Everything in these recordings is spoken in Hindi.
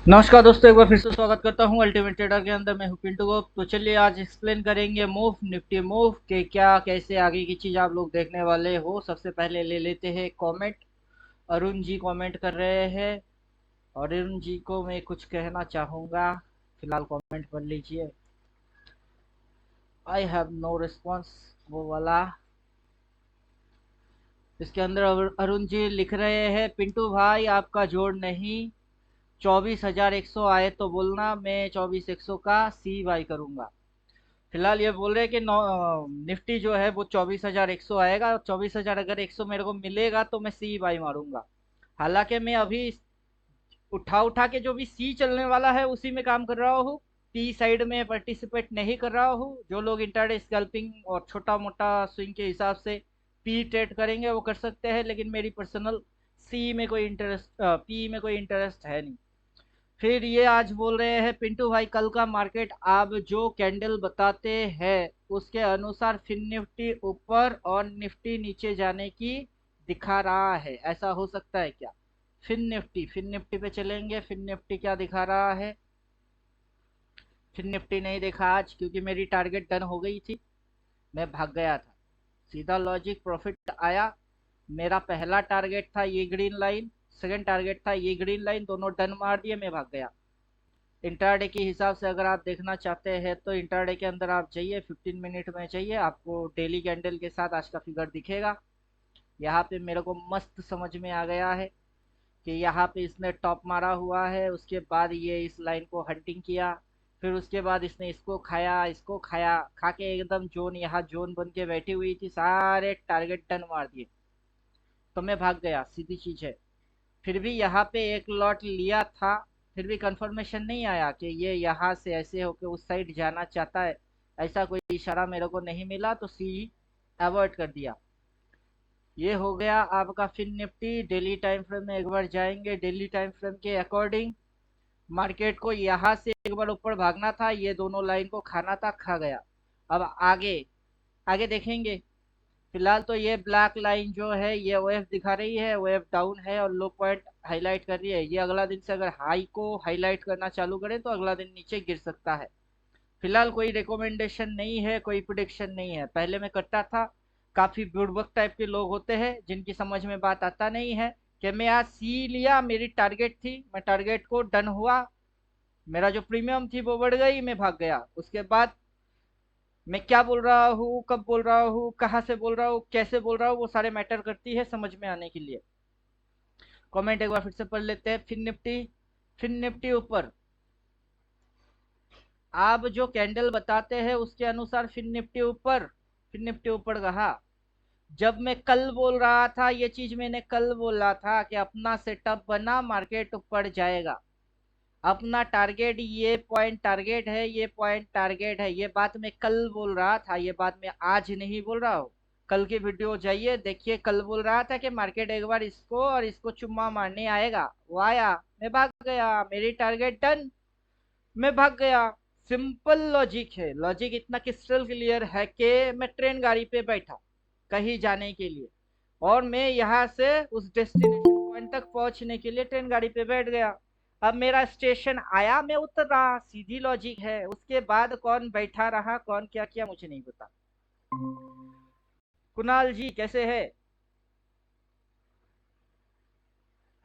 नमस्कार दोस्तों, एक बार फिर से स्वागत करता हूं अल्टीमेट ट्रेडर के अंदर। मैं हूं पिंटू गोप। तो चलिए आज एक्सप्लेन करेंगे मूव निफ्टी मूव के क्या कैसे आगे की चीज़ आप लोग देखने वाले हो। सबसे पहले ले लेते हैं कमेंट। अरुण जी कमेंट कर रहे हैं और अरुण जी को मैं कुछ कहना चाहूँगा। फिलहाल कमेंट पढ़ लीजिए। आई हैव नो रिस्पॉन्स, वो वाला। इसके अंदर अरुण जी लिख रहे हैं, पिंटू भाई आपका जोड़ नहीं, 24,100 आए तो बोलना, मैं 24,100 का सी बाई करूंगा। फिलहाल ये बोल रहे हैं कि निफ्टी जो है वो 24,100 आएगा, और 24,000 अगर 100 मेरे को मिलेगा तो मैं सी बाई मारूंगा। हालांकि मैं अभी उठा उठा के जो भी सी चलने वाला है उसी में काम कर रहा हूँ। पी साइड में पार्टिसिपेट नहीं कर रहा हूँ। जो लोग इंटरडे स्कैल्पिंग और छोटा मोटा स्विंग के हिसाब से पी ट्रेड करेंगे वो कर सकते हैं, लेकिन मेरी पर्सनल सी में कोई इंटरेस्ट, पी में कोई इंटरेस्ट है नहीं। फिर ये आज बोल रहे हैं, पिंटू भाई कल का मार्केट आप जो कैंडल बताते हैं उसके अनुसार फिन निफ्टी ऊपर और निफ्टी नीचे जाने की दिखा रहा है, ऐसा हो सकता है क्या? फिन निफ्टी पे चलेंगे। फिन निफ्टी क्या दिखा रहा है? फिन निफ्टी नहीं देखा आज, क्योंकि मेरी टारगेट डन हो गई थी। मैं भाग गया था। सीधा लॉजिक प्रॉफिट आया। मेरा पहला टारगेट था ये ग्रीन लाइन, सेकंड टारगेट था ये ग्रीन लाइन, दोनों डन मार दिए, मैं भाग गया। इंट्राडे के हिसाब से अगर आप देखना चाहते हैं तो इंट्राडे के अंदर आप जाइए, 15 मिनट में चाहिए आपको, डेली कैंडल के साथ आज का फिगर दिखेगा। यहाँ पे मेरे को मस्त समझ में आ गया है कि यहाँ पे इसने टॉप मारा हुआ है, उसके बाद ये इस लाइन को हंटिंग किया, फिर उसके बाद इसने इसको खाया, इसको खाया, खा के एकदम जोन, यहाँ जोन बन के बैठी हुई थी, सारे टारगेट टर्न मार दिए, तो मैं भाग गया, सीधी चीज है। फिर भी यहाँ पे एक लॉट लिया था, फिर भी कंफर्मेशन नहीं आया कि ये यहाँ से ऐसे होके उस साइड जाना चाहता है, ऐसा कोई इशारा मेरे को नहीं मिला, तो सी अवॉइड कर दिया। ये हो गया आपका Fin Nifty. Daily time frame में एक बार जाएंगे। डेली टाइम फ्रेम के अकॉर्डिंग मार्केट को यहाँ से एक बार ऊपर भागना था, ये दोनों लाइन को खाना था, खा गया। अब आगे आगे देखेंगे। फिलहाल तो ये ब्लैक लाइन जो है ये ओएफ दिखा रही है, ओएफ डाउन है और लो पॉइंट हाईलाइट कर रही है। ये अगला दिन से अगर हाई को हाईलाइट करना चालू करे तो अगला दिन नीचे गिर सकता है। फिलहाल कोई रिकमेंडेशन नहीं है, कोई प्रिडिक्शन नहीं है। पहले मैं करता था, काफी बुड़बक टाइप के लोग होते हैं जिनकी समझ में बात आता नहीं है, कि मैं आज सी लिया, मेरी टारगेट थी, मैं टारगेट को डन हुआ, मेरा जो प्रीमियम थी वो बढ़ गई, मैं भाग गया। उसके बाद मैं क्या बोल रहा हूँ, कब बोल रहा हूँ, कहाँ से बोल रहा हूँ, कैसे बोल रहा हूँ, वो सारे मैटर करती है समझ में आने के लिए। कमेंट एक बार फिर से पढ़ लेते हैं। फिन निफ्टी ऊपर आप जो कैंडल बताते हैं उसके अनुसार फिन निफ्टी ऊपर कहा। जब मैं कल बोल रहा था ये चीज, मैंने कल बोला था कि अपना सेटअप बना, मार्केट ऊपर जाएगा, अपना टारगेट, ये पॉइंट टारगेट है, ये पॉइंट टारगेट है, ये बात मैं कल बोल रहा था, ये बात मैं आज नहीं बोल रहा हूँ। कल की वीडियो जाइए देखिए, कल बोल रहा था कि मार्केट एक बार इसको और इसको चुम्मा मारने आएगा, वो आया, मैं भाग गया, मेरी टारगेट डन, मैं भाग गया। सिंपल लॉजिक है। लॉजिक इतना क्रिस्टल क्लियर है कि मैं ट्रेन गाड़ी पे बैठा कहीं जाने के लिए, और मैं यहाँ से उस डेस्टिनेशन पॉइंट तक पहुंचने के लिए ट्रेन गाड़ी पे बैठ गया। अब मेरा स्टेशन आया, मैं उतरा, सीधी लॉजिक है। उसके बाद कौन बैठा रहा, कौन क्या किया, मुझे नहीं पता। कुणाल जी कैसे है?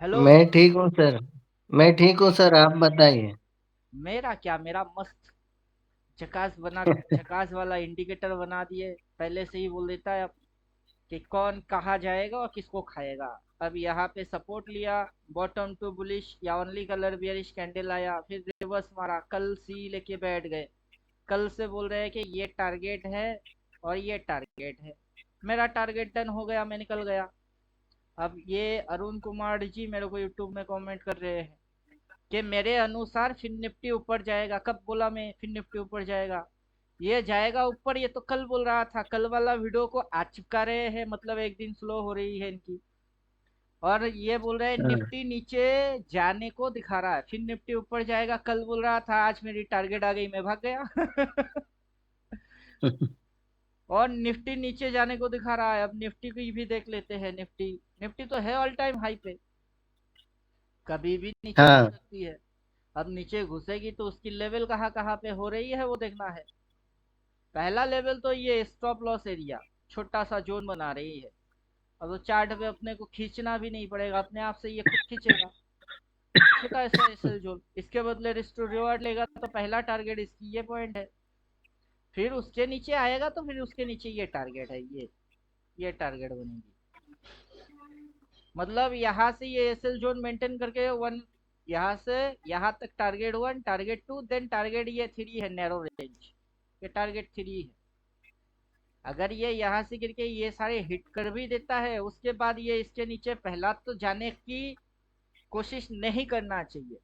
हेलो। मैं ठीक हूँ सर। मैं ठीक हूँ सर, आप बताइए। मेरा क्या, मेरा मस्त झकास बना, झकास वाला इंडिकेटर बना दिए, पहले से ही बोल देता है कि कौन कहाँ जाएगा और किसको खाएगा। अब यहाँ पे सपोर्ट लिया, बॉटम टू बुलिश या ओनली कलर बियरिश कैंडल आया, फिर रिवर्स मारा, कल सी लेके बैठ गए। कल से बोल रहे हैं कि ये टारगेट है और ये टारगेट है, मेरा टारगेट डन हो गया, मैं निकल गया। अब ये अरुण कुमार जी मेरे को यूट्यूब में कमेंट कर रहे हैं कि मेरे अनुसार फिन निफ्टी ऊपर जाएगा। कब बोला मैं फिन निफ्टी ऊपर जाएगा? ये जाएगा ऊपर, ये तो कल बोल रहा था। कल वाला वीडियो को आज चिपका रहे हैं, मतलब एक दिन स्लो हो रही है इनकी। और ये बोल रहे हैं हाँ। निफ्टी नीचे जाने को दिखा रहा है, फिर निफ्टी ऊपर जाएगा, कल बोल रहा था, आज मेरी टारगेट आ गई, मैं भाग गया। और निफ्टी नीचे जाने को दिखा रहा है। अब निफ्टी की भी देख लेते हैं। निफ्टी निफ्टी तो है ऑल टाइम हाई पे, कभी भी नीचे जा हाँ। सकती है। अब नीचे घुसेगी तो उसकी लेवल कहाँ कहाँ पे हो रही है वो देखना है। पहला लेवल तो ये स्टॉप लॉस एरिया, छोटा सा जोन बना रही है। अब तो चार्ट पे अपने को खींचना भी नहीं पड़ेगा, अपने आप से ये खुद खींचेगा। छोटा ऐसा एसएल जोन, इसके बदले रिस्क टू रिवॉर्ड लेगा तो पहला टारगेट इसकी ये पॉइंट है। फिर उसके नीचे आएगा तो फिर उसके नीचे ये टारगेट है, ये टारगेट बनेगी। मतलब यहाँ से ये एसएल जोन मेंटेन करके वन, यहाँ से यहाँ तक target one, target two, then target ये थ्री है, नैरो रेंज। ये टारगेट थ्री है। अगर ये यहाँ से गिर के ये सारे हिट कर भी देता है, उसके बाद ये इसके नीचे पहला तो जाने की कोशिश नहीं करना चाहिए।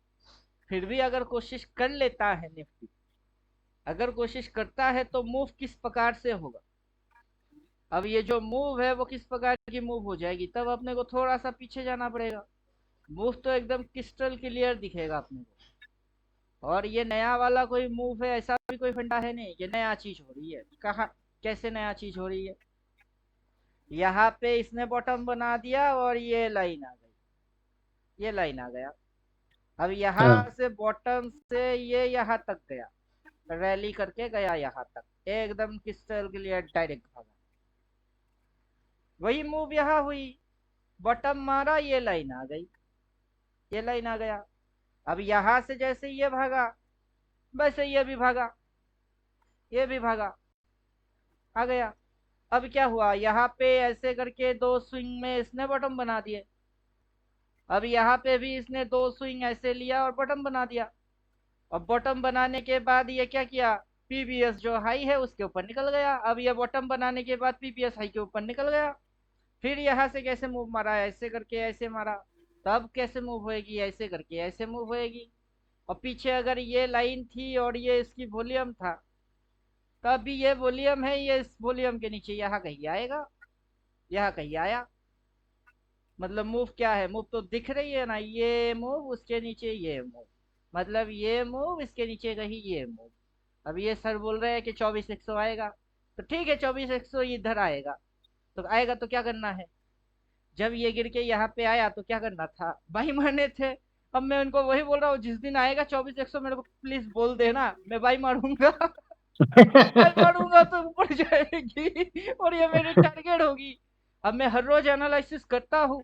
फिर भी अगर कोशिश कर लेता है निफ्टी, अगर कोशिश करता है तो मूव किस प्रकार से होगा। अब ये जो मूव है वो किस प्रकार की मूव हो जाएगी, तब अपने को थोड़ा सा पीछे जाना पड़ेगा। मूव तो एकदम क्रिस्टल क्लियर दिखेगा अपने को। और ये नया वाला कोई मूव है ऐसा भी कोई फंडा है नहीं, ये नया चीज हो रही है। कहा कैसे नया चीज हो रही है। यहाँ पे इसने बॉटम बना दिया और ये लाइन आ गई, ये लाइन आ गया। अब यहाँ हाँ से बॉटम से ये यहाँ तक गया, रैली करके गया यहाँ तक, एकदम क्रिस्टल क्लियर डायरेक्ट भागा। वही मूव यहाँ हुई, बॉटम मारा, ये लाइन आ गई, ये लाइन आ गया। अब यहाँ से जैसे ये भागा वैसे ये भी भागा, ये भी भागा, आ गया। अब क्या हुआ, यहाँ पे ऐसे करके दो स्विंग में इसने बॉटम बना दिए। अब यहाँ पे भी इसने दो स्विंग ऐसे लिया और बॉटम बना दिया। और बॉटम बनाने के बाद ये क्या किया, पीबीएस जो हाई है उसके ऊपर निकल गया। अब ये बॉटम बनाने के बाद पीबीएस हाई के ऊपर निकल गया। फिर यहाँ से कैसे मूव मारा, ऐसे करके ऐसे मारा। तब कैसे मूव होएगी, ऐसे करके ऐसे मूव होएगी। और पीछे अगर ये लाइन थी और ये इसकी वॉल्यूम था, तब भी ये वॉल्यूम है, ये इस वॉल्यूम के नीचे यहाँ कहीं आएगा, यहाँ कहीं आया। मतलब मूव क्या है, मूव तो दिख रही है ना, ये मूव उसके नीचे ये मूव, मतलब ये मूव इसके नीचे कहीं ये मूव। अब ये सर बोल रहे हैं कि 24,100 आएगा, तो ठीक है 24,100 इधर आएगा। तो आएगा तो क्या करना है, जब ये गिर के यहाँ पे आया तो क्या करना था, बाई मारने थे। अब मैं उनको वही बोल रहा हूँ, जिस दिन आएगा 24,100 मेरे को प्लीज बोल देना, मैं बाई मारूंगा। बाई मारूंगा तो ऊपर जाएगी और ये मेरी टारगेट होगी। अब मैं हर रोज एनालिसिस करता हूँ,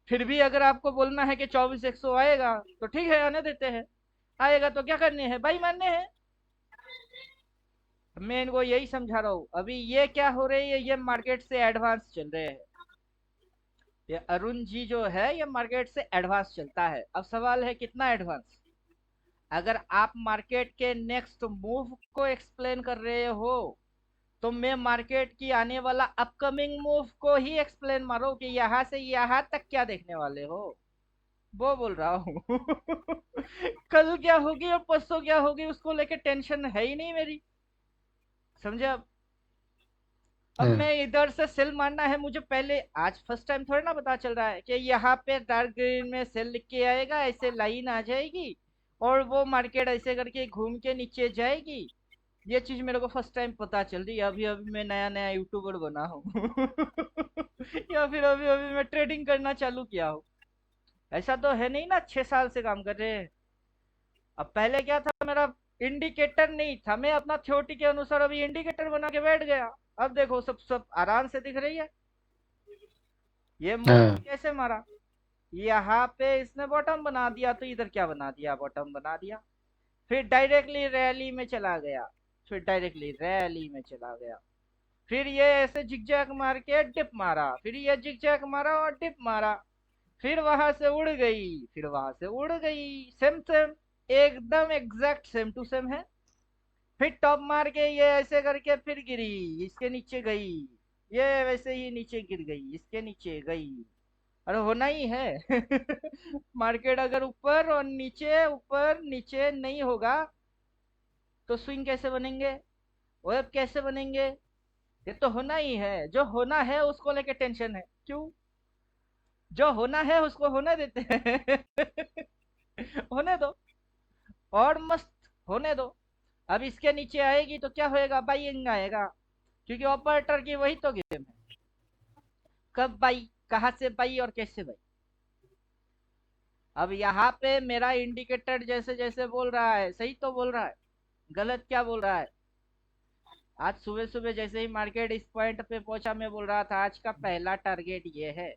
फिर भी अगर आपको बोलना है कि 24,100 आएगा तो ठीक है आने देते हैं। आएगा तो क्या करने हैं, बाई मारने हैं। मैं इनको यही समझा रहा हूँ। अभी ये क्या हो रही है, ये मार्केट से एडवांस चल रहे हैं। ये अरुण जी जो है ये मार्केट से एडवांस चलता है। अब सवाल है कितना एडवांस। अगर आप मार्केट के नेक्स्ट मूव को एक्सप्लेन कर रहे हो तो मैं मार्केट की आने वाला अपकमिंग मूव को ही एक्सप्लेन मारो कि यहाँ से यहाँ तक क्या देखने वाले हो, वो बोल रहा हूँ। कल क्या होगी और परसों क्या होगी उसको लेके टेंशन है ही नहीं मेरी, समझे। अब हाँ मैं इधर से सेल मारना है मुझे, पहले आज फर्स्ट टाइम थोड़ा ना पता चल रहा है कि यहाँ पे डार्क ग्रीन में सेल लिख के आएगा, ऐसे लाइन आ जाएगी और वो मार्केट ऐसे करके घूम के नीचे जाएगी। ये चीज मेरे को फर्स्ट टाइम पता चल रही है, अभी अभी मैं नया नया यूट्यूबर बना हूँ। या फिर अभी अभी मैं ट्रेडिंग करना चालू किया हूँ। ऐसा तो है नहीं ना 6 साल से काम कर रहे हैं। अब पहले क्या था, मेरा इंडिकेटर नहीं था, मैं अपना थ्योरी के अनुसार अभी इंडिकेटर बना के बैठ गया। अब देखो सब सब आराम से दिख रही है। ये मूव हाँ कैसे मारा, यहाँ पे इसने बॉटम बना दिया तो इधर क्या बना दिया, बॉटम बना दिया। फिर डायरेक्टली रैली में चला गया, फिर डायरेक्टली रैली में चला गया। फिर ये ऐसे जिगजैग मार के डिप मारा, फिर ये जिगजैग मारा और डिप मारा। फिर वहां से उड़ गई, फिर वहां से उड़ गई, सेम सेम, एकदम एग्जैक्ट सेम टू सेम है। फिर टॉप मार के ये ऐसे करके फिर गिरी, इसके नीचे गई, ये वैसे ही नीचे गिर गई, इसके नीचे गई। अरे होना ही है। मार्केट अगर ऊपर नीचे नहीं होगा तो स्विंग कैसे बनेंगे, वेब कैसे बनेंगे। ये तो होना ही है, जो होना है उसको लेके टेंशन है क्यों, जो होना है उसको होने देते हैं। होने दो, और मस्त होने दो। अब इसके नीचे आएगी तो क्या होएगा, बाइंग आएगा, क्योंकि ऑपरेटर की वही तो गेम है। कब बाई, कहाँ से बाई और कैसे बाई। अब यहाँ पे मेरा इंडिकेटर जैसे जैसे बोल रहा है, सही तो बोल रहा है, गलत क्या बोल रहा है? आज सुबह सुबह जैसे ही मार्केट इस पॉइंट पे पहुंचा, मैं बोल रहा था आज का पहला टारगेट ये है।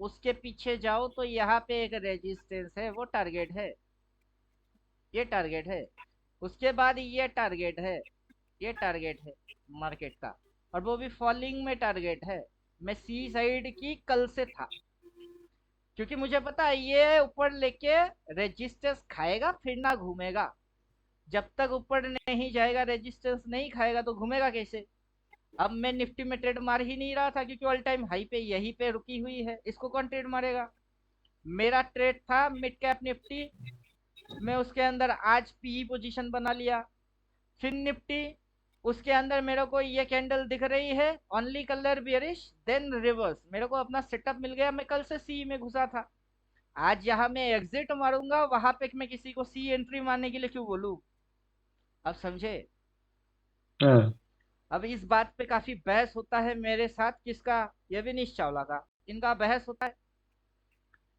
उसके पीछे जाओ तो यहाँ पे एक रेजिस्टेंस है, वो टारगेट है, ये टारगेट है। उसके बाद ये टारगेट है, ये टारगेट है मार्केट का, और वो भी फॉलिंग में टारगेट है। मैं सी साइड की कल से था, क्योंकि मुझे पता है ये ऊपर लेके रेजिस्टेंस खाएगा फिर ना घूमेगा। जब तक ऊपर नहीं जाएगा, रेजिस्टेंस नहीं खाएगा, तो घूमेगा कैसे? अब मैं निफ्टी में ट्रेड मार ही नहीं रहा था, क्योंकि ऑल टाइम हाई पे यहीं पे रुकी हुई है, इसको कौन ट्रेड मारेगा? मेरा ट्रेड था मिड कैप निफ्टी, मैं उसके अंदर आज पी पोजीशन बना लिया। फिर निफ्टी, उसके अंदर मेरे को ये कैंडल दिख रही है only colour bearish, then reverse, मेरे को अपना सेटअप मिल गया। मैं कल से सी में घुसा था, आज यहाँ मैं एग्जिट मारूंगा, वहां पे मैं किसी को सी एंट्री मारने के लिए क्यों बोलूं? अब समझे? हाँ। अब इस बात पे काफी बहस होता है मेरे साथ, किसका? ये विनीश चावला का। इनका बहस होता है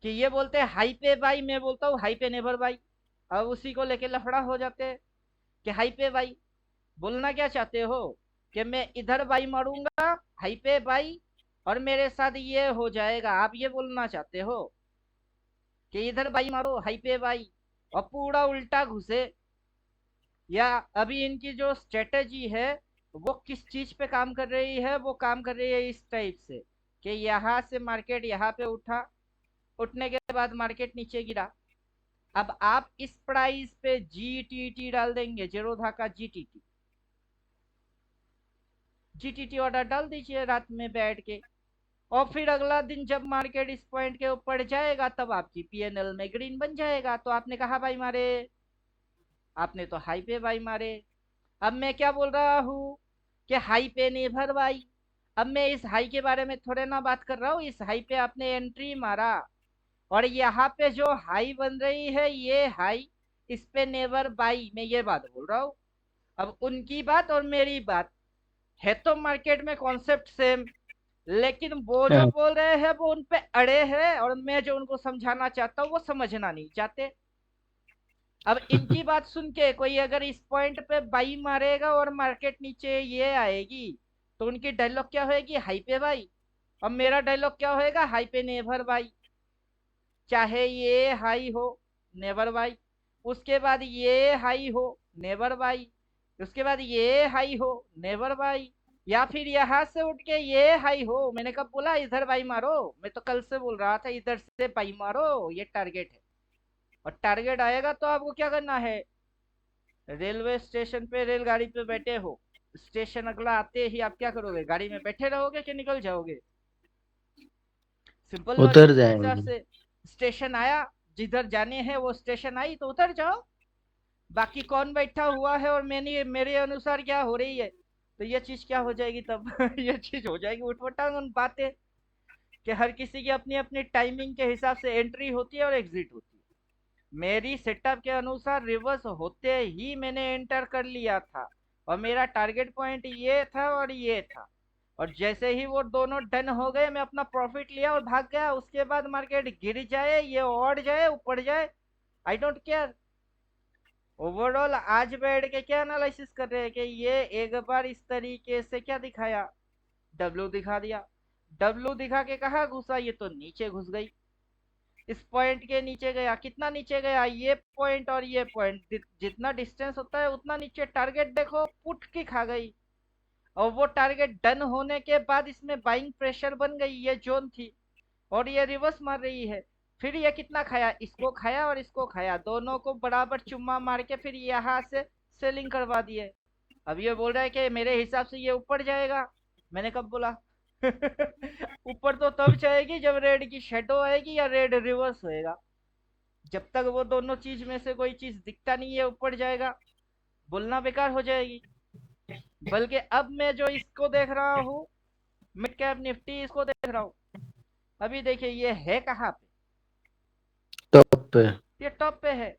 कि ये बोलते हैं हाई पे बाई, मैं बोलता हूँ हाई पे नेवर बाई। अब उसी को लेके लफड़ा हो जाते हैं कि हाई पे बाई। बोलना क्या चाहते हो कि मैं इधर बाई मारूंगा, हाई पे बाई, और मेरे साथ ये हो जाएगा? आप ये बोलना चाहते हो कि इधर बाई मारो, हाई पे बाई, और पूरा उल्टा घुसे? या अभी इनकी जो स्ट्रेटेजी है वो किस चीज पे काम कर रही है? वो काम कर रही है इस टाइप से कि यहाँ से मार्केट यहाँ पे उठा, उठने के बाद मार्केट नीचे गिरा। अब आप इस प्राइस पे जीटीटी डाल देंगे, जेरोधा का जीटीटी, जीटीटी ऑर्डर डाल दीजिए रात में बैठ के, और फिर अगला दिन जब मार्केट इस पॉइंट के ऊपर जाएगा तब आपकी पीएनएल में ग्रीन बन जाएगा। तो आपने कहा भाई मारे, आपने तो हाई पे बाई मारे। अब मैं क्या बोल रहा हूँ कि हाई पे निर्भर बाई। अब मैं इस हाई के बारे में थोड़े ना बात कर रहा हूँ, इस हाई पे आपने एंट्री मारा, और यहाँ पे जो हाई बन रही है ये हाई, इस पे नेवर बाई, मैं ये बात बोल रहा हूँ। अब उनकी बात और मेरी बात है तो मार्केट में कॉन्सेप्ट सेम, लेकिन वो जो हाँ। बोल रहे हैं वो उन पे अड़े हैं, और मैं जो उनको समझाना चाहता हूँ वो समझना नहीं चाहते। अब इनकी बात सुन के कोई अगर इस पॉइंट पे बाई मारेगा और मार्केट नीचे ये आएगी, तो उनकी डायलॉग क्या होएगी? हाई पे बाई। और मेरा डायलॉग क्या होएगा? हाई पे नेवर बाई। चाहे ये हाई हो, नेवर बाई। उसके बाद ये हाई हो, नेवर बाई। उसके बाद ये हाई हो, नेवर बाई। या फिर यहाँ से उठ के ये हाई हो, मैंने कब बोला इधर बाई मारो? मैं तो कल से बोल रहा था इधर से बाई मारो, ये टारगेट है। और टारगेट आएगा तो आपको क्या करना है? रेलवे स्टेशन पे रेलगाड़ी पे बैठे हो, स्टेशन अगला आते ही आप क्या करोगे? गाड़ी में बैठे रहोगे कि निकल जाओगे? सिंपल उतर लॉजिक के हिसाब जाएंगे। से, स्टेशन आया, जिधर जाने हैं वो स्टेशन आई तो उतर जाओ। बाकी कौन बैठा हुआ है और मैंने मेरे अनुसार क्या हो रही है, तो ये चीज क्या हो जाएगी तब? ये चीज हो जाएगी उठपटांग बातें, कि हर किसी की अपनी अपनी टाइमिंग के हिसाब से एंट्री होती है और एग्जिट होती है। मेरी सेटअप के अनुसार रिवर्स होते ही मैंने एंटर कर लिया था, और मेरा टारगेट पॉइंट ये था और ये था, और जैसे ही वो दोनों डन हो गए मैं अपना प्रॉफिट लिया और भाग गया। उसके बाद मार्केट गिर जाए, ये और जाए, ऊपर जाए, आई डोंट केयर। ओवरऑल आज बैठ के क्या एनालिसिस कर रहे हैं कि ये एक बार इस तरीके से क्या दिखाया, डब्ल्यू दिखा दिया। डब्ल्यू दिखा के कहा घुसा, ये तो नीचे घुस गई, इस पॉइंट के नीचे गया। कितना नीचे गया? ये पॉइंट और ये पॉइंट जितना डिस्टेंस होता है उतना नीचे। टारगेट देखो, पुट की खा गई, और वो टारगेट डन होने के बाद इसमें बाइंग प्रेशर बन गई, ये जोन थी, और ये रिवर्स मार रही है। फिर ये कितना खाया? इसको खाया और इसको खाया, दोनों को बराबर चुम्मा मार के फिर यहाँ से सेलिंग करवा दिए। अब ये बोल रहा है कि मेरे हिसाब से ये ऊपर जाएगा। मैंने कब बोला? ऊपर तो तब जाएगी जब रेड की शेडो आएगी या रेड रिवर्स होएगा। जब तक वो दोनों चीज में से कोई चीज दिखता नहीं है ऊपर जाएगा, बोलना बेकार हो जाएगी। बल्कि अब मैं जो इसको देख रहा हूँ, मिड कैप निफ्टी, इसको देख रहा हूँ, अभी देखिए ये है कहाँ पे? टॉप पे। ये टॉप पे है।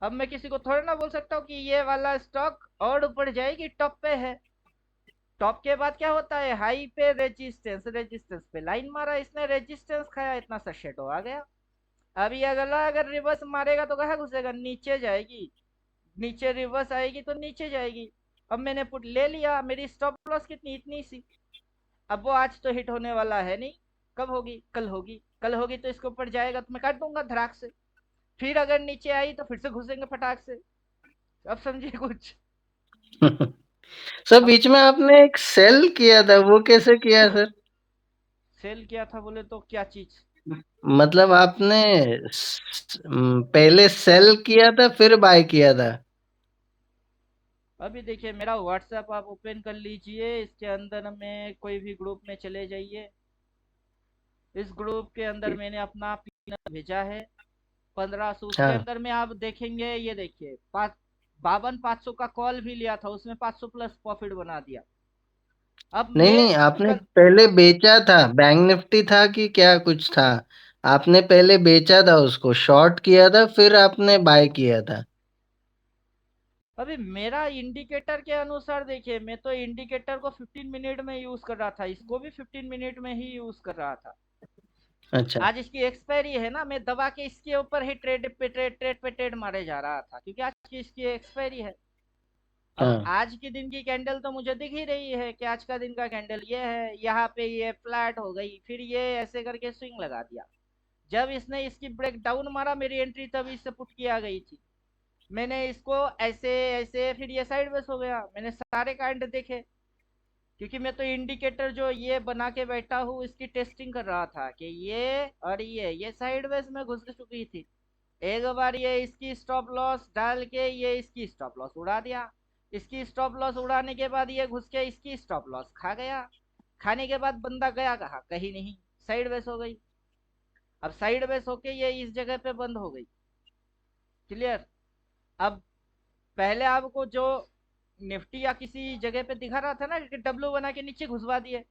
अब मैं किसी को थोड़ा ना बोल सकता हूँ कि ये वाला स्टॉक और ऊपर जाएगी, टॉप पे है। टॉप के बाद क्या होता है? हाई पे रेजिस्टेंस, रेजिस्टेंस पे लाइन मारा इसने, रेजिस्टेंस खाया, इतना सा शेडो आ गया। अभी अगर रिवर्स मारेगा तो कहाँ घुसेगा, नीचे जाएगी, नीचे रिवर्स आएगी तो नीचे जाएगी। अब मैंने पुट ले लिया, मेरी स्टॉप लॉस कितनी, इतनी सी। अब वो आज तो हिट होने वाला है नहीं, कब होगी, कल होगी, कल होगी तो इसके ऊपर जाएगा तो मैं काट दूंगा धड़ाक से। फिर अगर नीचे आई तो फिर से घुसेंगे फटाक से। अब समझिए कुछ। सर अब बीच में आपने एक सेल किया था, वो कैसे किया सर? सेल किया था बोले तो क्या चीज? मतलब आपने पहले सेल किया था फिर बाय किया था? अभी देखिए मेरा व्हाट्सएप आप ओपन कर लीजिए, इसके अंदर में कोई भी ग्रुप में चले जाइए। इस ग्रुप के अंदर मैंने अपना पिन भेजा है 1500, उसके हाँ। अंदर में आप देखेंगे, ये देखिए 52,500 का कॉल भी लिया था, उसमें 500 प्लस प्रॉफिट बना दिया। अब नहीं मैं नहीं, आपने कल, पहले हाँ, बेचा था, बैंक निफ्टी था कि क्या कुछ था? आपने पहले बेचा था, उसको शॉर्ट किया था, फिर आपने बाय किया था। अभी मेरा इंडिकेटर के अनुसार देखिए, मैं तो इंडिकेटर को 15 मिनट में यूज कर रहा था, इसको भी 15 मिनट में ही यूज कर रहा था। अच्छा। आज इसकी एक्सपायरी है ना, मैं दबा के इसके ऊपर ही ट्रेड मारे जा रहा था, क्योंकि आज की इसकी एक्सपायरी है। अब हाँ। आज के दिन की कैंडल तो मुझे दिख ही रही है कि आज का दिन का कैंडल ये है, यहाँ पे ये फ्लैट हो गई, फिर ये ऐसे करके स्विंग लगा दिया। जब इसने इसकी ब्रेक डाउन मारा, मेरी एंट्री तभी इससे पुट किया गई थी। मैंने इसको ऐसे ऐसे, फिर ये साइडवेज हो गया, मैंने सारे कांड देखे, क्योंकि मैं तो इंडिकेटर जो ये बना के बैठा हूँ इसकी टेस्टिंग कर रहा था कि ये और ये साइडवेज में घुस चुकी थी। एक बार ये इसकी स्टॉप लॉस डाल के ये इसकी स्टॉप लॉस उड़ा दिया, इसकी स्टॉप लॉस उड़ाने के बाद ये घुस के इसकी स्टॉप लॉस खा गया। खाने के बाद बंदा गया कहाँ, कहीं नहीं, साइडवेज हो गई। अब साइडवेज होके ये इस जगह पे बंद हो गई। क्लियर। अब पहले आपको जो निफ्टी या किसी जगह पे दिखा रहा था ना कि डब्लू बना के नीचे घुसवा दिए,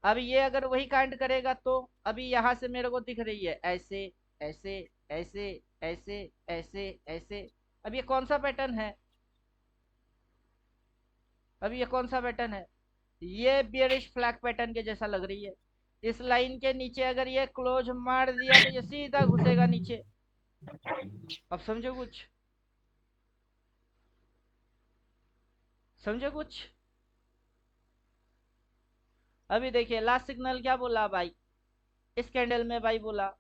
अब ये अगर वही कांड करेगा तो अभी यहाँ से मेरे को दिख रही है ऐसे ऐसे ऐसे ऐसे ऐसे ऐसे। अब ये कौन सा पैटर्न है, अब ये कौन सा पैटर्न है? ये बियरिश फ्लैग पैटर्न के जैसा लग रही है। इस लाइन के नीचे अगर ये क्लोज मार दिया तो ये सीधा घुसेगा नीचे। अब समझो कुछ, समझो कुछ। अभी देखिए लास्ट सिग्नल क्या बोला भाई, इस कैंडल में भाई बोला,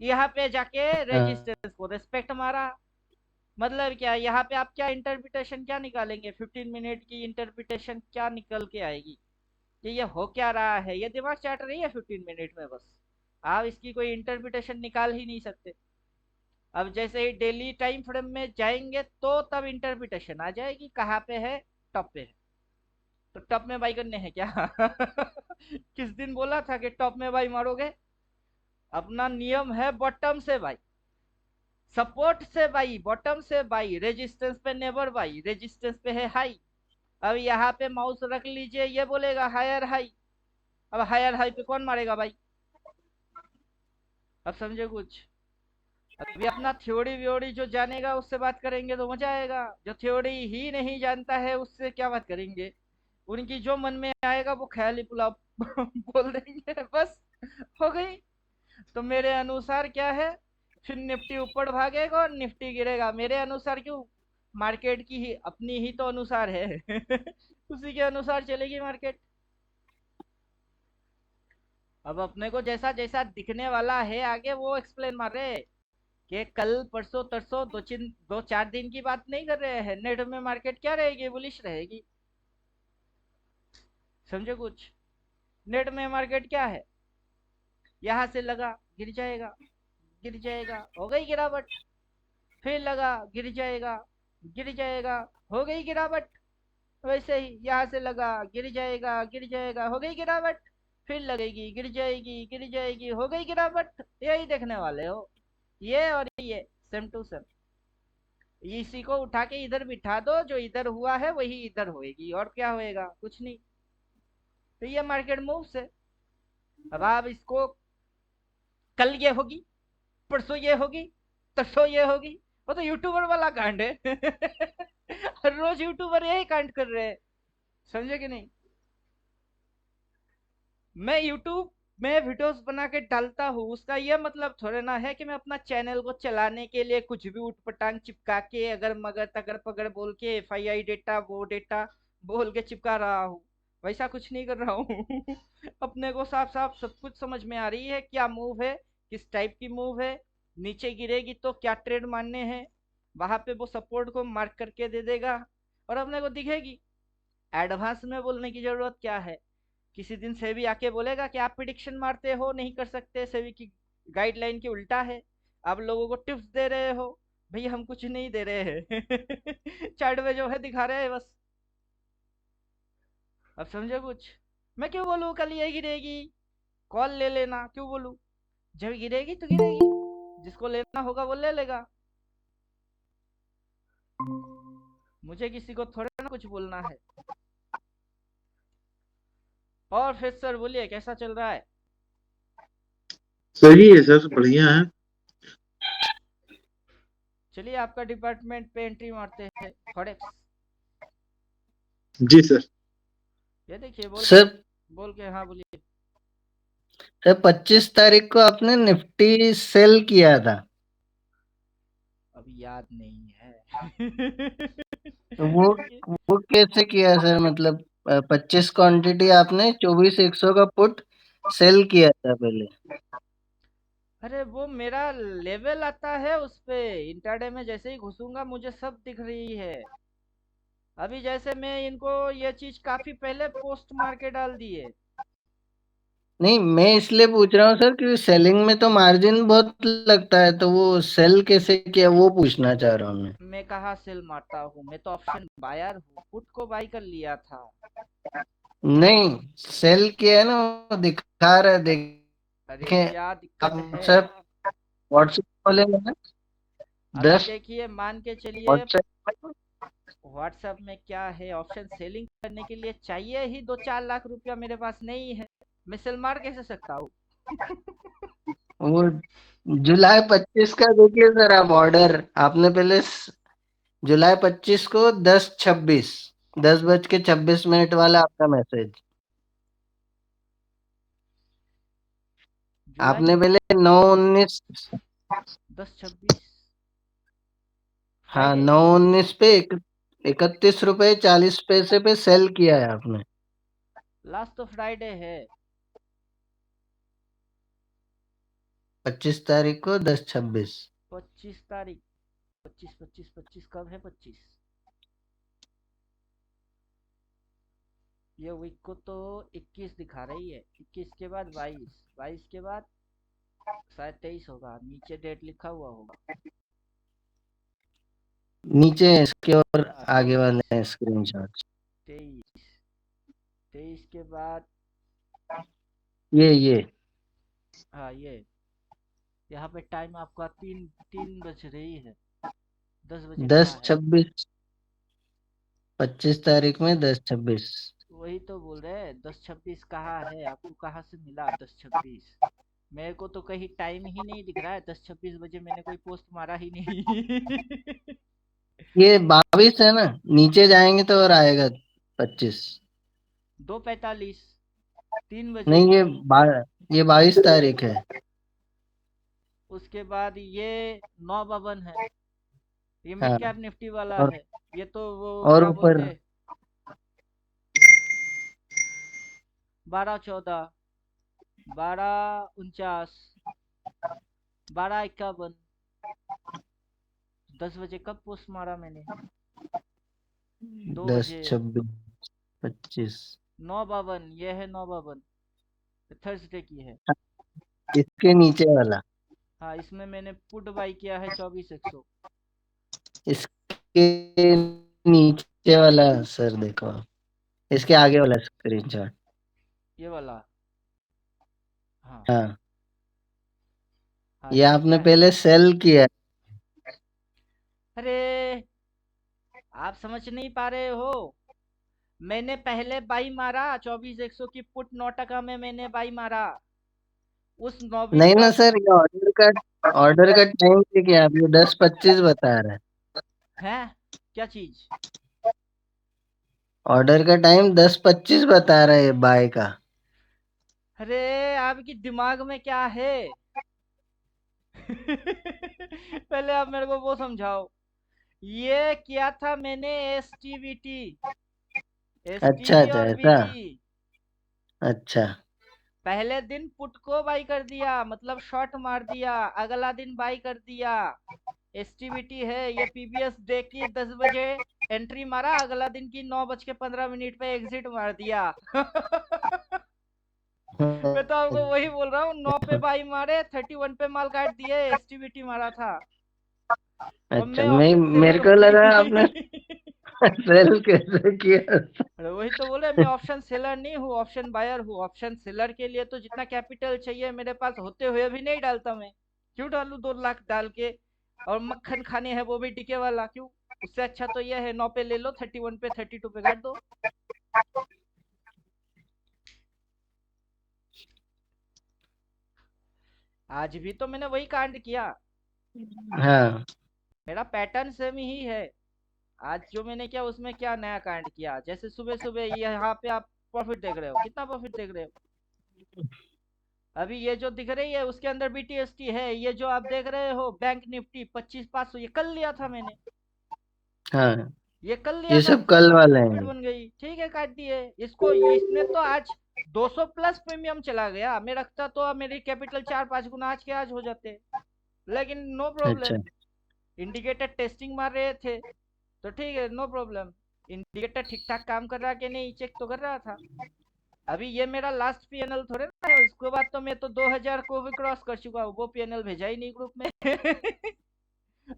यहाँ पे जाके हाँ। रेजिस्टेंस को रिस्पेक्ट मारा। मतलब क्या, यहाँ पे आप क्या इंटरप्रिटेशन क्या निकालेंगे, 15 मिनट की इंटरप्रिटेशन क्या निकल के आएगी कि ये हो क्या रहा है, ये दिमाग चाट रही है 15 मिनट में बस। आप इसकी कोई इंटरप्रिटेशन निकाल ही नहीं सकते। अब जैसे ही डेली टाइम फ्रेम में जाएंगे तो तब इंटरप्रिटेशन आ जाएगी कहाँ पे है, टॉप पे है। तो टॉप में बाई करने हैं क्या? किस दिन बोला था कि टॉप में बाई मारोगे? अपना नियम है बॉटम से बाई, सपोर्ट से बाई, बॉटम से बाई, रेजिस्टेंस पे नेवर बाई, रेजिस्टेंस पे है हाई। अब यहाँ पे माउस रख लीजिए, ये बोलेगा हायर हाई। अब हायर हाई पे कौन मारेगा भाई? अब समझे कुछ। अभी अपना थ्योरी व्योरी जो जानेगा उससे बात करेंगे तो मजा आएगा, जो थ्योरी ही नहीं जानता है उससे क्या बात करेंगे। उनकी जो मन में आएगा वो ख्याली पुलाव बोल देंगे बस, हो गई। तो मेरे अनुसार क्या है, फिर निफ्टी ऊपर भागेगा और निफ्टी गिरेगा, मेरे अनुसार क्यों, मार्केट की ही अपनी ही तो अनुसार है। उसी के अनुसार चलेगी मार्केट। अब अपने को जैसा जैसा दिखने वाला है आगे वो एक्सप्लेन मार रहे हैं कि कल परसों तरसों 2-4 दिन की बात नहीं कर रहे हैं, नेट में मार्केट क्या रहेगी, बुलिश रहेगी। समझो कुछ। नेट में मार्केट क्या है, यहाँ से लगा गिर जाएगा, गिर जाएगा, हो गई गिरावट, फिर लगा गिर जाएगा, गिर जाएगा, हो गई गिरावट। वैसे ही यहाँ से लगा गिर जाएगा, गिर जाएगा, हो गई गिरावट, फिर लगेगी गिर जाएगी, गिर जाएगी, हो गई गिरावट। यही देखने वाले हो, ये और ये सेम टू सेम। इसी को उठा के इधर बिठा दो, जो इधर हुआ है वही इधर होएगी, और क्या होएगा, कुछ नहीं। तो ये मार्केट मूव्स है। अब आप इसको, कल ये होगी, परसों ये होगी, तरसों ये होगी, वो तो यूट्यूबर वाला कांड है। हर रोज यूट्यूबर यही कांड कर रहे हैं, समझे कि नहीं। मैं यूट्यूब मैं वीडियोस बना के डालता हूँ, उसका ये मतलब थोड़े ना है कि मैं अपना चैनल को चलाने के लिए कुछ भी उटपटांग चिपका के अगर मगर तगर पगड़ बोल के FII डेटा वो डेटा बोल के चिपका रहा हूँ। वैसा कुछ नहीं कर रहा हूँ। अपने को साफ साफ सब कुछ समझ में आ रही है, क्या मूव है, किस टाइप की मूव है, नीचे गिरेगी तो क्या ट्रेड मारने हैं, वहां पे वो सपोर्ट को मार्क करके दे देगा और अपने को दिखेगी। एडवांस में बोलने की जरूरत क्या है। किसी दिन सेबी आके बोलेगा कि आप प्रिडिक्शन मारते हो, नहीं कर सकते, सेबी की गाइडलाइन के उल्टा है, आप लोगों को टिप्स दे रहे हो। भैया हम कुछ नहीं दे रहे हैं। चार्ट में जो है दिखा रहे हैं बस। अब समझो कुछ। मैं क्यों बोलूँ कल ये गिरेगी, कॉल ले लेना, क्यों बोलूँ। जब गिरेगी तो गिरेगी, जिसको लेना होगा वो ले लेगा। मुझे किसी को थोड़ा ना कुछ बोलना है। और फिर सर बोलिए कैसा चल रहा है। सही है सर, बढ़िया है। चलिए आपका डिपार्टमेंट पे एंट्री मारते हैं, फॉरेक्स। जी सर। ये देखिए बोल के, सर बोल के, हाँ बोलिए। सर 25 तारीख को आपने निफ्टी सेल किया था, अभी याद नहीं है। तो वो ये- वो कैसे किया सर? मतलब 25 क्वांटिटी आपने 24,100 का पुट सेल किया था पहले। अरे वो मेरा लेवल आता है उस पे, इंटरडे में जैसे ही घुसूंगा मुझे सब दिख रही है। अभी जैसे मैं इनको ये चीज काफी पहले पोस्ट मार के डाल दी है। नहीं, मैं इसलिए पूछ रहा हूँ सर कि सेलिंग में तो मार्जिन बहुत लगता है, तो वो सेल कैसे किया वो पूछना चाह रहा हूँ मैं। मैं कहाँ सेल मारता हूँ, मैं तो ऑप्शन बायर हूँ, पुट को बाई कर लिया था। नहीं, सेल किया है ना, वो दिखा रहा है, अरे देखें क्या आप दिक्कत है। सर। व्हाट्सएप खोलेंगे ना, अभी 10 देखिए मान के चलिए, व्हाट्सएप। व्हाट्सएप में क्या है, ऑप्शन सेलिंग करने के लिए चाहिए ही 2-4 लाख रुपया, मेरे पास नहीं है। मैं सेल मार कैसे सकता हूँ। वो जुलाई 25 का देखिए सर, आप ऑर्डर आपने पहले जुलाई 25 को 10:26, 10:26 वाला आपका मैसेज। जुलाई आपने पहले 9:19, 10-26 हाँ फ्राइडे। 9:19 पे 31 रुपए 40 पैसे पे सेल किया है आपने। लास्ट तो फ्राइडे है। 25 तारीख को 10:26। 25 तारीख, 25 कब है 25। ये वीक को तो 21 दिखा रही है, 21 के बाद 22, 22 के बाद शायद 23 होगा, नीचे डेट लिखा हुआ होगा। नीचे इसके और हाँ आगे 23, वाले स्क्रीनशॉट। 23, 23 के बाद, ये हाँ ये, यहाँ पे टाइम आपका 3 बज रही है। 10 बजे दस कहाँ है। छब्बीस 25 तारीख में 10:26। वही तो बोल रहे हैं, 10-26 कहाँ है, आपको कहाँ से मिला 10-26। मेरे को तो कहीं टाइम ही नहीं दिख रहा है, 10-26 बजे मैंने कोई पोस्ट मारा ही नहीं। ये 22 है ना, नीचे जाएंगे तो और आएगा 25। 2:45, 3 बजे। नहीं, ये 22 तारीख है। उसके बाद ये 9:52 है, ये मिड हाँ, कैप निफ्टी वाला और है। ये तो वो और क्या ऊपर बोलते हैं, 12-14, 12-49, 12-51। 10 बजे कब पोस्ट मारा मैंने, 2 बजे। 10:26 25। 9:52, ये है 9:52, थर्सडे की है। इसके नीचे वाला, हाँ इसमें मैंने पुट बाई किया है 24,100। इसके नीचे वाला सर देखो, इसके आगे वाला स्क्रीनशॉट। ये वाला, हाँ। हाँ, हाँ ये इसमें आपने क्या है। पहले सेल किया। अरे आप समझ नहीं पा रहे हो, मैंने पहले बाई मारा 24,100 की पुट, 9 टका में मैंने बाई मारा। उस 24 नहीं का ना सर, ये ऑर्डर का टाइम क्या, आप ये 10:25 बता रहे हैं। है, क्या चीज। ऑर्डर का टाइम 10:25 बता रहा है बाय का। अरे आपकी दिमाग में क्या है? पहले आप मेरे को वो समझाओ। ये किया था मैंने एसटीवीटी, अच्छा एसटीवी अच्छा और ऐसा। बीटी। अच्छा। पहले दिन पुट को बाई कर दिया, मतलब शॉर्ट मार दिया, अगला दिन बाई कर दिया। एसटीवीटी है ये, पीबीएस डे की 10 बजे एंट्री मारा, अगला दिन की 9:15 पे एग्जिट मार दिया। मैं तो आपको वही बोल रहा हूँ, 9 पे बाई मारे, 31 पे माल काट दिए, एसटीवीटी मारा था। और अच्छा, मैं मैं ऑप्शन मेरे सेलर को हूँ। लगा आपने सेल कैसे किया। अरे वही तो बोले, मैं ऑप्शन सेलर नहीं हूँ, ऑप्शन बायर हूँ। ऑप्शन सेलर के लिए तो जितना कैपिटल चाहिए मेरे पास होते हुए भी नहीं डालता मैं। क्यों डालूं 2 लाख डाल के? और मक्खन खाने हैं वो भी टिके वाला, क्यों? उससे अच्छा तो ये है, 9 पे ले लो, 31 पे 32 पे काट दो। आज भी तो मैंने वही कांड किया। हाँ। मेरा पैटर्न सेम ही है। आज जो मैंने किया उसमें क्या नया कांड किया? जैसे सुबह सुबह यहाँ पे आप प्रॉफिट देख रहे हो, कितना प्रॉफिट देख रहे हो? अभी ये जो दिख रही है उसके अंदर बीटीएसटी है। ये जो आप देख रहे हो बैंक निफ्टी 25,500, ये कल लिया था मैंने। हाँ, ये कल लिया ये था, सब कल वाले प्रॉफिट हैं। बन गई, ठीक है काट दिए इसको। इसने तो आज 200 प्लस प्रीमियम चला गया। मैं रखता तो अब मेरी कैपिटल 4-5 गुना आज के आज हो जाते। लेकिन नो अच्छा। प्रॉब्लम। इंडिकेटर टेस्टिंग मार रहे थे तो ठीक है, नो प्रॉब्लम। इंडिकेटर ठीक ठाक काम कर रहा कि नहीं चेक तो कर रहा था। अभी ये मेरा लास्ट पीएनएल थोड़े ना है, उसके बाद तो मैं तो 2000 को भी क्रॉस कर चुका हूँ। वो पीएनएल भेजा ही नहीं ग्रुप में।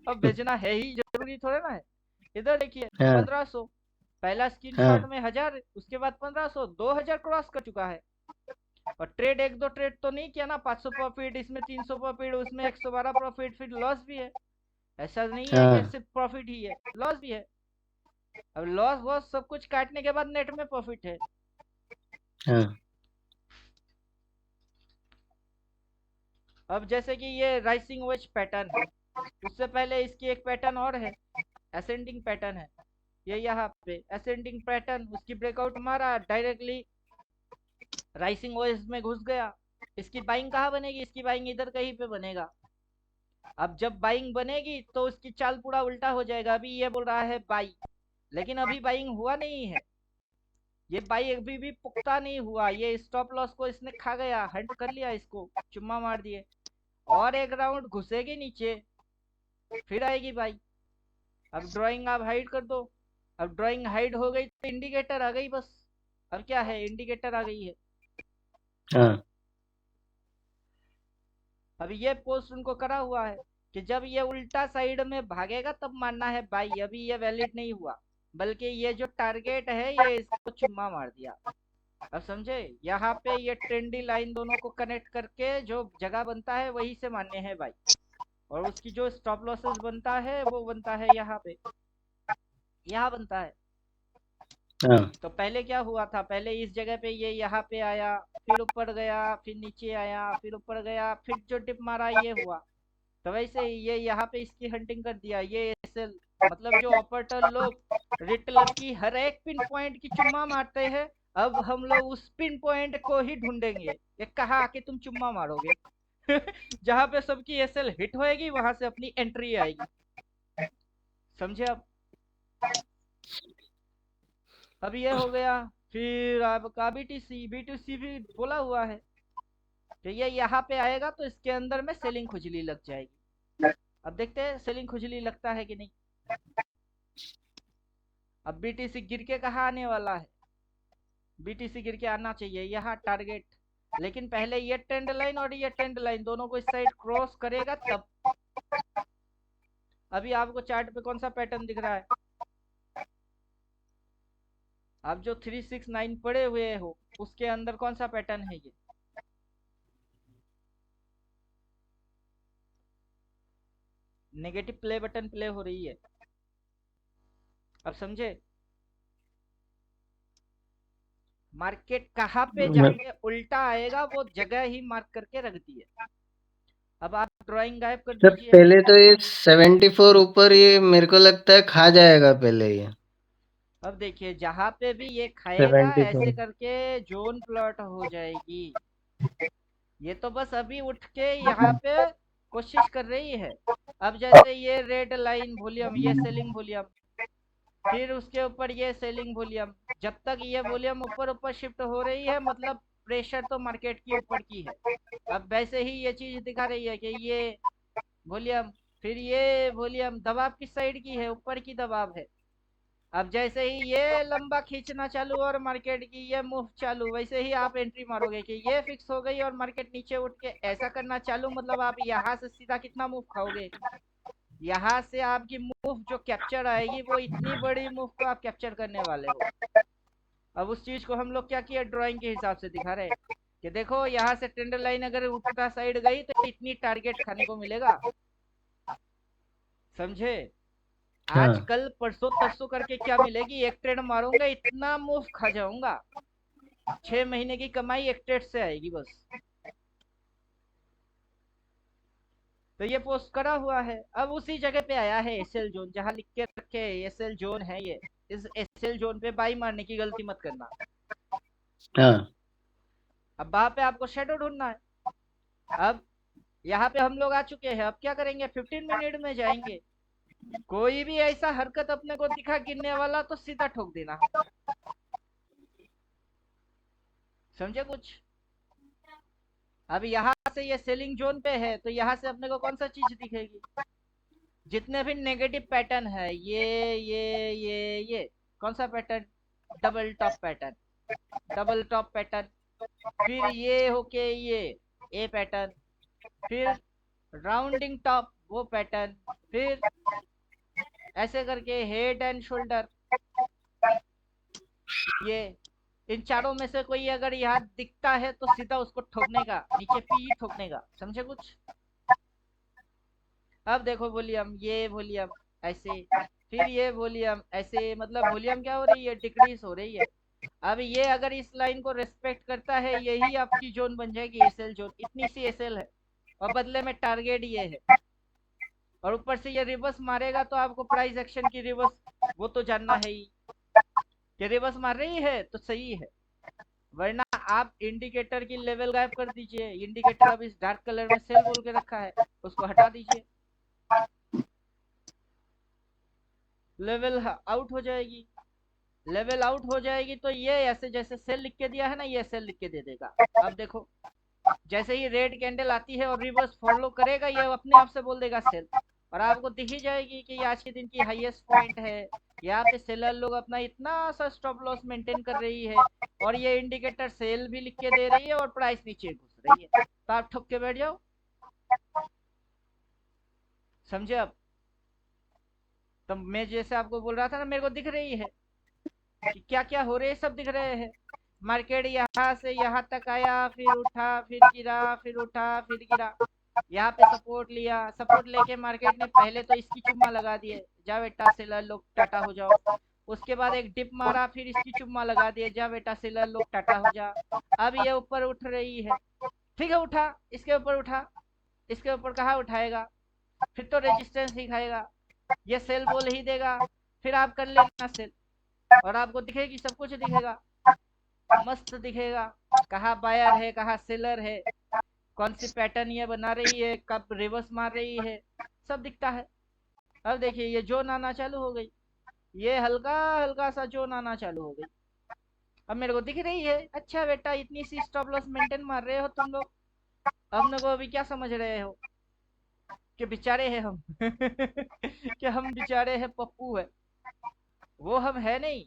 अब भेजना है ही जरूरी थोड़े ना है। इधर देखिए, हाँ 1500। पहला स्क्रीनशॉट हाँ में 1000, उसके बाद 1500, 2000 क्रॉस कर चुका है। और ट्रेड एक दो ट्रेड तो नहीं किया ना, 500 प्रॉफिट, इसमें 300 प्रॉफिट, उसमें 112 प्रॉफिट, फिर लॉस भी है। ऐसा नहीं है कि हाँ सिर्फ प्रॉफिट ही है, लॉस भी है। अब लॉस वॉस सब कुछ काटने के बाद नेट में प्रॉफिट है। हाँ। अब जैसे कि ये राइसिंग वेज पैटर्न है, उससे पहले इसकी एक पैटर्न और है, असेंडिंग पैटर्न है। ये यहाँ पे असेंडिंग पैटर्न, उसकी ब्रेकआउट मारा, डायरेक्टली राइसिंग वेज में घुस गया। इसकी बाइंग कहाँ बनेगी? इसकी बाइंग इधर कहीं पे बनेगा। अब जब बाइंग बनेगी तो उसकी चाल पूरा उल्टा हो जाएगा। अभी ये बोल रहा है बाई, लेकिन अभी बाइंग हुआ नहीं है। ये बाई अभी भी पुख्ता नहीं हुआ। ये स्टॉप लॉस को इसने खा गया, हंट कर लिया, इसको चुम्मा मार दिए। और एक राउंड घुसेगी नीचे, फिर आएगी बाई। अब ड्राइंग आप हाइड कर दो। अब ड्राइंग हाइड हो गई तो इंडिकेटर आ गई बस। अब क्या है, इंडिकेटर आ गई है। हाँ अब ये पोस्ट उनको करा हुआ है कि जब ये उल्टा साइड में भागेगा तब मानना है बाई। अभी ये वैलिड नहीं हुआ, बल्कि ये जो टारगेट है ये इसको चुम्मा मार दिया। अब समझे? यहाँ पे ये ट्रेंडी लाइन दोनों को कनेक्ट करके जो जगह बनता है वहीं से मान्य है बाई। और उसकी जो स्टॉप लॉसेस बनता है वो बनता है यहाँ पे, यहाँ बनता है। हाँ तो पहले क्या हुआ था, पहले इस जगह पे ये यहाँ पे आया, फिर ऊपर गया, फिर नीचे आया, फिर ऊपर गया, फिर जो टिप मारा ये हुआ। तो वैसे ही ये यहाँ पे इसकी हंटिंग कर दिया। ये ऐसे, मतलब जो ऑपरेटर लोग रिटेलर की हर एक पिन पॉइंट की चुम्मा मारते हैं, अब हम लोग उस पिन पॉइंट को ही ढूंढेंगे। ये कहा कि तुम चुम्मा मारोगे। जहां पे सबकी एसएल हिट होएगी वहां से अपनी एंट्री आएगी। समझे? अब ये हो गया। फिर आपका बीटीसी, बीटीसी भी बोला हुआ है तो ये यहाँ पे आएगा तो इसके अंदर में सेलिंग खुजली लग जाएगी। अब देखते हैं सेलिंग खुजली लगता है कि नहीं। अब बीटीसी गिर के कहाँ आने वाला है? बीटीसी गिर के आना चाहिए यहाँ टारगेट। लेकिन पहले ये ट्रेंड लाइन और ये ट्रेंड लाइन दोनों को इस साइड क्रॉस करेगा तब। अभी आपको चार्ट पे कौन सा पैटर्न दिख रहा है? आप जो 369 पड़े हुए हो उसके अंदर कौन सा पैटर्न है? ये नेगेटिव प्ले बटन प्ले हो रही है। अब समझे? मार्केट कहाँ पे मैं- जाके उल्टा आएगा वो जगह ही मार्क करके रख दी है। अब आप ड्राइंग गायब कर सर दीजिए। पहले तो ये 74 ऊपर, ये मेरे को लगता है खा जाएगा पहले ये। अब देखिए, जहां पे भी ये खाएगा 74। ऐसे करके जोन प्लॉट हो जाएगी। ये तो बस अभी उठ के यहाँ पे कोशिश कर रही है। अब जैसे ये रेड लाइन वॉल्यूम, ये सेलिंग वॉल्यूम, फिर उसके ऊपर ये सेलिंग वॉल्यूम, जब तक ये वॉल्यूम ऊपर ऊपर शिफ्ट हो रही है मतलब प्रेशर तो मार्केट की ऊपर की है। अब वैसे ही ये चीज दिखा रही है कि ये वॉल्यूम, फिर ये वॉल्यूम, दबाव किस साइड की है, ऊपर की दबाव है। अब जैसे ही ये लंबा खींचना चालू और मार्केट की ये मूव चालू, वैसे ही आप एंट्री मारोगे कि ये फिक्स हो गई और मार्केट नीचे उठ के ऐसा करना चालू, मतलब आप यहाँ से सीधा कितना मूव खाओगे। यहाँ से आपकी मूव जो कैप्चर आएगी वो इतनी बड़ी मूव को आप कैप्चर करने वाले हो। अब उस चीज को हम लोग क्या किया, ड्राइंग के हिसाब से दिखा रहे हैं कि देखो यहाँ से टेंडर लाइन अगर उल्टा साइड गई तो इतनी टारगेट खाने को मिलेगा, समझे। आज हाँ कल परसों तरसों करके क्या मिलेगी, एक ट्रेड मारूंगा इतना मूव खा जाऊंगा, 6 महीने की कमाई एक ट्रेड से आएगी बस। तो ये पोस्ट करा हुआ है। अब उसी जगह पे आया है एसएल जोन, जहां लिख के रखे एसएल जोन है ये। इस एसएल जोन पे बाई मारने की गलती मत करना। हाँ अब वहां पे आपको शेडो ढूंढना है। अब यहाँ पे हम लोग आ चुके हैं, अब क्या करेंगे, 15 मिनट में जाएंगे। कोई भी ऐसा हरकत अपने को दिखा गिरने वाला तो सीधा ठोक देना, समझे कुछ। अब यहाँ से ये सेलिंग जोन पे है तो यहाँ से अपने को कौन सा चीज दिखेगी, जितने भी नेगेटिव पैटर्न है, ये कौन सा pattern, double top pattern, double top pattern, फिर ये होके ये ए पैटर्न, फिर राउंडिंग टॉप वो पैटर्न, फिर ऐसे करके हेड एंड शोल्डर, ये इन चारों में से कोई अगर यहाँ दिखता है तो सीधा उसको ठोकने का, नीचे पी ठोकने का, समझे कुछ। अब देखो वॉल्यूम, ये वॉल्यूम ऐसे, फिर ये वॉल्यूम ऐसे, मतलब वॉल्यूम क्या हो रही है, डिक्रीज हो रही है। अब ये अगर इस लाइन को रेस्पेक्ट करता है, यही आपकी जोन बन जाएगी, एसएल जोन, इतनी सी एसएल है और बदले में टारगेट ये है। और ऊपर से ये रिवर्स मारेगा तो आपको प्राइस एक्शन की रिवर्स वो तो जानना है ही कि रिवर्स मार रही है तो सही है, वरना आप इंडिकेटर की लेवल गायब कर दीजिए। इंडिकेटर अब इस डार्क कलर में सेल बोल के रखा है, उसको हटा दीजिए, लेवल आउट हो जाएगी। लेवल आउट हो जाएगी तो ये ऐसे जैसे सेल लिख के दिया है ना, ये सेल लिख के दे देगा। अब देखो जैसे ही रेड कैंडल आती है और रिवर्स फॉलो करेगा, ये अपने आप से बोल देगा सेल, और आपको दिख ही जाएगी कि आज के दिन की हाईएस्ट पॉइंट है। यहाँ पे सेलर लोग अपना इतना सा स्टॉप लॉस मेंटेन कर रही है और ये इंडिकेटर सेल भी लिख के दे रही है और प्राइस नीचे घुस रही है, तो आप ठोक के बैठ जाओ, समझे। अब तो मैं जैसे आपको बोल रहा था ना, मेरे को दिख रही है कि क्या क्या हो रहे हैं, सब दिख रहे हैं। मार्केट यहाँ से यहाँ तक आया, फिर उठा, फिर गिरा, फिर उठा, फिर गिरा, यहाँ पे सपोर्ट लिया, सपोर्ट लेके मार्केट ने पहले तो इसकी चुम्मा लगा दिए, जा बेटा सेलर लोग टाटा हो जाओ। उसके बाद एक डिप मारा, फिर इसकी चुम्मा लगा दिए, जा बेटा सेलर लोग टाटा हो जा। अब ये ऊपर उठ रही है, ठीक है, उठा, इसके ऊपर उठा, इसके ऊपर कहाँ उठाएगा, फिर तो रेजिस्टेंस ही खाएगा, ये सेल बोल ही देगा, फिर आप कर लेना सेल और आपको दिखेगी, सब कुछ दिखेगा, मस्त दिखेगा, कहाँ बायर है कहाँ सेलर है, कौन सी पैटर्न ये बना रही है, कब रिवर्स मार रही है, सब दिखता है। अब देखिए ये जोन आना चालू हो गई, ये हल्का हल्का सा जोन आना चालू हो गई। अब मेरे को दिख रही है, अच्छा बेटा इतनी सी स्टॉप लॉस मेंटेन मार रहे हो तुम लोग, अपने को अभी क्या समझ रहे हो कि बेचारे हैं हम कि हम बेचारे हैं, पप्पू है, वो हम है नहीं।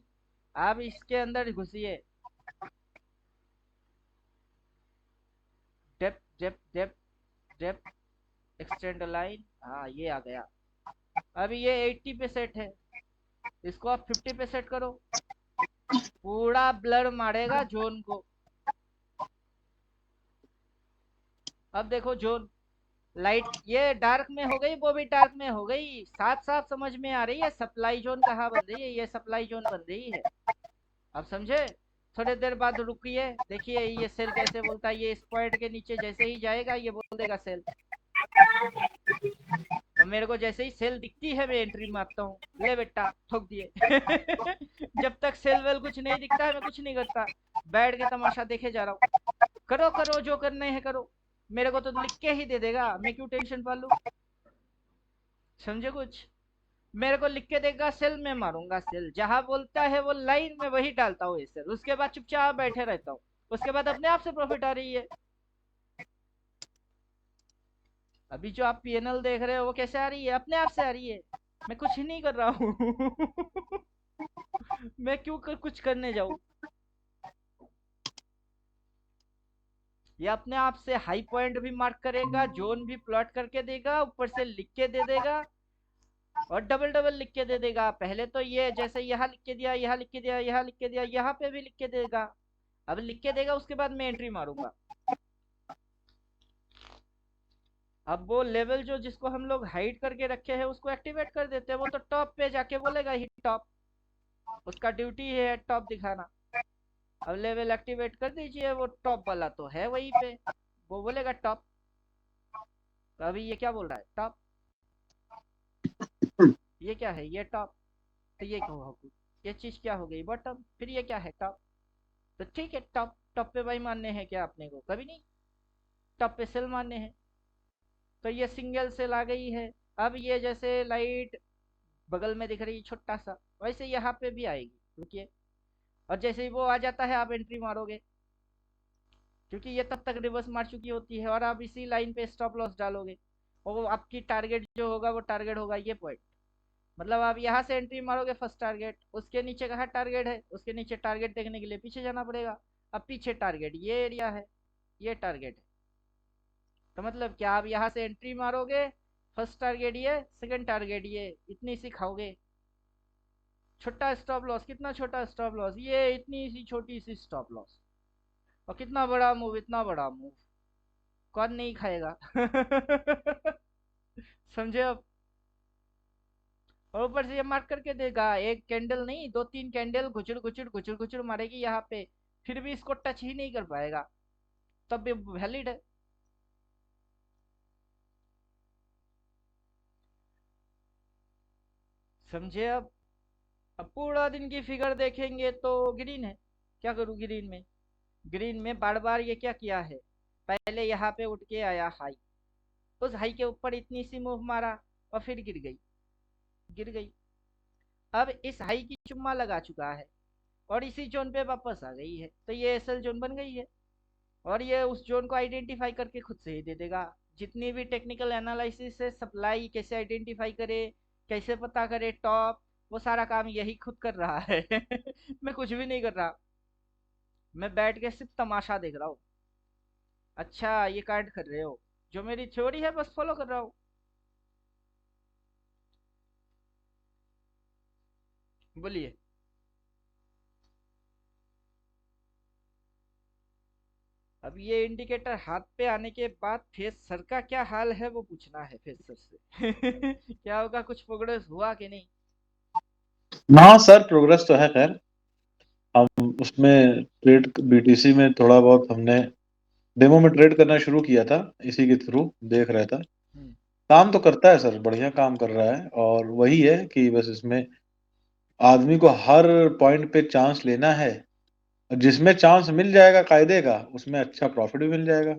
आप इसके अंदर घुसिए, डेप डेप डेप डेप, एक्सटेंड लाइन, हाँ ये आ गया। अभी ये 80 पे सेट है, इसको आप 50 पे सेट करो, पूरा ब्लर मारेगा जोन को। अब देखो जोन लाइट ये डार्क में हो गई, वो भी डार्क में हो गई, साथ साथ समझ में आ रही है सप्लाई जोन कहाँ बन रही है, ये सप्लाई जोन बन रही है। अब समझे। थोड़ी देर बाद रुकिए, देखिए ये सेल कैसे बोलता है, ये इस पॉइंट के नीचे जैसे ही जाएगा ये बोल देगा सेल। और मेरे को जैसे ही सेल दिखती है मैं एंट्री मारता हूँ, ले बेटा ठोक दिए। जब तक सेल वेल कुछ नहीं दिखता है मैं कुछ नहीं करता, बैठ के तमाशा देखे जा रहा हूँ। करो करो जो करने हैं करो, मेरे को तो लिख के ही दे देगा, मैं क्यों टेंशन पालू। समझे कुछ, मेरे को लिख के देगा सेल में मारूंगा, सेल जहां बोलता है वो लाइन में वही डालता हूँ सेल, उसके बाद चुपचाप बैठे रहता हूँ, उसके बाद अपने आप से प्रॉफिट आ रही है। अभी जो आप पीएनएल देख रहे हो वो कैसे आ रही है, अपने आप से आ रही है, मैं कुछ ही नहीं कर रहा हूँ। मैं क्यों कुछ करने जाऊं, ये अपने आप से हाई पॉइंट भी मार्क करेगा, जोन भी प्लॉट करके देगा, ऊपर से लिख के दे देगा, और डबल डबल लिख के दे देगा। पहले तो ये जैसे यहाँ लिख के दिया, यहाँ लिख के दिया, यहाँ लिख के दिया, यहाँ पे भी लिख के देगा। अब लिख के देगा उसके बाद मैं एंट्री मारूंगा। अब वो लेवल जो जिसको हम लोग हाइड करके रखे हैं उसको एक्टिवेट कर देते हैं, वो तो टॉप पे जाके बोलेगा ही टॉप, उसका ड्यूटी है टॉप दिखाना। अब लेवल एक्टिवेट कर दीजिए, वो टॉप वाला तो है वहीं पे, वो बोलेगा टॉप। तो अभी ये क्या बोल रहा है, टॉप। ये क्या है, ये टॉप। तो ये क्या होगा, ये चीज क्या हो गई, बॉटम। फिर ये क्या है, टॉप। तो ठीक है, टॉप टॉप पे भाई मानने हैं क्या अपने को, कभी नहीं। टॉप पे सेल मानने हैं, तो ये सिंगल सेल आ गई है। अब ये जैसे लाइट बगल में दिख रही है छोटा सा, वैसे यहाँ पे भी आएगी, रुकिए। और जैसे ही वो आ जाता है आप एंट्री मारोगे, क्योंकि ये तब तक रिवर्स मार चुकी होती है, और आप इसी लाइन पे स्टॉप लॉस डालोगे, और वो आपकी टारगेट जो होगा वो टारगेट होगा ये पॉइंट। मतलब आप यहाँ से एंट्री मारोगे फर्स्ट टारगेट, उसके नीचे कहाँ टारगेट है, उसके नीचे टारगेट देखने के लिए पीछे जाना पड़ेगा। अब पीछे टारगेट ये एरिया है, ये टारगेट है। तो मतलब क्या, आप यहाँ से एंट्री मारोगे, फर्स्ट टारगेट ये, सेकंड टारगेट ये, इतनी सी खाओगे। छोटा स्टॉप लॉस, कितना छोटा स्टॉप लॉस, ये इतनी सी छोटी सी स्टॉप लॉस, और कितना बड़ा मूव, इतना बड़ा मूव, कौन नहीं खाएगा। समझे अब। और ऊपर से ये मार्क करके देगा, एक कैंडल नहीं दो तीन कैंडल घुचड़ घुचड़ घुचड़ घुचड़ मारेगी यहाँ पे, फिर भी इसको टच ही नहीं कर पाएगा, तब भी वैलिड है। समझे अब पूरा दिन की फिगर देखेंगे तो ग्रीन है, क्या करूँ ग्रीन में। ग्रीन में बार बार ये क्या किया है, पहले यहाँ पे उठ के आया हाई, उस हाई के ऊपर इतनी सी मूव मारा, और फिर गिर गई, गिर गई। अब इस हाई की चुम्मा लगा चुका है, और इसी जोन पे वापस आ गई है, तो ये एसएल जोन बन गई है। और ये उस जोन को आइडेंटिफाई करके खुद से ही दे देगा। जितनी भी टेक्निकल एनालिसिस है, सप्लाई कैसे आइडेंटिफाई करे, कैसे पता करे टॉप, वो सारा काम यही खुद कर रहा है। मैं कुछ भी नहीं कर रहा, मैं बैठ के सिर्फ तमाशा देख रहा हूँ। अच्छा ये कांड कर रहे हो, जो मेरी थ्योरी है बस फॉलो कर रहा हूँ। बोलिए। अब ये इंडिकेटर हाथ पे आने के बाद फेस सर का क्या हाल है वो पूछना है फेस सर से। क्या होगा, कुछ प्रोग्रेस हुआ कि नहीं। हाँ सर, प्रोग्रेस तो है खैर। हम उसमें ट्रेड बीटीसी में थोड़ा बहुत हमने डेमो में ट्रेड करना शुरू किया था, इसी के थ्रू देख रहा था। हम्म। काम तो करता है सर, बढ़िया काम कर रहा है। और वही है कि बस इसमें आदमी को हर पॉइंट पे चांस लेना है, और जिसमें चांस मिल जाएगा कायदे का उसमें अच्छा प्रॉफिट भी मिल जाएगा।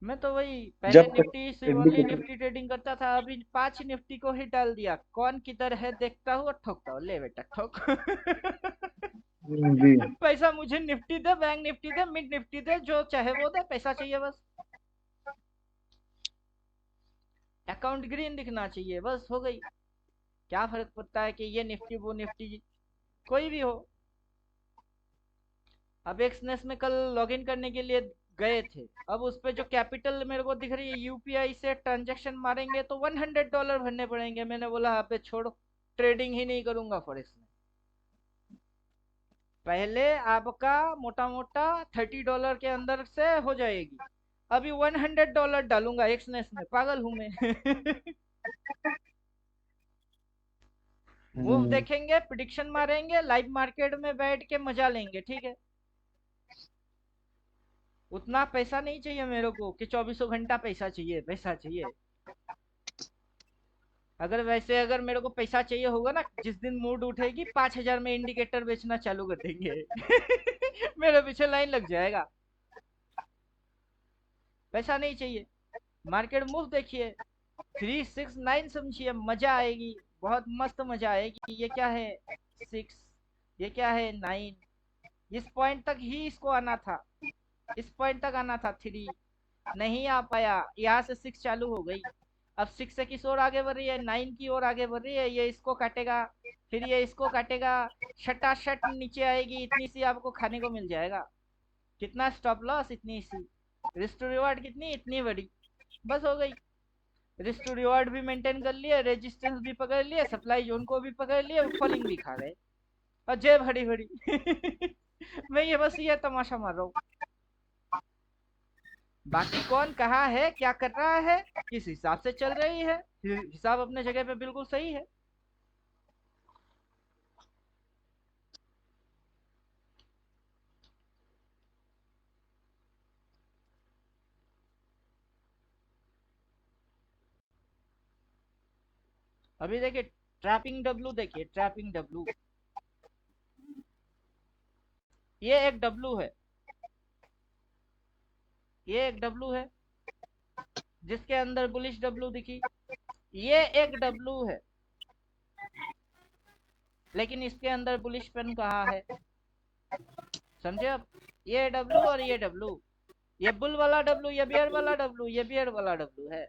मैं तो वही पहले जब तक निफ्टी सिर्फ ओनली इंडिकेटर। निफ्टी ट्रेडिंग करता था, अभी 5 निफ्टी को ही डाल दिया, कौन किधर है देखता हूँ और ठोकता हूँ, ले बेटा ठोक। जी। पैसा मुझे निफ्टी दे, बैंक निफ्टी दे, मिड निफ्टी दे, जो चाहे वो दे, पैसा चाहिए बस, अकाउंट ग्रीन दिखना चाहिए, बस हो गई। क्या फर्क पड़ता है कि ये निफ्टी वो निफ्टी, कोई भी हो। अब एक्सनेस में कल लॉगिन करने के लिए गए थे, अब उस पे जो कैपिटल मेरे को दिख रही है, यूपीआई से ट्रांजैक्शन मारेंगे तो $100 भरने पड़ेंगे। मैंने बोला अबे छोड़ो, ट्रेडिंग ही नहीं करूंगा फॉरेक्स में। पहले आपका मोटा मोटा $30 के अंदर से हो जाएगी, अभी $100 डालूंगा एक्सनेस में, पागल हूं मैं। मूव हम्म, देखेंगे, प्रिडिक्शन मारेंगे, लाइव मार्केट में बैठ के मजा लेंगे, ठीक है। उतना पैसा नहीं चाहिए मेरे को कि चौबीसों घंटा पैसा चाहिए, पैसा चाहिए। अगर वैसे अगर मेरे को पैसा चाहिए होगा ना, जिस दिन मूड उठेगी 5,000 में इंडिकेटर बेचना चालू कर देंगे। मेरे पीछे लाइन लग जाएगा। पैसा नहीं चाहिए, मार्केट मूव देखिए, 369 समझिए, मजा आएगी, बहुत मस्त मजा आएगी। ये क्या है 6, ये क्या है 9, इस पॉइंट तक ही इसको आना था, इस पॉइंट तक आना था 3, नहीं आ पाया, यहाँ से 6 चालू हो गई। अब 6 से किस ओर आगे बढ़ रही है, 9 की ओर आगे बढ़ रही है। ये इसको काटेगा, फिर ये इसको काटेगा, शटाशट नीचे आएगी, इतनी सी आपको खाने को मिल जाएगा। कितना स्टॉप लॉस, इतनी सी। रिस्क टू रिवार्ड कितनी, इतनी बड़ी, बस हो गई। रिस्क टू रिवार्ड भी मेंटेन कर लिए, रेजिस्टेंस भी पकड़ लिए, सप्लाई जोन को भी पकड़ लिए, फॉलिंग भी खा गए, और जेब भरी भरी। मैं ये बस ये तमाशा मार रहा हूँ। बाकी कौन कहाँ है, क्या कर रहा है, किस हिसाब से चल रही है, हिसाब अपने जगह पे बिल्कुल सही है। अभी देखिए ट्रैपिंग डब्लू, देखिए ट्रैपिंग डब्लू, ये एक डब्लू है, ये एक डब्लू है जिसके अंदर बुलिश डब्लू दिखी, ये एक डब्लू है, लेकिन इसके अंदर बुलिश पेन कहाँ है, समझे आप। ये डब्लू और ये डब्लू, ये बुल वाला डब्लू, ये बियर वाला डब्लू, ये बियर वाला डब्लू है।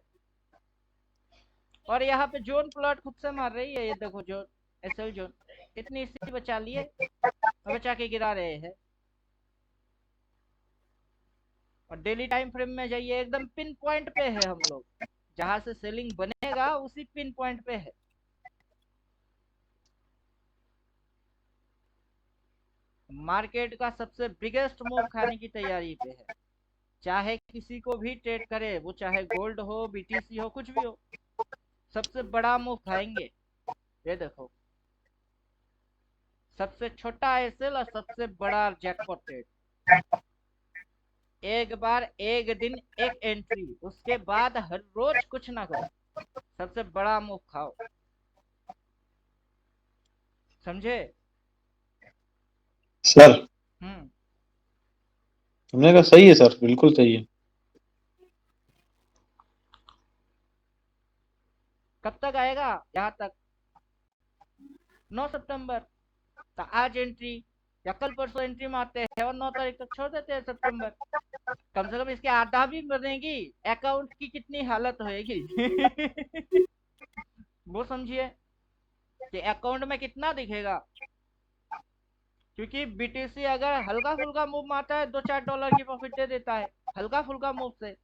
और यहाँ पे जोन प्लॉट खुद से मार रही है, ये देखो जोन, एसएल जोन, इतनी सी बचा लिए और बचा के गिरा रहे हैं। और डेली टाइम फ्रेम में जाइए, एकदम पिन पॉइंट पे है हम लोग, जहां से सेलिंग बनेगा उसी पिन पॉइंट पे है। मार्केट का सबसे बिगेस्ट मूव खाने की तैयारी पे है, चाहे किसी को भी ट्रेड करे, वो चाहे गोल्ड हो, बीटीसी हो, कुछ भी हो, सबसे बड़ा मूव खाएंगे। ये देखो, सबसे छोटा एसएल और सबसे बड़ा जैकपॉट ट्रेड, एक बार एक दिन एक एंट्री, उसके बाद हर रोज कुछ ना करो, सबसे बड़ा मूव खाओ, समझे। सर हम्म। हमने कहा सही है सर, बिल्कुल सही है। कब तक आएगा यहाँ तक, 9 सितंबर, तो आज एंट्री या कल परसों एंट्री मारते हैं और 9 तारीख तक छोड़ देते हैं सितंबर। कम से कम इसके आधा भी बनेगी, अकाउंट की कितनी हालत होएगी। वो समझिए कि अकाउंट में कितना दिखेगा, क्योंकि बीटीसी अगर हल्का फुल्का मूव मारता है 2-4 डॉलर की प्रॉफिट दे देता है, हल्का फुल्का मूव से।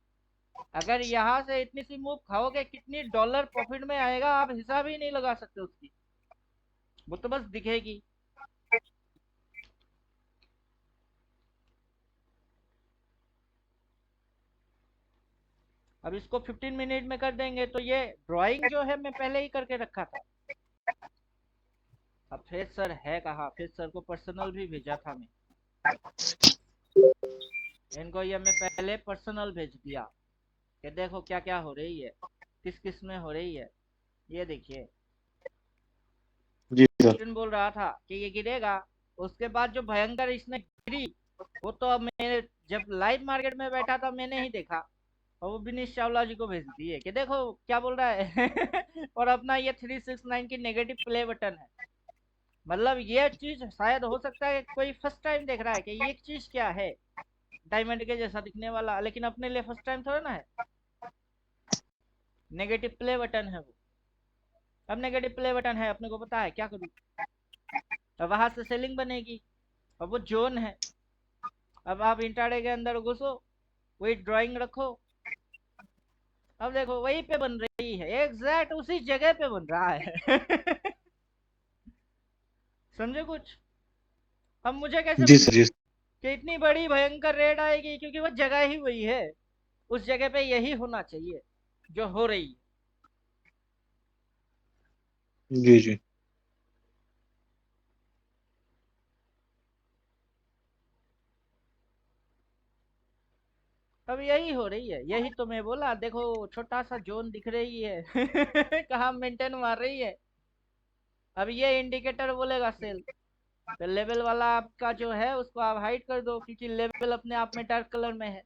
अगर यहाँ से इतनी सी मूव खाओगे, कितनी डॉलर प्रॉफिट में आएगा, आप हिसाब ही नहीं लगा सकते उसकी, वो तो बस दिखेगी। अब इसको 15 मिनट में कर देंगे, तो ये ड्राइंग जो है मैं पहले ही करके रखा था। अब फिर सर है कहाँ, फिर सर को पर्सनल भी भेजा था मैं, इनको ये मैं पहले पर्सनल भेज दिया कि देखो क्या क्या हो रही है, किस किस में हो रही है। ये देखिए, जी सर। कैप्टन बोल रहा था कि ये गिरेगा, उसके बाद जो भयंकर इसने गिरी, वो तो अब मैं जब लाइव मार्केट में बैठा था मैंने ही देखा, और वो विनीश चावला जी को भेज दिए कि देखो क्या बोल रहा है। और अपना ये 369 की नेगेटिव प्ले बटन है। मतलब ये चीज शायद हो सकता है कोई फर्स्ट टाइम देख रहा है कि ये चीज क्या है, डायमंड के जैसा दिखने वाला, लेकिन अपने लिए फर्स्ट टाइम थोड़ा ना है। नेगेटिव प्ले बटन है वो, अब नेगेटिव प्ले बटन है, अपने को पता है क्या करूँ, अब वहां से सेलिंग बनेगी, अब वो जोन है। अब आप इंट्राडे के अंदर घुसो, वही ड्राइंग रखो, अब देखो वही पे बन रही है, एग्जैक्ट उसी जगह पे बन रहा है। समझे कुछ। अब मुझे कैसे जी पता सर। जी कि इतनी बड़ी भयंकर रेड आएगी, क्योंकि वो जगह ही वही है, उस जगह पे यही होना चाहिए जो हो रही है। जी जी। अब यही हो रही है, यही तो मैं बोला, देखो छोटा सा जोन दिख रही है कहाँ मेंटेन मार रही है। अब ये इंडिकेटर बोलेगा सेल, तो लेवल वाला आपका जो है उसको आप हाइड कर दो, क्योंकि लेवल अपने आप में डार्क कलर में है,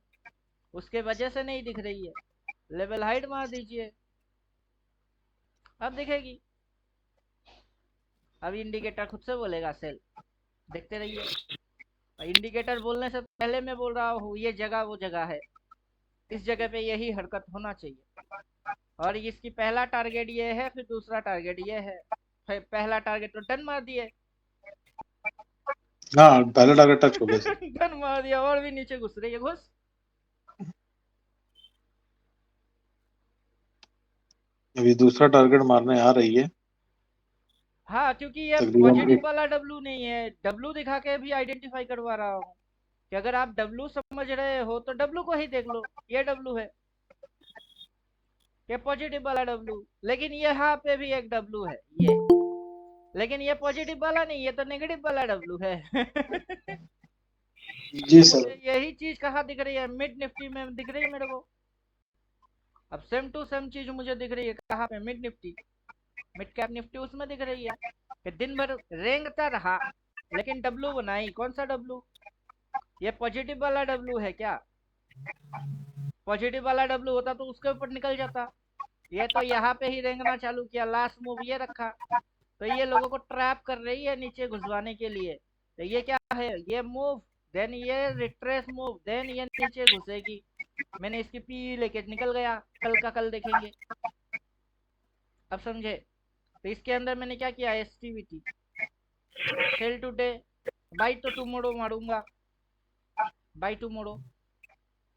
उसके वजह से नहीं दिख रही है। लेवल हाइड मार दीजिए, अब दिखेगी। अब इंडिकेटर खुद से बोलेगा सेल, देखते रहिए। इंडिकेटर बोलने से पहले मैं बोल रहा हूँ ये जगह वो जगह है, इस जगह पे यही हरकत होना चाहिए। और इसकी पहला टारगेट ये है, फिर दूसरा टारगेट ये है, फिर पहला टारगेट तो डन मार दिए हाँ, पहला टारगेट टच हो गया सर। डन मार दिया, और भी नीचे घुस रही है, घुस। अभी दूसरा टारगेट मारने आ रही है, हाँ, क्योंकि ये तकरीबन पॉजिटिव एक। वाला डब्लू नहीं है, डब्लू दिखा के भी आइडेंटिफाई करवा रहा हूँ कि अगर आप डब्लू समझ रहे हो तो डब्लू को ही देख लो, ये डब्लू है, ये पॉजिटिव वाला डब्लू। लेकिन यहाँ पे भी एक डब्लू है ये, लेकिन ये पॉजिटिव वाला नहीं, ये तो नेगेटिव वाला डब्लू है जी तो सर। मुझे यही चीज कहाँ दिख रही है, मिड निफ्टी में दिख रही है मेरे को। अब सेम टू सेम चीज मुझे दिख रही है कहाँ पे, mid Nifty, mid cap Nifty उसमें दिख रही है कि दिन भर रेंगता रहा, लेकिन डब्लू बनाई। कौन सा डब्लू? ये पॉजिटिव वाला डब्लू है क्या? पॉजिटिव वाला डब्लू होता तो उसके ऊपर निकल जाता। ये तो यहाँ पे ही रेंगना चालू किया, लास्ट मूव ये रखा, तो ये लोगों को ट्रैप कर रही है नीचे घुसवाने के लिए। तो ये क्या है, ये मूव, देन ये रिट्रेस मूव, देन ये नीचे घुसेगी। मैंने इसकी पी लेके निकल गया, कल का कल देखेंगे। अब समझे? तो इसके अंदर मैंने क्या किया, एसटीवीटी, सेल टुडे, बाई तो टुमारो मारूंगा, बाई टुमारो।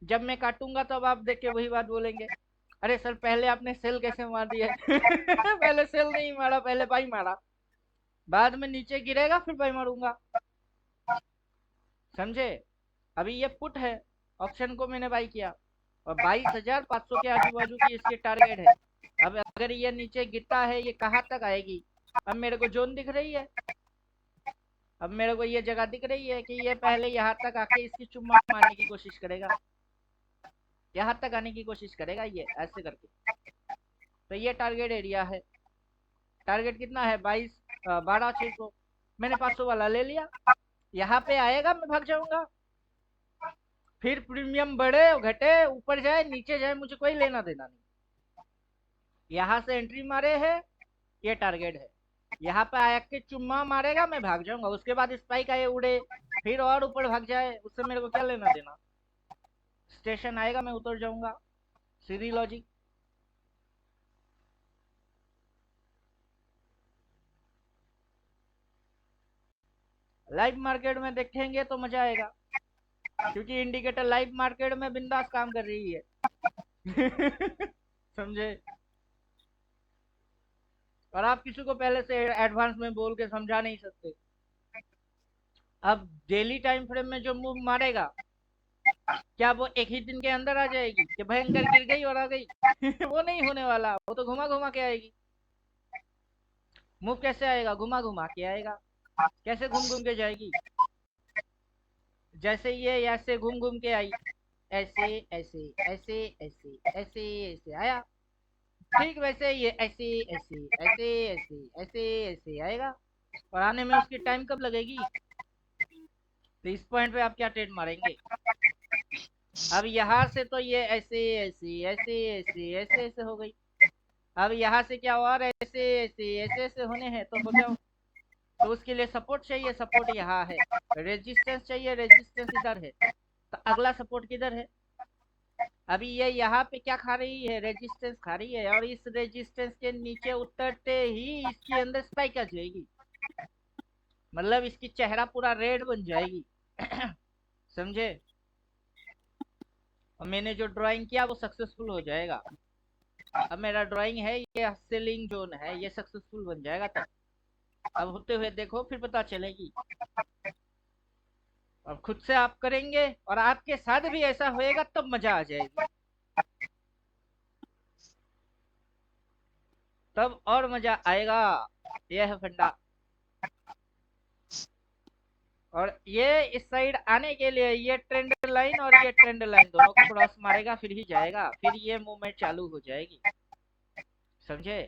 जब मैं काटूंगा तब आप देख के वही बात बोलेंगे, अरे सर पहले आपने सेल कैसे मार दिया पहले सेल नहीं मारा, पहले बाई मारा, बाद में नीचे गिरेगा फिर बाई मारूंगा। समझे? अभी ये पुट है, ऑप्शन को मैंने बाई किया, और 22,500 के आजू बाजू की इसकी टारगेट है। अब अगर ये नीचे गिरता है, ये कहाँ तक आएगी? अब मेरे को जोन दिख रही है, अब मेरे को ये जगह दिख रही है कि ये पहले यहाँ तक आके इसकी चुम्मा मारने की कोशिश करेगा, यहाँ तक आने की कोशिश करेगा ये ऐसे करके। तो ये टारगेट एरिया है। टारगेट कितना है? 12,600। मैंने 500 वाला ले लिया, यहाँ पे आएगा मैं भाग जाऊंगा, फिर प्रीमियम बढ़े घटे, ऊपर जाए नीचे जाए, मुझे कोई लेना देना नहीं। यहाँ से एंट्री मारे है, ये टारगेट है, यहाँ पे आया के चुम्मा मारेगा, मैं भाग जाऊंगा। उसके बाद स्पाइक आए उड़े, फिर और ऊपर भाग जाए, उससे मेरे को क्या लेना देना। स्टेशन आएगा मैं उतर जाऊंगा, सीधी लॉजिक। लाइव मार्केट में देखेंगे तो मजा आएगा, क्योंकि इंडिकेटर लाइव मार्केट में बिंदास काम कर रही है समझे? और आप किसी को पहले से एडवांस में बोल के समझा नहीं सकते। अब डेली टाइम फ्रेम में जो मूव मारेगा, क्या वो एक ही दिन के अंदर आ जाएगी कि भयंकर गिर गई और आ गई वो नहीं होने वाला, वो तो घुमा घुमा के आएगी। मूव कैसे आएगा? घुमा घुमा के आएगा। कैसे घूम घूम के जाएगी? जैसे ये ऐसे घूम घूम के आई, ऐसे ऐसे ऐसे ऐसे ऐसे ऐसे आया, ठीक वैसे ये ऐसे ऐसे ऐसे ऐसे ऐसे ऐसे आएगा। और आने में उसकी टाइम कब लगेगी? तो इस पॉइंट पे आप क्या ट्रेड मारेंगे? अब यहाँ से तो ये ऐसे ऐसे ऐसे ऐसे ऐसे ऐसे हो गई, अब यहाँ से क्या और ऐसे ऐसे ऐसे ऐसे होने हैं, तो हो जाओ। तो उसके लिए सपोर्ट चाहिए, सपोर्ट यहाँ है। रेजिस्टेंस चाहिए, रेजिस्टेंस इधर है। तो अगला सपोर्ट किधर है? अभी ये यहाँ पे क्या खा रही है? रेजिस्टेंस खा रही है, और इस रेजिस्टेंस के नीचे उतरते ही इसके अंदर स्पाइक आ जाएगी, मतलब इसकी चेहरा पूरा रेड बन जाएगी समझे? और मैंने जो ड्राइंग किया वो सक्सेसफुल हो जाएगा। अब मेरा ड्राइंग है, ये सेलिंग जोन है, ये सक्सेसफुल बन जाएगा तब। अब होते हुए देखो, फिर पता चलेगी। और खुद से आप करेंगे और आपके साथ भी ऐसा होएगा, तब मजा आ जाएगी, तब और मजा आएगा। यह है फंडा। और ये इस साइड आने के लिए ये ट्रेंड लाइन और ये ट्रेंड लाइन दोनों को क्रॉस मारेगा फिर ही जाएगा, फिर ये मूवमेंट चालू हो जाएगी, समझे।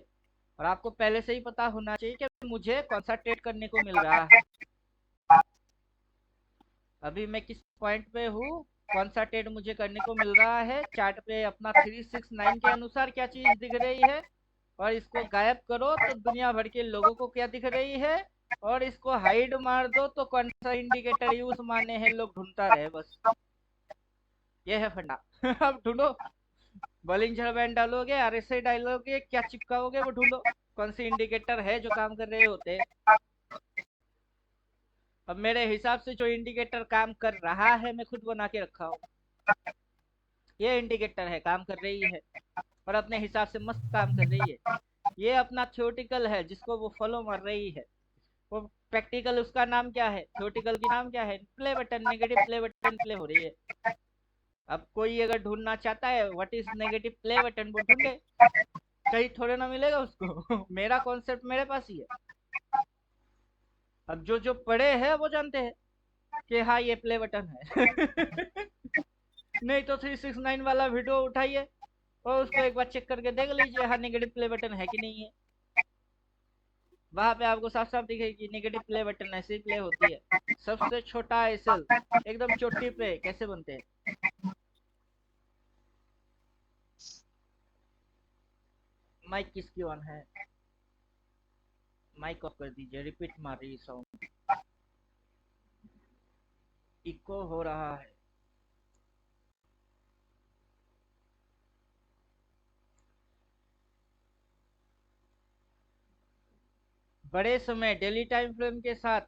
और आपको पहले से ही पता होना चाहिए कि मुझे कौन सा ट्रेड करने को मिल रहा है, अभी मैं किस पॉइंट पे हूँ, कौन सा ट्रेड मुझे करने को मिल रहा है। चार्ट पे अपना 369 के अनुसार क्या चीज दिख रही है, और इसको गायब करो तो दुनिया भर के लोगों को क्या दिख रही है, और इसको हाइड मार दो तो कौन सा इंडिकेटर यूज माने हैं लोग ढूंढता रहे, बस ये है फंडा। अब ढूंढो, बॉलिंजर बैंड डालोगे, आरएसआई डालोगे, क्या चिपकाओगे वो ढूंढो, कौन सी इंडिकेटर है जो काम कर रहे होते हैं। अब मेरे हिसाब से जो इंडिकेटर काम कर रहा है मैं खुद बना के रखा हूँ, ये इंडिकेटर है, काम कर रही है और अपने हिसाब से मस्त काम कर रही है। ये अपना थ्योरेटिकल है जिसको वो फॉलो मार रही है, वो प्रैक्टिकल उसका नाम क्या है, थ्योरेटिकल की नाम क्या है, play button, negative play button play हो रही है। अब कोई अगर ढूंढना चाहता है what is negative play button, वो ढूंढे, कहीं थोड़े ना मिलेगा उसको। मेरा कॉन्सेप्ट मेरे पास ही है। अब जो जो पढ़े हैं वो जानते हैं कि हाँ ये प्ले बटन है। नहीं तो 369 वाला वीडियो उठाइए और उसको एक बार चेक करके देख लीजिए, हाँ नेगेटिव प्ले बटन है कि नहीं है। वहां पे आपको साफ साफ दिखेगी नेगेटिव प्ले बटन ऐसे ही प्ले होती है। सबसे छोटा एसएल एकदम चोटी पे कैसे बनते हैं। माइक किसकी ऑन है, माइक ऑफ कर दीजिए, रिपीट मार रही साउंड, इको हो रहा है। बड़े समय डेली टाइम फ्रेम के साथ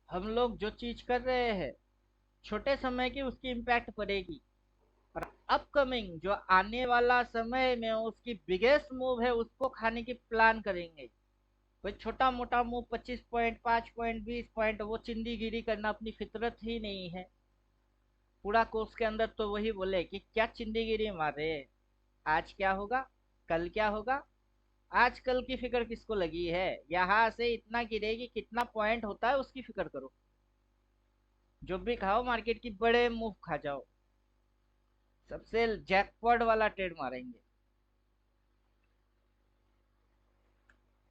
हम लोग जो चीज कर रहे हैं, छोटे समय की उसकी इम्पैक्ट पड़ेगी, और अपकमिंग जो आने वाला समय में उसकी बिगेस्ट मूव है उसको खाने की प्लान करेंगे। कोई छोटा मोटा मूव 25 पॉइंट, 5 पॉइंट, 20 पॉइंट, वो चिंदीगिरी करना अपनी फितरत ही नहीं है। पूरा कोर्स के अंदर तो वही बोले कि क्या चिंदीगिरी मार रहे हैं, आज क्या होगा, कल क्या होगा, आजकल की फिक्र किसको लगी है, यहाँ से इतना गिरेगी कितना पॉइंट होता है उसकी फिक्र करो। जो भी खाओ मार्केट की बड़े मूव खा जाओ, सबसे जैकपॉट वाला ट्रेड मारेंगे।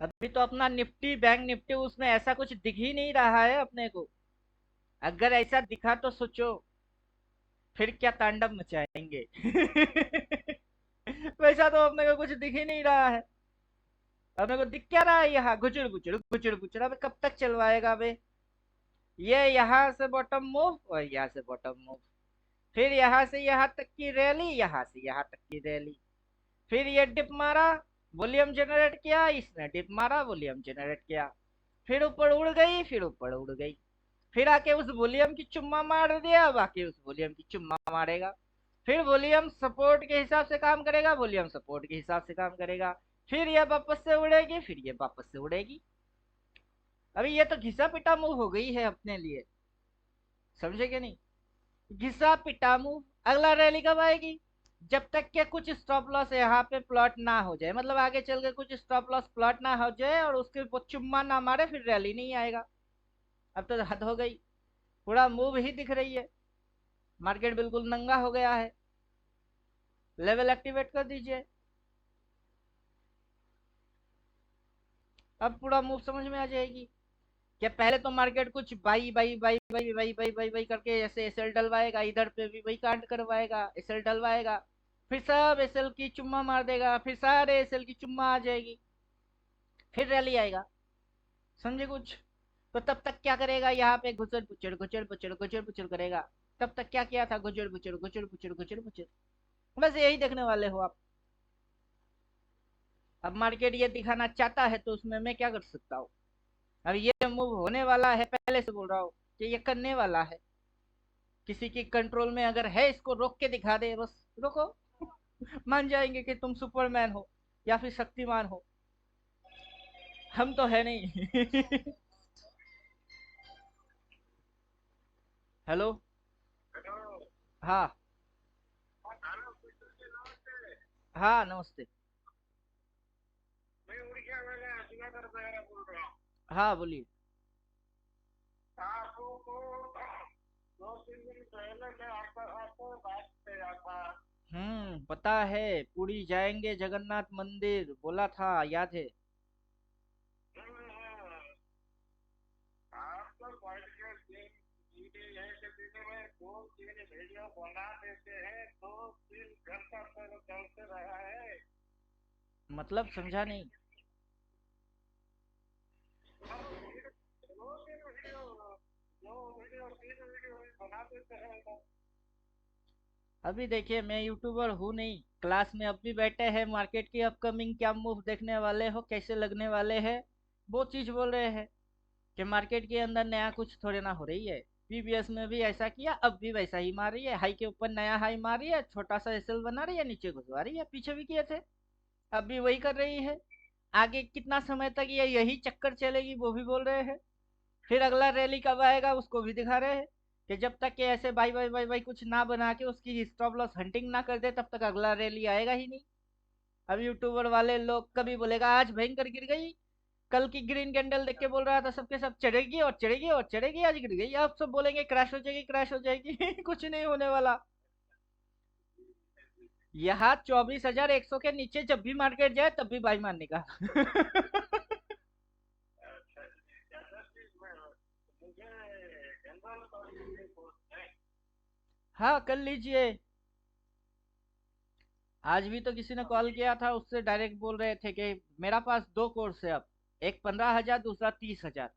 अभी तो अपना निफ्टी, बैंक निफ्टी, उसमें ऐसा कुछ दिख ही नहीं रहा है अपने को। अगर ऐसा दिखा तो सोचो फिर क्या तांडव मचाएंगे। वैसा तो अपने को कुछ दिख ही नहीं रहा है। अपने को दिख क्या रहा है, यहाँ गुचड़ गुचड़ गुचड़ गुचड़, अबे कब तक चलवाएगा बे। ये यहाँ से बॉटम मूव और यहाँ से बॉटम मूव, फिर यहाँ से यहाँ तक की रैली, यहाँ से यहाँ तक की रैली, फिर ये डिप मारा, वॉल्यूम जनरेट किया, इसने डिप मारा, वॉल्यूम जनरेट किया, फिर ऊपर उड़ गई, फिर ऊपर उड़ गई, फिर आके उस वॉल्यूम की चुम्मा मार दिया, बाकी उस वॉल्यूम की चुम्मा मारेगा, फिर वॉल्यूम सपोर्ट के हिसाब से काम करेगा, वॉल्यूम सपोर्ट के हिसाब से काम करेगा, फिर ये वापस से उड़ेगी, फिर ये वापस से उड़ेगी। अभी ये तो घिसा पिटा मूव हो गई है अपने लिए, समझे कि नहीं। घिसा पिटा मूव, अगला रैली कब आएगी, जब तक के कुछ स्टॉप लॉस यहाँ पे प्लॉट ना हो जाए, मतलब आगे चल के कुछ स्टॉप लॉस प्लॉट ना हो जाए और उसके वो चुम्मा ना मारे, फिर रैली नहीं आएगा। अब तो हद हो गई, पूरा मूव ही दिख रही है, मार्केट बिल्कुल नंगा हो गया है। लेवल एक्टिवेट कर दीजिए, अब पूरा मूव समझ में आ जाएगी। क्या पहले तो मार्केट कुछ by by by by by by by by करके ऐसे एसएल डलवाएगा, इधर पे भी वही कांड करवाएगा, एसएल डलवाएगा, फिर सब एसएल की चुम्मा मार देगा, फिर सारे एसएल की चुम्मा आ जाएगी, फिर रैली आएगा, समझे कुछ। तो तब तक क्या करेगा, यहाँ पे घुचड़ पुचड़ घुचड़ पुचड़ घुचड़ पुचड़ करेगा। तब तक क्या किया था, घुचड़ पुचड़ घुचड़ पुचड़ घुचड़ पुचड़, बस यही देखने वाले हो आप। अब मार्केट ये दिखाना चाहता है तो उसमें मैं क्या कर सकता हूँ। अब ये मूव होने वाला है, पहले से बोल रहा हूँ कि ये करने वाला है, किसी की कंट्रोल में अगर है इसको रोक के दिखा दे, बस रोको। मान जाएंगे कि तुम सुपरमैन हो या फिर शक्तिमान हो, हम तो है नहीं। हेलो, हाँ हाँ नमस्ते, हाँ बोलिए। पता है, पुरी जाएंगे, जगन्नाथ मंदिर बोला था, याद है। मतलब समझा नहीं। अभी देखिए, मैं यूट्यूबर हूँ नहीं, क्लास में अब भी बैठे हैं, मार्केट की अपकमिंग क्या मूव देखने वाले हो, कैसे लगने वाले हैं, वो चीज बोल रहे हैं कि मार्केट के अंदर नया कुछ थोड़े ना हो रही है। पीबीएस में भी ऐसा किया, अब भी वैसा ही मार रही है, हाई के ऊपर नया हाई मार रही है, छोटा सा एसएल बना रही है, नीचे घुसवा रही है, पीछे भी किए थे, अब भी वही कर रही है। आगे कितना समय तक ये यही चक्कर चलेगी वो भी बोल रहे हैं। फिर अगला रैली कब आएगा उसको भी दिखा रहे हैं कि जब तक कि ऐसे बाई बाई बाई बाई कुछ ना बना के उसकी स्टॉप लॉस हंटिंग ना कर दे तब तक अगला रैली आएगा ही नहीं। अब यूट्यूबर वाले लोग कभी बोलेगा आज भयंकर गिर गई, कल की ग्रीन कैंडल देख के बोल रहा था सबके सब चढ़ेगी और चढ़ेगी और चढ़ेगी, आज गिर गई, अब सब बोलेंगे क्रैश हो जाएगी क्रैश हो जाएगी। कुछ नहीं होने वाला। यहाँ 24,100 के नीचे जब भी मार्केट जाए तब भी बाई मारने का। हाँ कर लीजिए। आज भी तो किसी ने कॉल किया था, उससे डायरेक्ट बोल रहे थे कि मेरा पास दो कोर्स है अब, एक 15,000 दूसरा 30,000।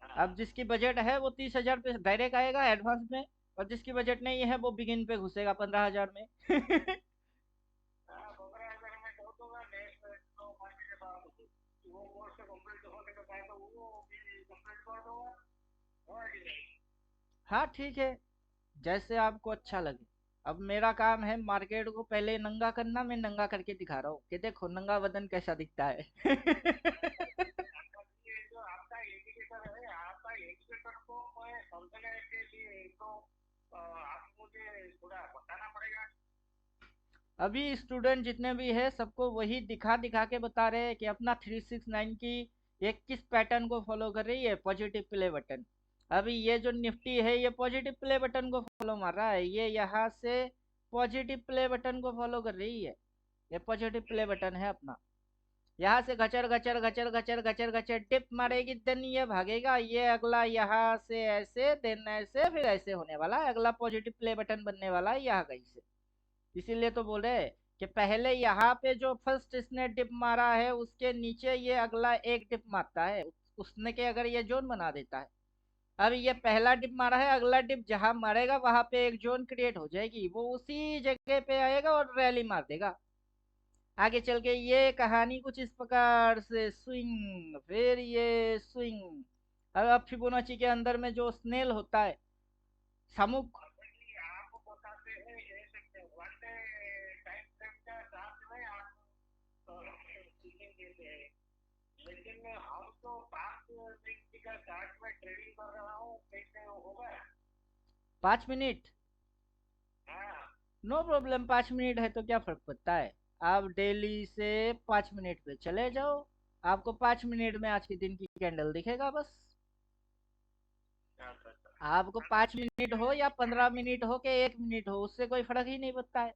अब जिसकी बजट है वो 30,000 पे डायरेक्ट आएगा एडवांस में, और जिसकी बजट नहीं है वो बिगिन पे घुसेगा 15,000 में। हाँ ठीक है, जैसे आपको अच्छा लगे। अब मेरा काम है मार्केट को पहले नंगा करना, मैं नंगा करके दिखा रहा हूँ कि देखो नंगा बदन कैसा दिखता है। अभी स्टूडेंट जितने भी है सबको वही दिखा दिखा के बता रहे हैं कि अपना 369 की ये किस पैटर्न को फॉलो कर रही है, पॉजिटिव प्ले बटन। अभी ये जो निफ्टी है ये पॉजिटिव प्ले बटन को फॉलो मार रहा है, ये यहाँ से पॉजिटिव प्ले बटन को फॉलो कर रही है, ये पॉजिटिव प्ले बटन है अपना। यहाँ से गचर गचर गचर गचर गचर गचर टिप मारेगी, देन ये भागेगा, ये अगला यहाँ से ऐसे, देन ऐसे, फिर ऐसे होने वाला है, अगला पॉजिटिव प्ले बटन बनने वाला है यहाँ कहीं से। इसीलिए तो बोले कि पहले यहाँ पे जो फर्स्ट इसने डिप मारा है उसके नीचे ये अगला एक डिप मारता है, उसने के अगर ये जोन बना देता है। अब ये पहला डिप मारा है, अगला डिप जहां मारेगा वहां पे एक जोन क्रिएट हो जाएगी, वो उसी जगह पे आएगा और रैली मार देगा। आगे चल के ये कहानी कुछ इस प्रकार से स्विंग, फिर ये स्विंग। अब फिबोनाची के अंदर में जो स्नेल होता है, शामुक। तो 5 मिनट। नो प्रॉब्लम, 5 मिनट है तो क्या फर्क पड़ता है। आप डेली से 5 मिनट पे चले जाओ, आपको 5 मिनट में आज के दिन की कैंडल दिखेगा बस। आपको 5 मिनट हो या 15 मिनट हो कि 1 मिनट हो, उससे कोई फर्क ही नहीं पड़ता है।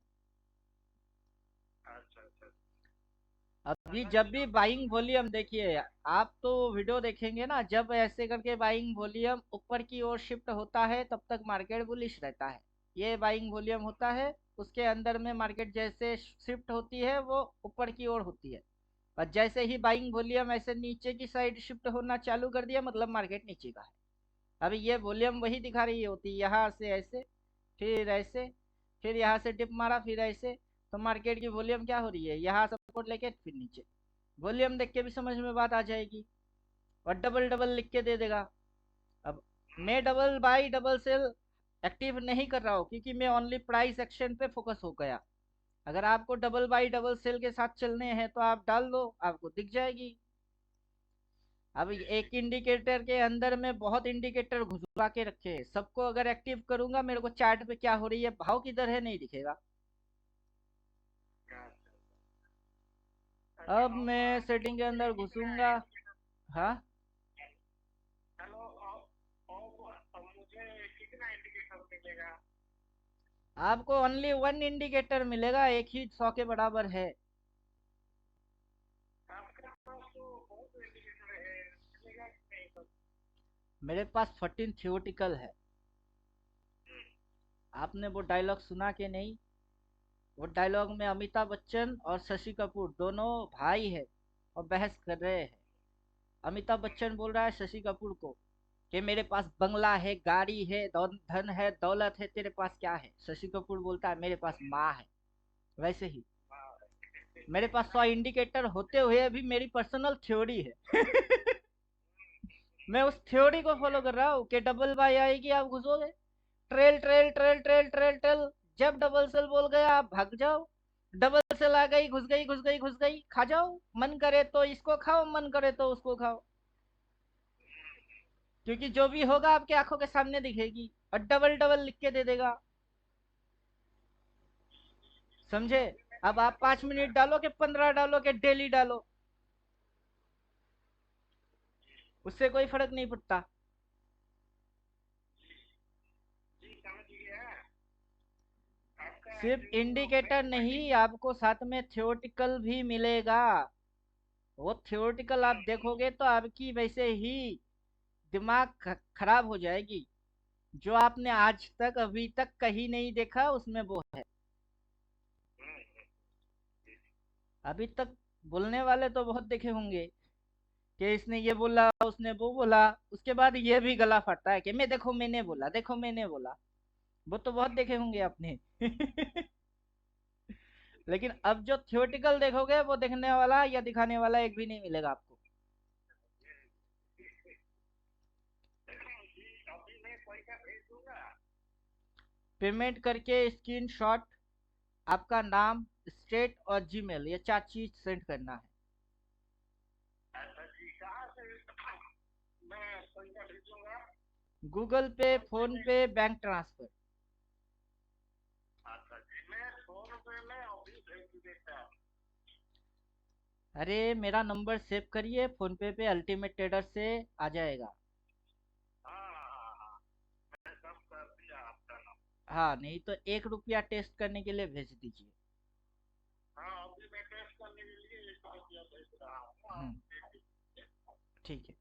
अभी जब भी बाइंग वॉल्यूम देखिए, आप तो वीडियो देखेंगे ना, जब ऐसे करके बाइंग वॉल्यूम ऊपर की ओर शिफ्ट होता है तब तक मार्केट बुलिश रहता है। ये बाइंग वॉल्यूम होता है, उसके अंदर में मार्केट जैसे शिफ्ट होती है वो ऊपर की ओर होती है, और जैसे ही बाइंग वॉल्यूम ऐसे नीचे की साइड शिफ्ट होना चालू कर दिया मतलब मार्केट नीचे का है। अभी ये वॉल्यूम वही दिखा रही होती है, यहाँ से ऐसे, फिर ऐसे, फिर यहाँ से डिप मारा, फिर ऐसे। तो मार्केट की वॉल्यूम क्या हो रही है, यहाँ सपोर्ट लेके फिर नीचे। वॉल्यूम देख के भी समझ में बात आ जाएगी, और डबल डबल लिख के दे देगा। अब मैं double buy double sell active नहीं कर रहा हूँ क्योंकि मैं ओनली प्राइस एक्शन पे फोकस हो गया। अगर आपको डबल बाई डबल सेल के साथ चलने हैं तो आप डाल लो, आपको दिख जाएगी। अब एक इंडिकेटर के अंदर में बहुत इंडिकेटर घुसवा के रखे हैं, सबको अगर एक्टिव करूंगा मेरे को चार्ट पे क्या हो रही है, भाव किधर है, नहीं दिखेगा। अब मैं सेटिंग के अंदर घुसूंगा। हाँ आपको ओनली वन इंडिकेटर मिलेगा, एक ही 100 के बराबर है। मेरे पास 14 थियोटिकल है। आपने वो डायलॉग सुना कि नहीं? वो डायलॉग में अमिताभ बच्चन और शशि कपूर दोनों भाई है और बहस कर रहे हैं। अमिताभ बच्चन बोल रहा है शशि कपूर को कि मेरे पास बंगला है, गाड़ी है, धन है, दौलत है, तेरे पास क्या है? शशि कपूर बोलता है मेरे पास माँ है। वैसे ही मेरे पास 100 इंडिकेटर होते हुए भी मेरी पर्सनल थ्योरी है। मैं उस थ्योरी को फॉलो कर रहा हूँ कि डबल बाई आएगी, आप घुसोगे, trail trail trail trail trail trail, जब डबल सेल बोल गया आप भाग जाओ। डबल सेल आ गई, घुस गई घुस गई घुस गई, खा जाओ, मन करे तो इसको खाओ, मन करे तो उसको खाओ, क्योंकि जो भी होगा आपके आंखों के सामने दिखेगी और डबल डबल लिख के दे देगा। समझे? अब आप 5 मिनट डालो कि 15 डालो कि डेली डालो, उससे कोई फर्क नहीं पड़ता। सिर्फ इंडिकेटर नहीं, आपको साथ में थियोटिकल भी मिलेगा। वो थियोटिकल आप देखोगे तो आपकी वैसे ही दिमाग खराब हो जाएगी। जो आपने आज तक अभी तक कहीं नहीं देखा उसमें वो है। अभी तक बोलने वाले तो बहुत देखे होंगे कि इसने ये बोला, उसने वो बोला, उसके बाद ये भी गला फटता है कि मैं देखो मैंने बोला, देखो मैंने बोला। वो तो बहुत देखे होंगे आपने। लेकिन अब जो थियोटिकल देखोगे वो देखने वाला या दिखाने वाला एक भी नहीं मिलेगा आपको। पेमेंट करके स्क्रीनशॉट, आपका नाम, स्टेट और जीमेल, ये 4 चीज सेंड करना है। गूगल पे, फोन पे, बैंक ट्रांसफर। अरे मेरा नंबर सेव करिए, फोन पे अल्टीमेट ट्रेडर से आ जाएगा। हाँ, नहीं तो 1 रुपया टेस्ट करने के लिए भेज दीजिए। हम्म, ठीक है।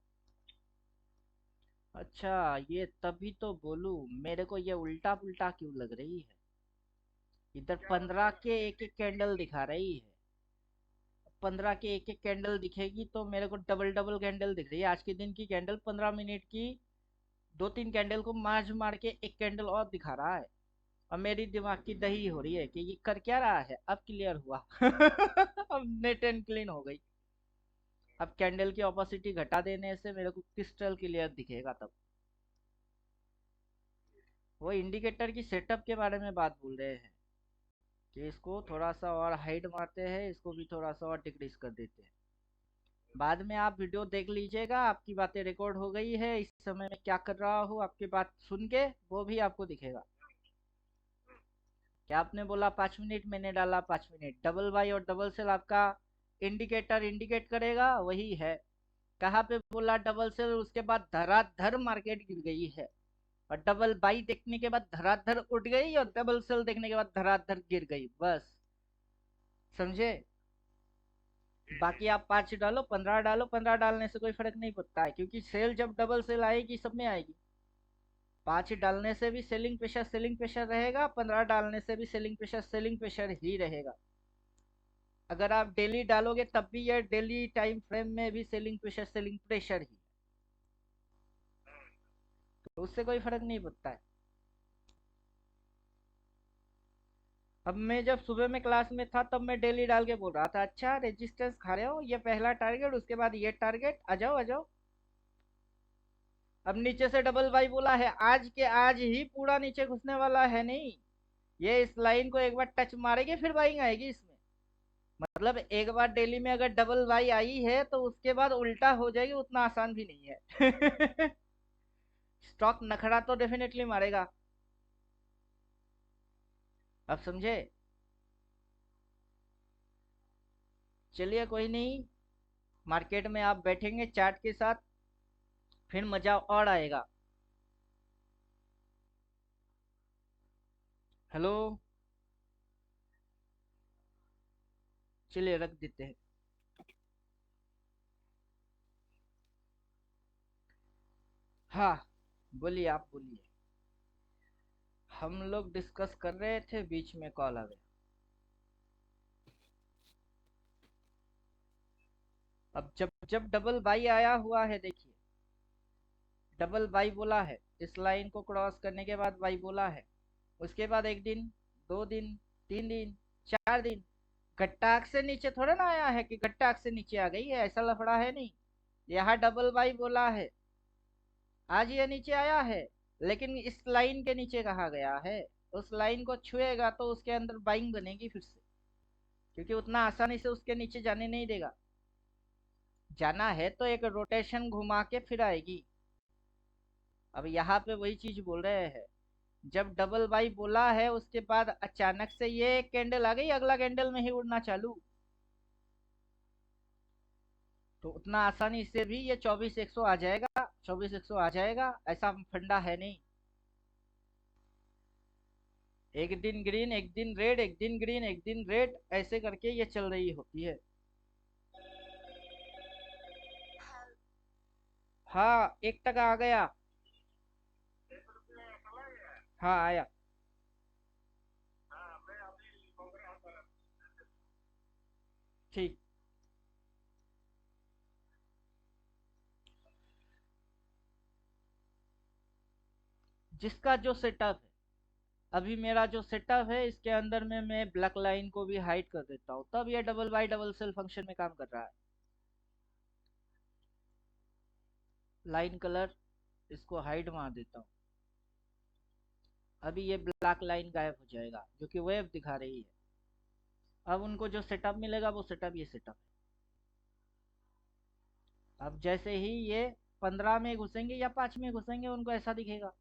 अच्छा, ये तभी तो बोलूं मेरे को ये उल्टा पुल्टा क्यों लग रही है। इधर 15 के एक एक कैंडल दिखा रही है। 15 के एक एक कैंडल दिखेगी तो मेरे को डबल डबल कैंडल दिख रही है। आज के दिन की कैंडल 15 मिनट की, 2-3 कैंडल को मार्ज मार के एक कैंडल और दिखा रहा है। और मेरी दिमाग की दही हो रही है कि ये कर क्या रहा है। अब क्लियर हुआ। अब नेट एंड क्लीन हो गई। अब कैंडल की ऑपोसिटी घटा देने से मेरे को क्रिस्टल क्लियर दिखेगा तब। वो इंडिकेटर की सेटअप के बारे में बात बोल रहे हैं कि इसको थोड़ा सा और हाइट मारते हैं, इसको भी थोड़ा सा और डिक्रीज कर देते हैं। बाद में आप वीडियो देख लीजिएगा, आपकी बातें रिकॉर्ड हो गई है, इस समय मैं क्या कर रहा हूँ आपकी बात सुन के वो भी आपको दिखेगा। क्या आपने बोला 5 मिनट, मैंने डाला 5 मिनट। डबल बाई और डबल सेल आपका इंडिकेटर इंडिकेट करेगा, वही है। कहाँ पे बोला डबल सेल, उसके बाद धराधर मार्केट गिर गई है। और डबल बाई देखने के बाद धराधर उठ गई और डबल सेल देखने के बाद धराधर गिर गई, बस। समझे? बाकी आप 5 डालो, 15 डालो, 15 डालने से कोई फर्क नहीं पड़ता है, क्योंकि सेल जब डबल सेल आएगी सब में आएगी। 5 डालने से भी सेलिंग प्रेशर रहेगा, 15 डालने से भी सेलिंग प्रेशर ही रहेगा। अगर आप डेली डालोगे तब भी ये डेली टाइम फ्रेम में भी सेलिंग प्रेशर ही, तो उससे कोई फर्क नहीं पड़ता है। अब मैं जब सुबह में क्लास में था तब मैं डेली डाल के बोल रहा था, अच्छा रेजिस्टेंस खा रहे हो, ये पहला टारगेट, उसके बाद ये टारगेट, आ जाओ आ जाओ। अब नीचे से डबल बाई बोला है, आज के आज ही पूरा नीचे घुसने वाला है नहीं। ये इस लाइन को एक बार टच मारेगी फिर बाइंग आएगी इसमें। मतलब एक बार डेली में अगर डबल बाई आई है तो उसके बाद उल्टा हो जाएगी, उतना आसान भी नहीं है। स्टॉक नखड़ा तो डेफिनेटली मारेगा। अब समझे? चलिए कोई नहीं, मार्केट में आप बैठेंगे चार्ट के साथ, फिर मजा और आएगा। हेलो, चलिए रख देते हैं। हाँ, बोलिए, आप बोलिए। हम लोग डिस्कस कर रहे थे, बीच में कॉल आ गया। अब जब जब डबल बाई आया हुआ है, देखिए, डबल बाई बोला है, इस लाइन को क्रॉस करने के बाद बाई बोला है, उसके बाद 1 दिन, 2 दिन, 3 दिन, 4 दिन, घट्टाक से नीचे थोड़ा ना आया है कि घट्टाक से नीचे आ गई है, ऐसा लफड़ा है नहीं। यहाँ डबल बाई बोला है, आज ये नीचे आया है, लेकिन इस लाइन के नीचे कहा गया है, उस लाइन को छुएगा तो उसके अंदर बाइंग बनेगी फिर से, क्योंकि उतना आसानी से उसके नीचे जाने नहीं देगा। जाना है तो एक रोटेशन घुमा के फिर आएगी। अब यहाँ पे वही चीज बोल रहे हैं, जब डबल बाई बोला है उसके बाद अचानक से ये कैंडल आ गई, अगला कैंडल में ही उड़ना चालू, तो उतना आसानी से भी ये 24,100 आ जाएगा, 24,100 आ जाएगा, ऐसा फंडा है नहीं। एक दिन ग्रीन, एक दिन रेड, एक दिन ग्रीन, एक दिन रेड, ऐसे करके ये चल रही होती है। हाँ, 1 टका आ गया। हाँ, आया। ठीक। जिसका जो सेटअप है, अभी मेरा जो सेटअप है, इसके अंदर में मैं ब्लैक लाइन को भी हाइड कर देता हूँ, तब ये double buy double sell function में काम कर रहा है। लाइन कलर इसको हाइड मार देता हूँ, अभी ये ब्लैक लाइन गायब हो जाएगा जो कि वेव दिखा रही है। अब उनको जो सेटअप मिलेगा वो सेटअप ये सेटअप है। अब जैसे ही ये 15 में घुसेंगे या 5 में घुसेंगे, उनको ऐसा दिखेगा,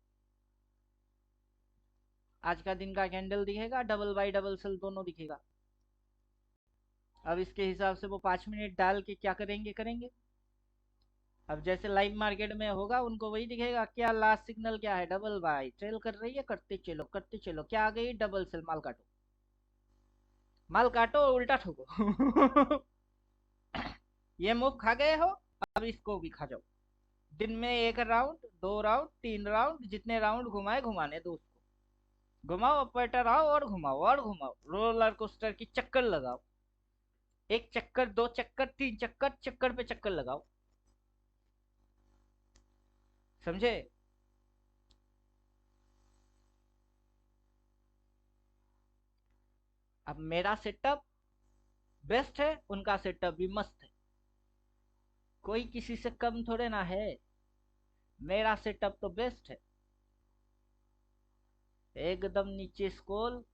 आज का दिन का कैंडल दिखेगा, डबल बाई डबल सेल दोनों दिखेगा। अब इसके हिसाब से वो 5 मिनट डाल के क्या करेंगे करेंगे। अब जैसे लाइव मार्केट में होगा, उनको वही दिखेगा, क्या लास्ट सिग्नल क्या है, डबल बाई ट्रेल कर रही है, करते चलो करते चलो, क्या आ गई, डबल सेल, माल काटो, माल काटो और उल्टा ठोको। ये मूव खा गए हो, अब इसको भी खा जाओ। दिन में 1 राउंड, 2 राउंड, 3 राउंड, जितने राउंड घुमाए घुमाने दो उसको, घुमाओ, ऑपरेटर आओ और घुमाओ और घुमाओ, रोलर कोस्टर की चक्कर लगाओ, 1 चक्कर, 2 चक्कर, 3 चक्कर, चक्कर पे चक्कर लगाओ, समझे। अब मेरा सेटअप बेस्ट है, उनका सेटअप भी मस्त है, कोई किसी से कम थोड़े ना है, मेरा सेटअप तो बेस्ट है, एकदम नीचे स्क्रॉल।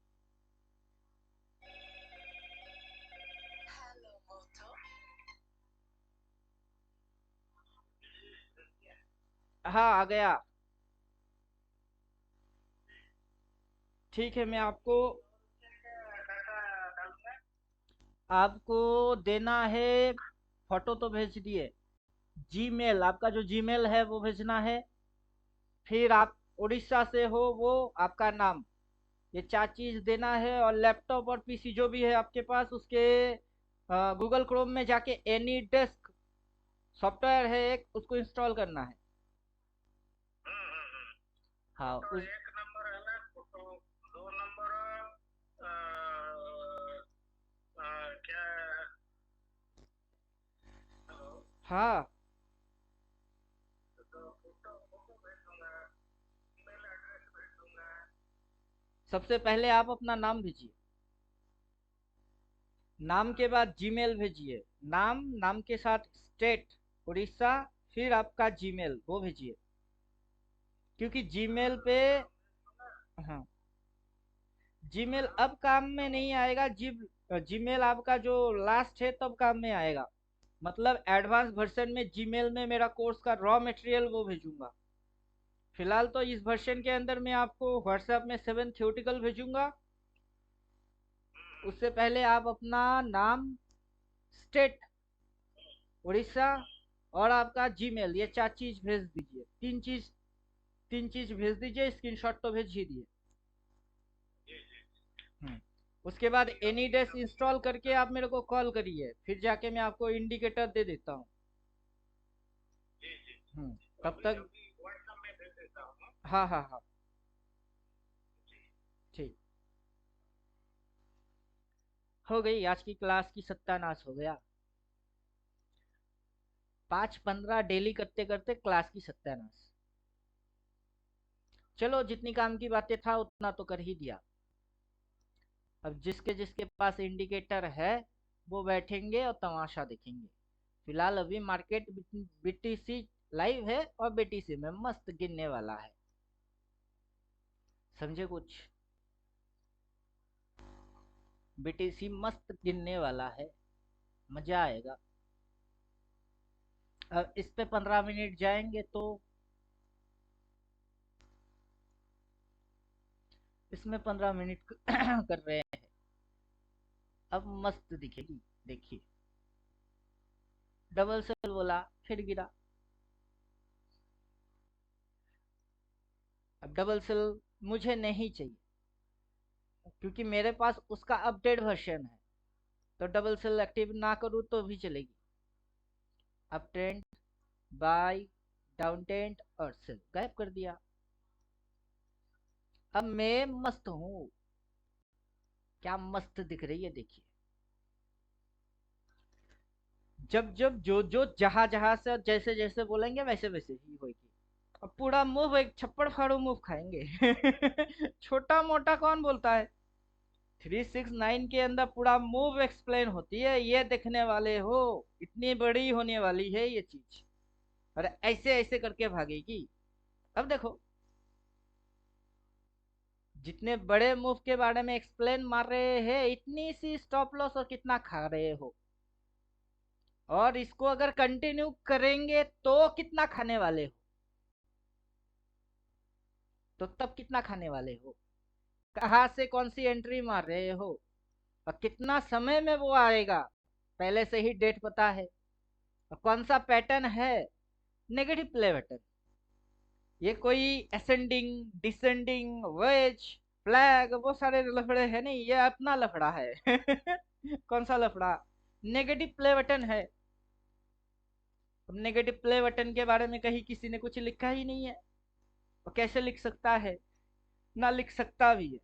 हाँ, आ गया। ठीक है, मैं आपको आपको देना है, फोटो तो भेज दिए, जीमेल, आपका जो जीमेल है वो भेजना है, फिर आप उड़ीसा से हो वो, आपका नाम, ये 4 चीज देना है, और लैपटॉप और पीसी जो भी है आपके पास, उसके गूगल क्रोम में जाके एनी डेस्क सॉफ्टवेयर है एक, उसको इंस्टॉल करना है। हाँ, उस हाँ, सबसे पहले आप अपना नाम भेजिए, नाम के बाद जीमेल भेजिए, नाम, नाम के साथ स्टेट उड़ीसा, फिर आपका जीमेल वो भेजिए, क्योंकि जीमेल पे, हाँ, जीमेल अब काम में नहीं आएगा, जीमेल आपका जो लास्ट है तब काम में आएगा, मतलब एडवांस वर्जन में जीमेल में मेरा कोर्स का रॉ मटेरियल वो भेजूंगा। फिलहाल तो इस वर्जन के अंदर मैं आपको व्हाट्सएप में 7 थ्योरेटिकल भेजूंगा, उससे पहले आप अपना नाम, स्टेट उड़ीसा, और आपका जीमेल, ये 4 चीज भेज दीजिए, 3 चीज भेज दीजिए, स्क्रीनशॉट तो भेज ही दिए। उसके बाद एनी डेस्क इंस्टॉल करके आप मेरे को कॉल करिए, फिर जाके मैं आपको इंडिकेटर दे देता हूँ। तब तक हाँ हाँ हाँ ठीक। हो गई आज की क्लास की सत्यानाश हो गया। 5-15 डेली करते करते क्लास की सत्यानाश। चलो जितनी काम की बातें था उतना तो कर ही दिया। अब जिसके जिसके पास इंडिकेटर है वो बैठेंगे और तमाशा देखेंगे। फिलहाल अभी मार्केट बीटीसी लाइव है और बीटीसी में मस्त गिनने वाला है। समझे कुछ? बीटीसी मस्त गिनने वाला है, मजा आएगा। अब इस पे 15 मिनट जाएंगे तो इसमें 15 मिनट कर रहे हैं। अब मस्त दिखेगी, देखिए। डबल सेल बोला, फिर गिरा। अब डबल सेल मुझे नहीं चाहिए क्योंकि मेरे पास उसका अपडेट वर्जन है, तो डबल सेल एक्टिव ना करूँ तो भी चलेगी। Up trend, buy, down trend और सेल गायब कर दिया। अब मैं मस्त हूँ, क्या मस्त दिख रही है देखिए। जब जब जो जो जहां जहां से जैसे जैसे बोलेंगे वैसे वैसे ही होगी। अब पूरा मूव एक छप्पड़ फाड़ू मूव खाएंगे। छोटा मोटा कौन बोलता है? 369 के अंदर पूरा मूव एक्सप्लेन होती है, ये देखने वाले हो। इतनी बड़ी होने वाली है ये चीज, और ऐसे ऐसे करके भागेगी। अब देखो, जितने बड़े मूव के बारे में एक्सप्लेन मार रहे हैं, इतनी सी स्टॉप लॉस और कितना खा रहे हो। और इसको अगर कंटिन्यू करेंगे तो कितना खाने वाले हो? तो तब कितना खाने वाले हो? कहाँ से कौन सी एंट्री मार रहे हो और कितना समय में वो आएगा, पहले से ही डेट पता है। और कौन सा पैटर्न है? Negative play pattern. ये कोई असेंडिंग, डिसेंडिंग, वेज, फ्लैग वो सारे लफड़े है नहीं, ये अपना लफड़ा है। कौन सा लफड़ा? नेगेटिव प्ले बटन है। अब नेगेटिव प्ले बटन के बारे में कहीं किसी ने कुछ लिखा ही नहीं है, और कैसे लिख सकता है? ना लिख सकता भी है।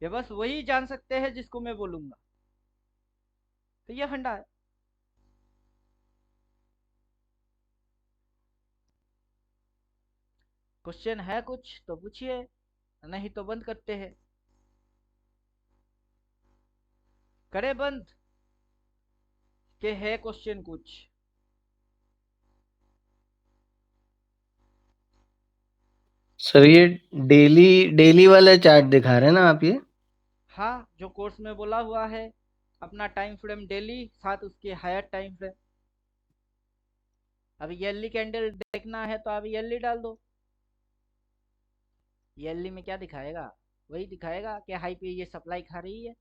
ये बस वही जान सकते हैं जिसको मैं बोलूंगा। तो ये फंडा है। क्वेश्चन है कुछ तो पूछिए, नहीं तो बंद करते हैं। करे बंद के है क्वेश्चन कुछ? सर ये डेली डेली वाला चार्ट दिखा रहे हैं ना आप ये? हाँ, जो कोर्स में बोला हुआ है, अपना टाइम फ्रेम डेली साथ उसके हायर टाइम फ्रेम। अब येली कैंडल देखना है तो आप येली डाल दो। येली में क्या दिखाएगा? वही दिखाएगा कि हाई पे ये सप्लाई खा रही है।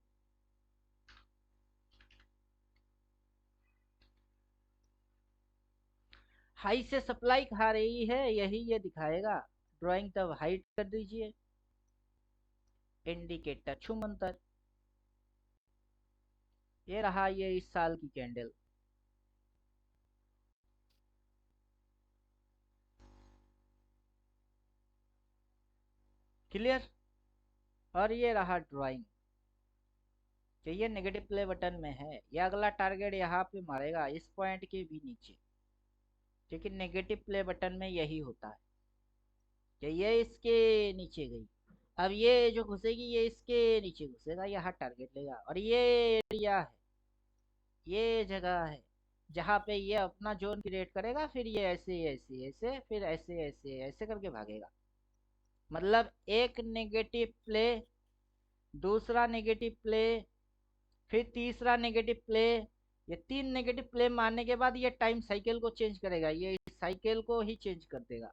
हाई से सप्लाई खा रही है, यही ये दिखाएगा। ड्राइंग तब हाइट कर दीजिए। इंडिकेटर छुमंतर। ये रहा ये इस साल की कैंडल। क्लियर? और ये रहा ड्राइंग कि ये नेगेटिव प्ले बटन में है। ये अगला टारगेट यहाँ पे मारेगा, इस पॉइंट के भी नीचे, क्योंकि नेगेटिव प्ले बटन में यही होता है कि ये इसके नीचे गई। अब ये जो घुसेगी ये इसके नीचे घुसेगा, यहाँ टारगेट लेगा। और ये एरिया है, ये जगह है जहाँ पे ये अपना जोन क्रिएट करेगा, फिर ये ऐसे ऐसे ऐसे फिर ऐसे ऐसे ऐसे करके भागेगा। मतलब एक नेगेटिव प्ले, दूसरा नेगेटिव प्ले, फिर तीसरा नेगेटिव प्ले। ये 3 नेगेटिव प्ले मारने के बाद ये टाइम साइकिल को चेंज करेगा, ये इस साइकिल को ही चेंज कर देगा।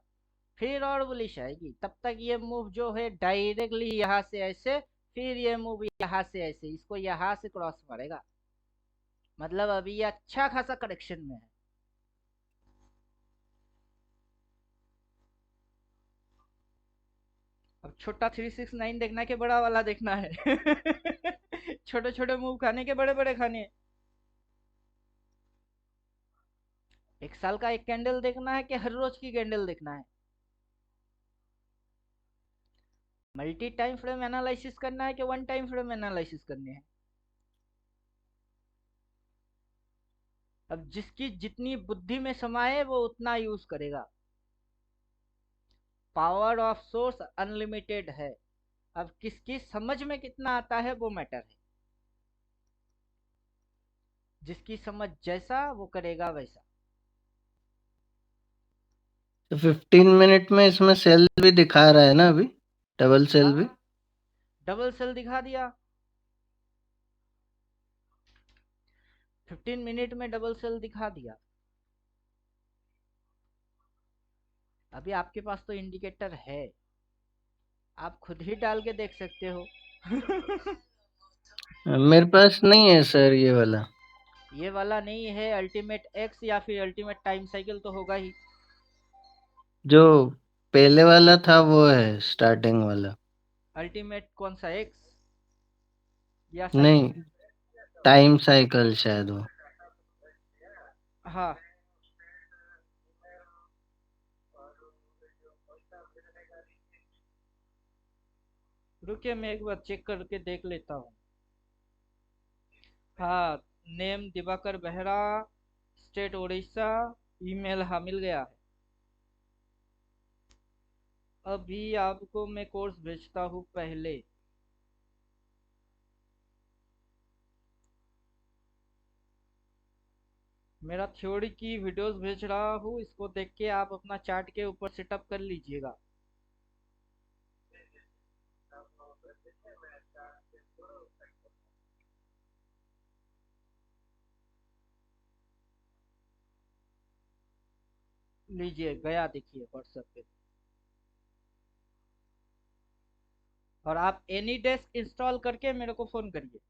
फिर और बुलिश आएगी, तब तक ये मूव जो है डायरेक्टली यहाँ से ऐसे, फिर ये मूव यहाँ से ऐसे, इसको यहाँ से क्रॉस मारेगा। मतलब अभी ये अच्छा खासा करेक्शन में है। अब अब छोटा 369 देखना है कि बड़ा वाला देखना है? छोटे छोटे मूव खाने के बड़े बड़े खाने हैं? एक साल का एक कैंडल देखना है कि हर रोज की कैंडल देखना है? मल्टी टाइम फ्रेम एनालिसिस करना है कि वन टाइम फ्रेम एनालिसिस करने हैं? अब जिसकी जितनी बुद्धि में समाए वो उतना यूज करेगा। पावर ऑफ सोर्स अनलिमिटेड है। अब किसकी समझ में कितना आता है वो मैटर है। जिसकी समझ जैसा वो करेगा वैसा। तो 15 मिनट में इसमें सेल भी दिखा रहा है ना अभी, डबल सेल भी। हाँ, डबल सेल दिखा दिया। 15 मिनट में डबल सेल दिखा दिया। अभी आपके पास तो इंडिकेटर है, आप खुद ही डाल के देख सकते हो। मेरे पास नहीं है सर ये वाला। ये वाला नहीं है? अल्टीमेट एक्स या फिर अल्टीमेट टाइम साइकिल तो होगा ही। जो पहले वाला था वो है स्टार्टिंग वाला। अल्टीमेट कौन सा, एक्स या नहीं, साइकिल? टाइम साइकिल शायद वो। हाँ, रुकिए मैं एक बार चेक करके देख लेता हूँ। हाँ, name Diwakar Behera, state Orissa, email हाँ मिल गया है। अभी आपको मैं कोर्स भेजता हूँ पहले। मेरा थ्योरी की वीडियोस भेज रहा हूँ, इसको देख के आप अपना चार्ट के ऊपर सेटअप कर लीजिएगा। लीजिए गया, देखिए व्हाट्सएप पे। और आप एनी डेस्क इंस्टॉल करके मेरे को फोन करिए।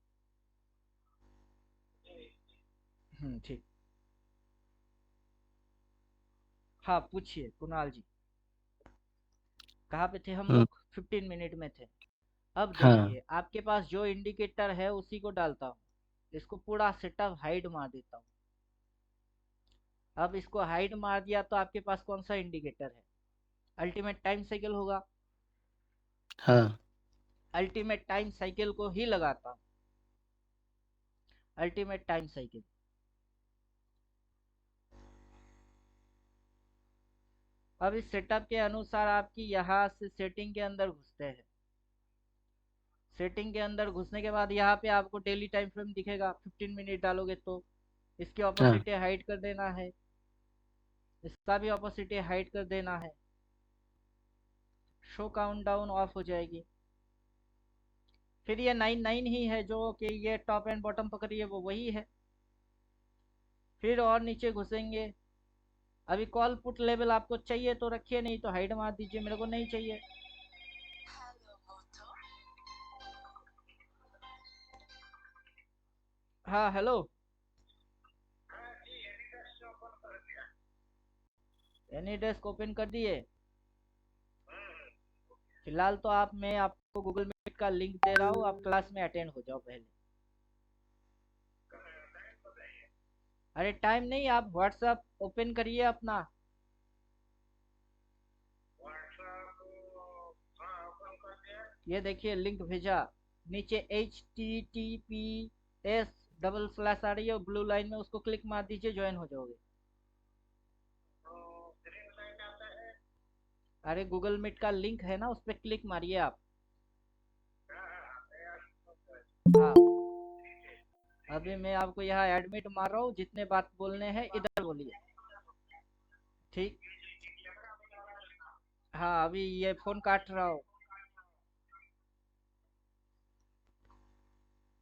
ठीक। हाँ पूछिए कुणाल जी, कहाँ पे थे हम हम्म, लोग? 15 मिनट में थे। अब हाँ देखिए आपके पास जो इंडिकेटर है उसी को डालता हूँ। इसको पूरा सेटअप हाइड मार देता हूँ। अब इसको हाइड मार दिया तो आपके पास कौन सा इंडिकेटर है? अल्टीमेट टाइम साइकिल होगा। हाँ। अल्टीमेट टाइम साइकिल को ही लगाता हूँ। Ultimate time cycle. अब इस सेटअप के अनुसार आपकी यहाँ से सेटिंग के अंदर घुसते हैं। सेटिंग के अंदर घुसने के बाद यहाँ पे आपको डेली टाइम फ्रेम दिखेगा। 15 मिनट डालोगे तो इसकी हाँ ऑपोसिटी हाइड कर देना है, इसका भी ऑपोसिटी हाइड कर देना है। शो काउंटडाउन ऑफ हो जाएगी। फिर ये 99 ही है जो कि ये टॉप एंड बॉटम पकड़िए वो वही है। फिर और नीचे घुसेंगे। अभी कॉल पुट लेवल आपको चाहिए तो रखिए, नहीं तो हाइड मार दीजिए, मेरे को नहीं चाहिए। हाँ हेलो। एनी डेस्क ओपन कर दिए? फिलहाल तो मैं आपको गूगल मीट का लिंक दे रहा हूँ, आप क्लास में अटेंड हो जाओ पहले। अरे टाइम नहीं, आप व्हाट्सएप ओपन करिए अपना। ये देखिए लिंक भेजा। नीचे HTTPS डबल स्लैश आ रही है ब्लू लाइन में, उसको क्लिक मार दीजिए, ज्वाइन हो जाओगे। अरे गूगल मीट का लिंक है ना, उस पर क्लिक मारिए आप। हाँ, अभी मैं आपको यहाँ एडमिट मार रहा हूँ, जितने बात बोलने हैं इधर बोलिए। ठीक। हाँ अभी ये फोन काट रहा हूँ।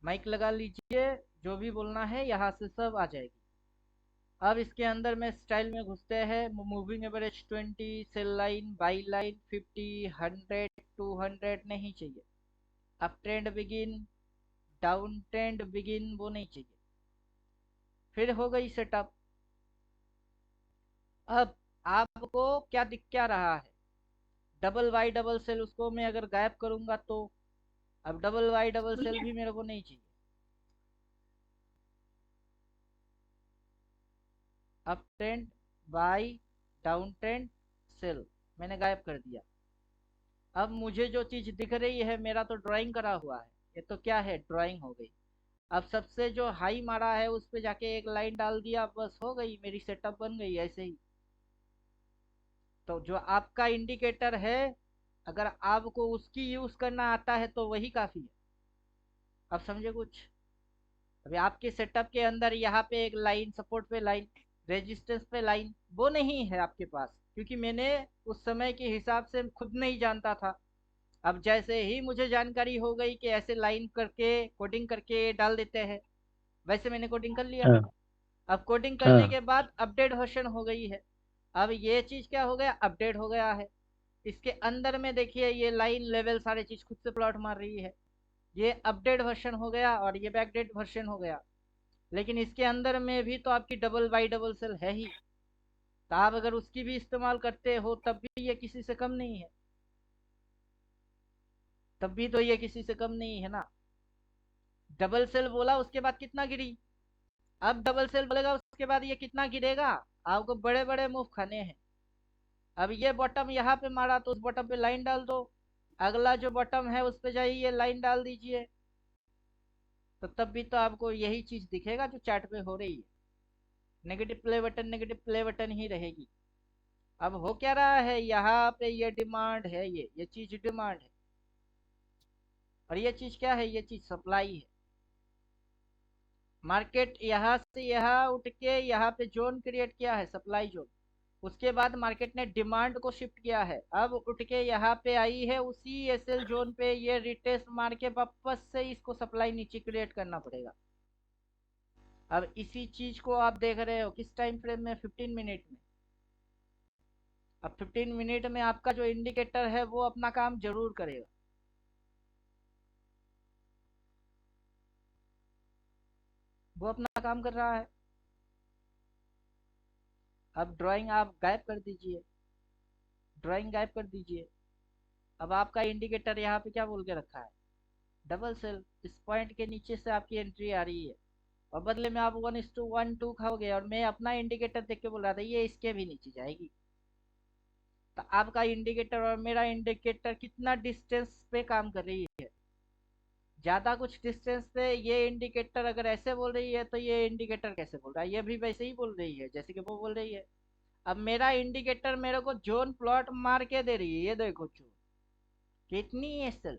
माइक लगा लीजिए, जो भी बोलना है यहाँ से सब आ जाएगी। अब इसके अंदर में स्टाइल में घुसते हैं। Moving average 20, sell line, buy line 50, 100, 200 नहीं चाहिए। Up trend begin, down trend begin वो नहीं चाहिए। फिर हो गई सेटअप। अब आपको क्या दिख क्या रहा है? डबल वाई डबल सेल उसको मैं अगर गायब करूंगा तो अब डबल वाई डबल सेल भी मेरे को नहीं चाहिए। Up trend buy, down trend sell, मैंने गायब कर दिया। अब मुझे जो चीज दिख रही है, मेरा तो ड्राइंग करा हुआ है, ये तो क्या है, ड्राइंग हो गई। अब सबसे जो हाई मारा है उस पे जाके एक लाइन डाल दिया, बस हो गई, मेरी सेटअप बन गई ऐसे ही। तो जो आपका इंडिकेटर है, अगर आपको उसकी यूज करना आता है तो वही काफी है। अब समझे कुछ? अभी आपके सेटअप के अंदर यहाँ पे एक लाइन, सपोर्ट पे लाइन, रेजिस्टेंस पे लाइन, वो नहीं है आपके पास, क्योंकि मैंने उस समय के हिसाब से खुद नहीं जानता था। अब जैसे ही मुझे जानकारी हो गई कि ऐसे लाइन करके कोडिंग करके डाल देते हैं, वैसे मैंने कोडिंग कर लिया। हाँ अब कोडिंग करने हाँ के बाद अपडेट वर्जन हो गई है। अब ये चीज क्या हो गया, अपडेट हो गया है। इसके अंदर में देखिए ये लाइन लेवल सारी चीज खुद से प्लॉट मार रही है। ये अपडेट वर्जन हो गया और ये बैकडेट वर्जन हो गया। लेकिन इसके अंदर में भी तो आपकी डबल बाई डबल सेल है ही, तो आप अगर उसकी भी इस्तेमाल करते हो तब भी ये किसी से कम नहीं है, तब भी तो ये किसी से कम नहीं है ना। डबल सेल बोला उसके बाद कितना गिरी, अब डबल सेल बोलेगा उसके बाद ये कितना गिरेगा। आपको बड़े बड़े मूव खाने हैं। अब ये बॉटम यहाँ पे मारा तो उस बॉटम पे लाइन डाल दो, अगला जो बॉटम है उस पे जाइए लाइन डाल दीजिए, तो तब भी तो आपको यही चीज दिखेगा जो चार्ट पे हो रही है। Negative play button, negative play button ही रहेगी। अब हो क्या रहा है, यहाँ पे ये डिमांड है, ये चीज डिमांड है, और ये चीज क्या है, ये चीज सप्लाई है। मार्केट यहाँ से यहाँ उठ के यहाँ पे जोन क्रिएट किया है, सप्लाई जोन। उसके बाद मार्केट ने डिमांड को शिफ्ट किया है, अब उठ के यहाँ पे आई है, उसी एसएल जोन पे ये रिटेस्ट मार के वापस से इसको सप्लाई नीचे क्रिएट करना पड़ेगा। अब इसी चीज को आप देख रहे हो किस टाइम फ्रेम में, 15 मिनट में। अब 15 मिनट में आपका जो इंडिकेटर है वो अपना काम जरूर करेगा। वो अपना काम कर रहा है। अब ड्राइंग आप गायब कर दीजिए, ड्राइंग गायब कर दीजिए। अब आपका इंडिकेटर यहाँ पे क्या बोल के रखा है, डबल सेल। इस पॉइंट के नीचे से आपकी एंट्री आ रही है, और बदले में आप 1:1:2 खाओगे, और मैं अपना इंडिकेटर देख के बोल रहा था ये इसके भी नीचे जाएगी। तो आपका इंडिकेटर और मेरा इंडिकेटर कितना डिस्टेंस पे काम कर रही है, ज्यादा कुछ डिस्टेंस पे ये इंडिकेटर अगर ऐसे बोल रही है तो ये इंडिकेटर कैसे बोल रहा है, ये भी वैसे ही बोल रही है जैसे कि वो बोल रही है। अब मेरा इंडिकेटर मेरे को जोन प्लॉट मार के दे रही है, ये देखो जो कितनी है सेल।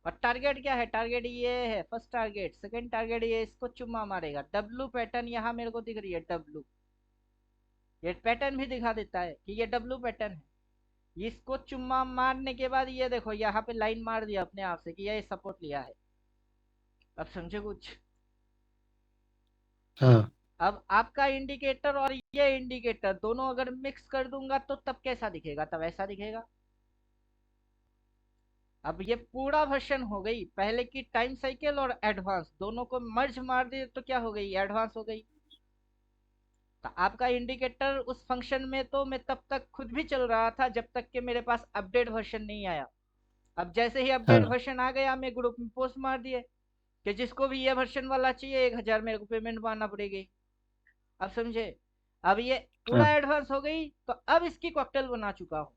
और टारगेट क्या है, टारगेट ये है, फर्स्ट टारगेट, सेकंड टारगेट ये इसको चुम्मा मारेगा। डब्लू पैटर्न यहाँ मेरे को दिख रही है, डब्लू, ये पैटर्न भी दिखा देता है कि ये डब्लू पैटर्न है। इसको चुम्मा मारने के बाद ये देखो यहाँ पे लाइन मार दिया अपने आप से कि ये सपोर्ट लिया है। अब समझे कुछ? हाँ अब आपका इंडिकेटर और ये इंडिकेटर दोनों अगर मिक्स कर दूंगा तो तब कैसा दिखेगा, तब ऐसा दिखेगा। अब ये पूरा वर्जन हो गई, पहले की टाइम साइकिल और एडवांस दोनों को मर्ज मार दिए तो क्या हो गई, एडवांस हो गई। तो आपका इंडिकेटर उस फंक्शन में तो मैं तब तक खुद भी चल रहा था जब तक कि मेरे पास अपडेट वर्जन नहीं आया। अब जैसे ही अपडेट हाँ वर्जन आ गया, मैं ग्रुप में पोस्ट मार दिए कि जिसको भी ये वर्जन वाला चाहिए 1,000 मेरे को पेमेंट मारना पड़ेगी। अब समझे? अब ये पूरा हाँ एडवांस हो गई, तो अब इसकी कॉकटेल बना चुका हूँ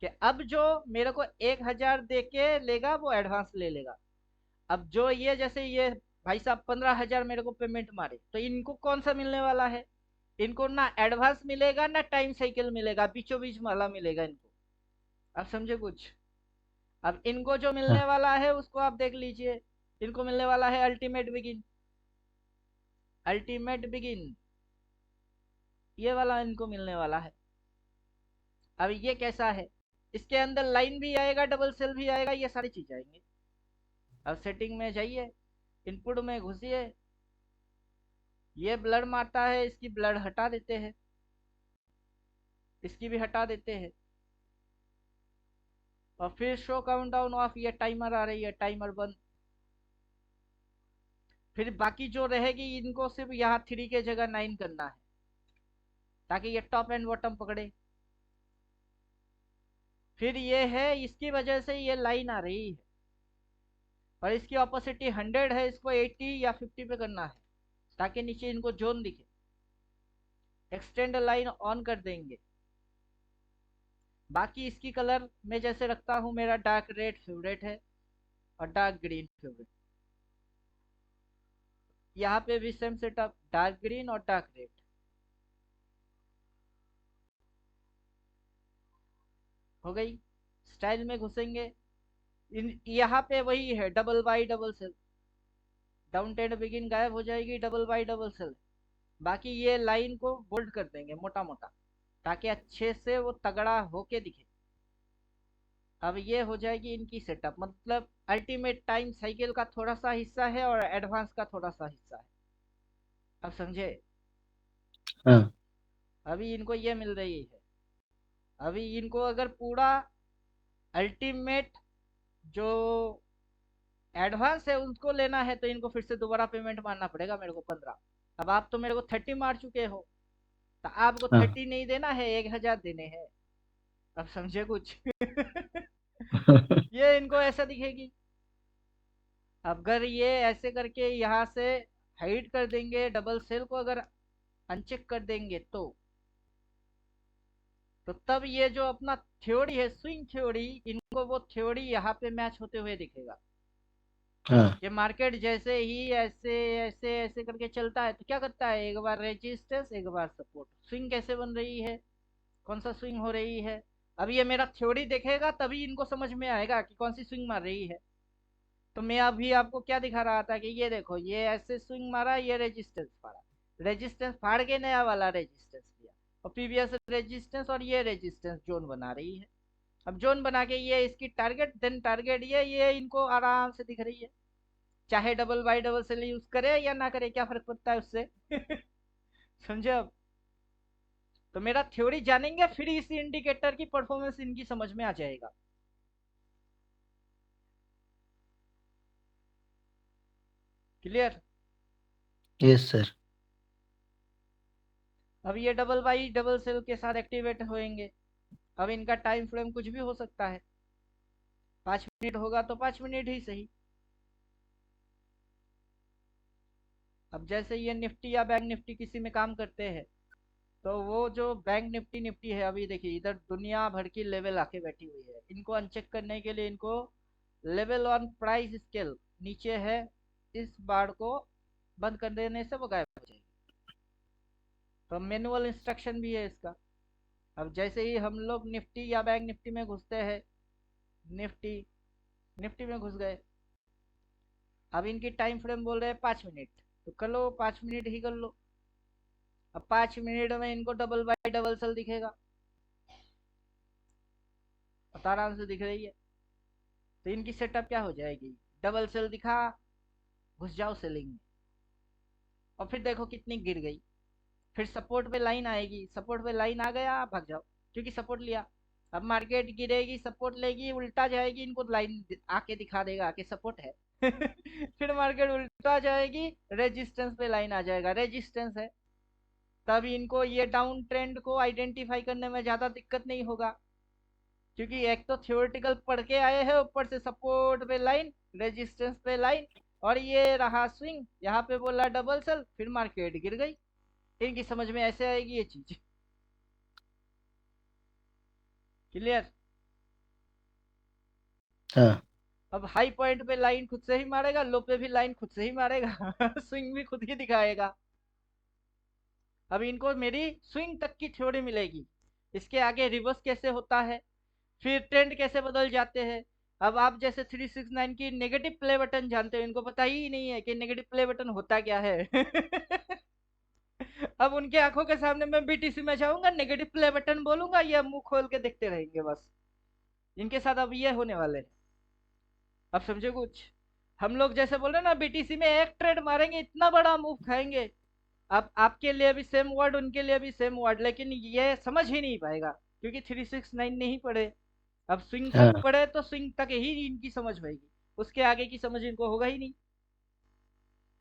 कि अब जो मेरे को 1,000 दे के लेगा वो एडवांस ले लेगा। अब जो ये जैसे ये भाई साहब 15,000 मेरे को पेमेंट मारे, तो इनको कौन सा मिलने वाला है, इनको ना एडवांस मिलेगा ना टाइम साइकिल मिलेगा, बीचों बीच वाला मिलेगा इनको। अब समझे कुछ? अब इनको जो मिलने हाँ वाला है उसको आप देख लीजिए, इनको मिलने वाला है अल्टीमेट बिगिन, अल्टीमेट बिगिन, ये वाला इनको मिलने वाला है। अब ये कैसा है, इसके अंदर लाइन भी आएगा, डबल सेल भी आएगा, ये सारी चीज आएंगे। अब सेटिंग में जाइए, इनपुट में घुसिए, ये ब्लर मारता है, इसकी ब्लर हटा देते हैं, इसकी भी हटा देते हैं, और फिर शो काउंट डाउन ऑफ, ये टाइमर आ रही है, टाइमर बंद। फिर बाकी जो रहेगी इनको सिर्फ यहाँ 3 के जगह 9 करना है, ताकि ये टॉप एंड बॉटम पकड़े। फिर ये है, इसकी वजह से ये लाइन आ रही है, और इसकी ऑपोसिटी 100 है, इसको 80 या 50 पे करना है ताकि नीचे इनको जोन दिखे। एक्सटेंड लाइन ऑन कर देंगे। बाकी इसकी कलर मैं जैसे रखता हूँ, मेरा डार्क रेड फेवरेट है और डार्क ग्रीन फेवरेट। यहाँ पे भी सेम सेटअप, डार्क ग्रीन और डार्क रेड। हो गई। स्टाइल में घुसेंगे, यहाँ पे वही है, double buy double sell, down trend begin गायब हो जाएगी, डबल बाई डबल सेल। बाकी ये लाइन को बोल्ड कर देंगे मोटा मोटा ताकि अच्छे से वो तगड़ा होके दिखे। अब ये हो जाएगी इनकी सेटअप, मतलब अल्टीमेट टाइम साइकिल का थोड़ा सा हिस्सा है और एडवांस का थोड़ा सा हिस्सा है। अब समझे? हाँ अभी इनको ये मिल रही है। अभी इनको अगर पूरा अल्टीमेट जो एडवांस है उसको लेना है तो इनको फिर से दोबारा पेमेंट मारना पड़ेगा मेरे को 15। अब आप तो मेरे को 30 मार चुके हो, तो आपको हाँ 30 नहीं देना है, 1000 देने हैं। अब समझे कुछ? ये इनको ऐसा दिखेगी। अगर ये ऐसे करके यहाँ से हाइड कर देंगे, डबल सेल को अगर अनचेक कर देंगे तो तब ये जो अपना थ्योरी है, स्विंग थ्योरी, इनको वो थ्योरी यहाँ पे मैच होते हुए दिखेगा। हाँ ये मार्केट जैसे ही ऐसे ऐसे ऐसे करके चलता है तो क्या करता है, एक बार रेजिस्टेंस एक बार सपोर्ट। स्विंग कैसे बन रही है, कौन सा स्विंग हो रही है। अब ये मेरा थ्योरी देखेगा तभी इनको समझ में आएगा कि कौन सी स्विंग मार रही है। तो मैं अभी आपको क्या दिखा रहा था कि ये देखो, ये ऐसे स्विंग मारा, ये रेजिस्टेंस फाड़ा, रेजिस्टेंस फाड़ के नया वाला रेजिस्टेंस लिया, और प्रीवियस रेजिस्टेंस और ये रेजिस्टेंस जोन बना रही है। अब जोन बना के ये इसकी टारगेट, देन टारगेट ये इनको आराम से दिख रही है। चाहे double buy double sell use करे या ना करे, क्या फर्क पड़ता है उससे। समझे? अब तो मेरा थ्योरी जानेंगे फिर इस इंडिकेटर की परफॉर्मेंस इनकी समझ में आ जाएगा। क्लियर? Yes sir. अब ये डबल बाई डबल सेल के साथ एक्टिवेट होंगे। अब इनका टाइम फ्रेम कुछ भी हो सकता है, 5 मिनट होगा तो 5 मिनट ही सही। अब जैसे ये निफ्टी या बैंक निफ्टी किसी में काम करते हैं, तो वो जो बैंक निफ्टी निफ्टी है, अभी देखिए इधर दुनिया भर की लेवल आके बैठी हुई है। इनको अनचेक करने के लिए इनको लेवल ऑन प्राइस स्केल नीचे है, इस बार को बंद कर देने से वो गायब हो जाएगी। तो मैनुअल इंस्ट्रक्शन भी है इसका। अब जैसे ही हम लोग निफ्टी या बैंक निफ्टी में घुसते हैं, निफ्टी निफ्टी में घुस गए, अब इनकी टाइम फ्रेम बोल रहे हैं 5 मिनट, तो कर लो 5 मिनट ही कर लो। अब 5 मिनट में इनको डबल बाई डबल सेल दिखेगा, और आराम से दिख रही है। तो इनकी सेटअप क्या हो जाएगी, डबल सेल दिखा, घुस जाओ सेलिंग में, और फिर देखो कितनी गिर गई। फिर सपोर्ट पे लाइन आएगी, सपोर्ट पे लाइन आ गया, भाग जाओ क्योंकि सपोर्ट लिया। अब मार्केट गिरेगी, सपोर्ट लेगी, उल्टा जाएगी, इनको लाइन आके दिखा देगा कि सपोर्ट है। फिर मार्केट उल्टा जाएगी, रेजिस्टेंस पे लाइन आ जाएगा, रेजिस्टेंस है। तब इनको ये डाउन ट्रेंड को आइडेंटिफाई करने में ज्यादा दिक्कत नहीं होगा, क्योंकि एक तो थियोरेटिकल पढ़ के आए हैं, ऊपर से सपोर्ट पे लाइन, रेजिस्टेंस पे लाइन, और ये रहा स्विंग, यहाँ पे बोला डबल सेल, फिर मार्केट गिर गई। इनकी समझ में ऐसे आएगी ये चीज। क्लियर? हाँ अब हाई पॉइंट पे लाइन खुद से ही मारेगा, लो पे भी लाइन खुद से ही मारेगा। स्विंग भी खुद ही दिखाएगा। अब इनको मेरी स्विंग तक की थ्योरी मिलेगी, इसके आगे रिवर्स कैसे होता है, फिर ट्रेंड कैसे बदल जाते हैं। अब आप जैसे 369 की नेगेटिव प्ले बटन जानते हो, इनको पता ही नहीं है कि नेगेटिव प्ले बटन होता क्या है। अब उनके आंखों के सामने मैं बीटीसी में जाऊंगा, नेगेटिव प्ले बटन बोलूंगा, ये मुंह खोल के देखते रहेंगे बस। इनके साथ अब ये होने वाले हैं। अब समझे कुछ? हम लोग जैसे बोल रहे हैं ना, बीटीसी में एक ट्रेड मारेंगे, इतना बड़ा मूव खाएंगे। अब आपके लिए भी सेम वर्ड, उनके लिए भी सेम वर्ड, लेकिन ये समझ ही नहीं पाएगा क्योंकि 369 नहीं पढ़े। अब स्विंग तक हाँ पढ़े तो स्विंग तक ही इनकी समझ होगी, उसके आगे की समझ इनको होगा ही नहीं।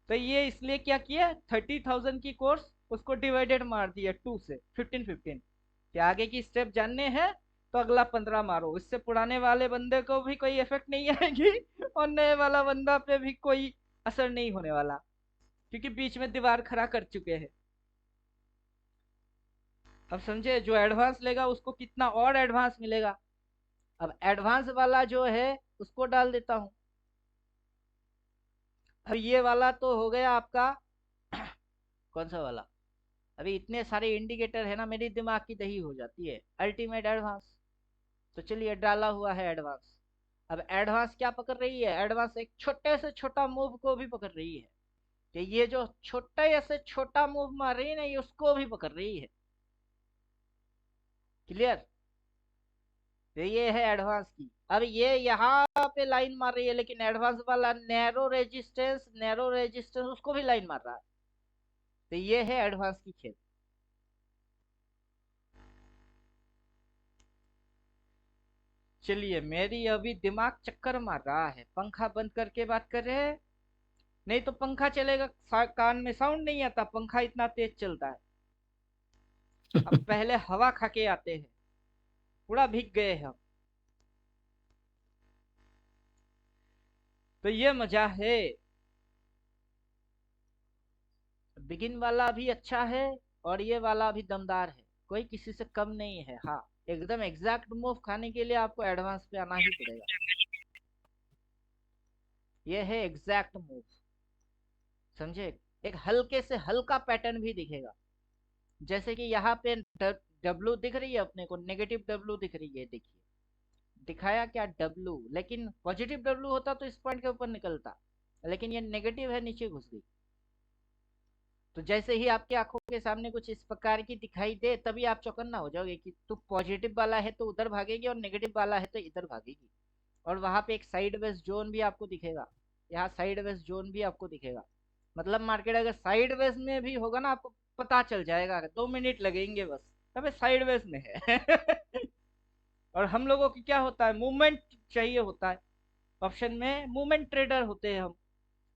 तो ये इसलिए क्या किया, 30,000 की कोर्स उसको डिवाइडेड मार दिया 2 से, 15 15 कि आगे की स्टेप जानने हैं तो अगला 15 मारो, इससे पुराने वाले बंदे को भी कोई इफेक्ट नहीं आएगी और नए वाला बंदा पे भी कोई असर नहीं होने वाला, क्योंकि बीच में दीवार खड़ा कर चुके हैं। अब समझे, जो एडवांस लेगा उसको कितना और एडवांस मिलेगा। अब एडवांस वाला जो है उसको डाल देता हूं। अब ये वाला तो हो गया आपका कौन सा वाला, अभी इतने सारे इंडिकेटर है ना, मेरी दिमाग की दही हो जाती है। अल्टीमेट एडवांस, तो चलिए डाला हुआ है एडवांस। अब एडवांस क्या पकड़ रही है, एडवांस एक छोटे से छोटा मूव को भी पकड़ रही है, कि ये जो छोटे से छोटा मूव मार रही है ना, ये उसको भी पकड़ रही है। क्लियर, तो ये है एडवांस की। अब ये यहाँ पे लाइन मार रही है, लेकिन एडवांस वाला नैरो रेजिस्टेंस उसको भी लाइन मार रहा है। तो ये है एडवांस की खेल। चलिए, मेरी अभी दिमाग चक्कर मार रहा है, पंखा बंद करके बात कर रहे हैं, नहीं तो पंखा चलेगा कान में साउंड नहीं आता, पंखा इतना तेज चलता है। अब पहले हवा खा के आते हैं, पूरा भीग गए हम। तो ये मजा है। बिगिन वाला भी अच्छा है और ये वाला भी दमदार है, कोई किसी से कम नहीं है। हाँ, एकदम एग्जैक्ट मूव खाने के लिए आपको एडवांस पे आना ही पड़ेगा। ये है एग्जैक्ट मूव, समझे। एक हल्के से हल्का पैटर्न भी दिखेगा, जैसे कि यहाँ पे डब्लू दिख रही है अपने को, नेगेटिव डब्लू दिख रही है, देखिए दिखाया क्या डब्लू, लेकिन पॉजिटिव डब्लू होता तो इस पॉइंट के ऊपर निकलता, लेकिन ये नेगेटिव है, नीचे घुस गई। तो जैसे ही आपकी आंखों के सामने कुछ इस प्रकार की दिखाई दे, तभी आप चौकन्ना हो जाओगे कि तू पॉजिटिव वाला है तो उधर भागेगी और नेगेटिव वाला है तो इधर भागेगी। और वहां पे एक साइडवेज जोन भी आपको दिखेगा, यहाँ साइडवेज जोन भी आपको दिखेगा। मतलब मार्केट अगर साइडवेज में भी होगा ना, आपको पता चल जाएगा, 2 मिनट लगेंगे बस, अबे साइडवेज में है। और हम लोगों की क्या होता है, मूवमेंट चाहिए होता है। ऑप्शन में मूवमेंट ट्रेडर होते हैं हम,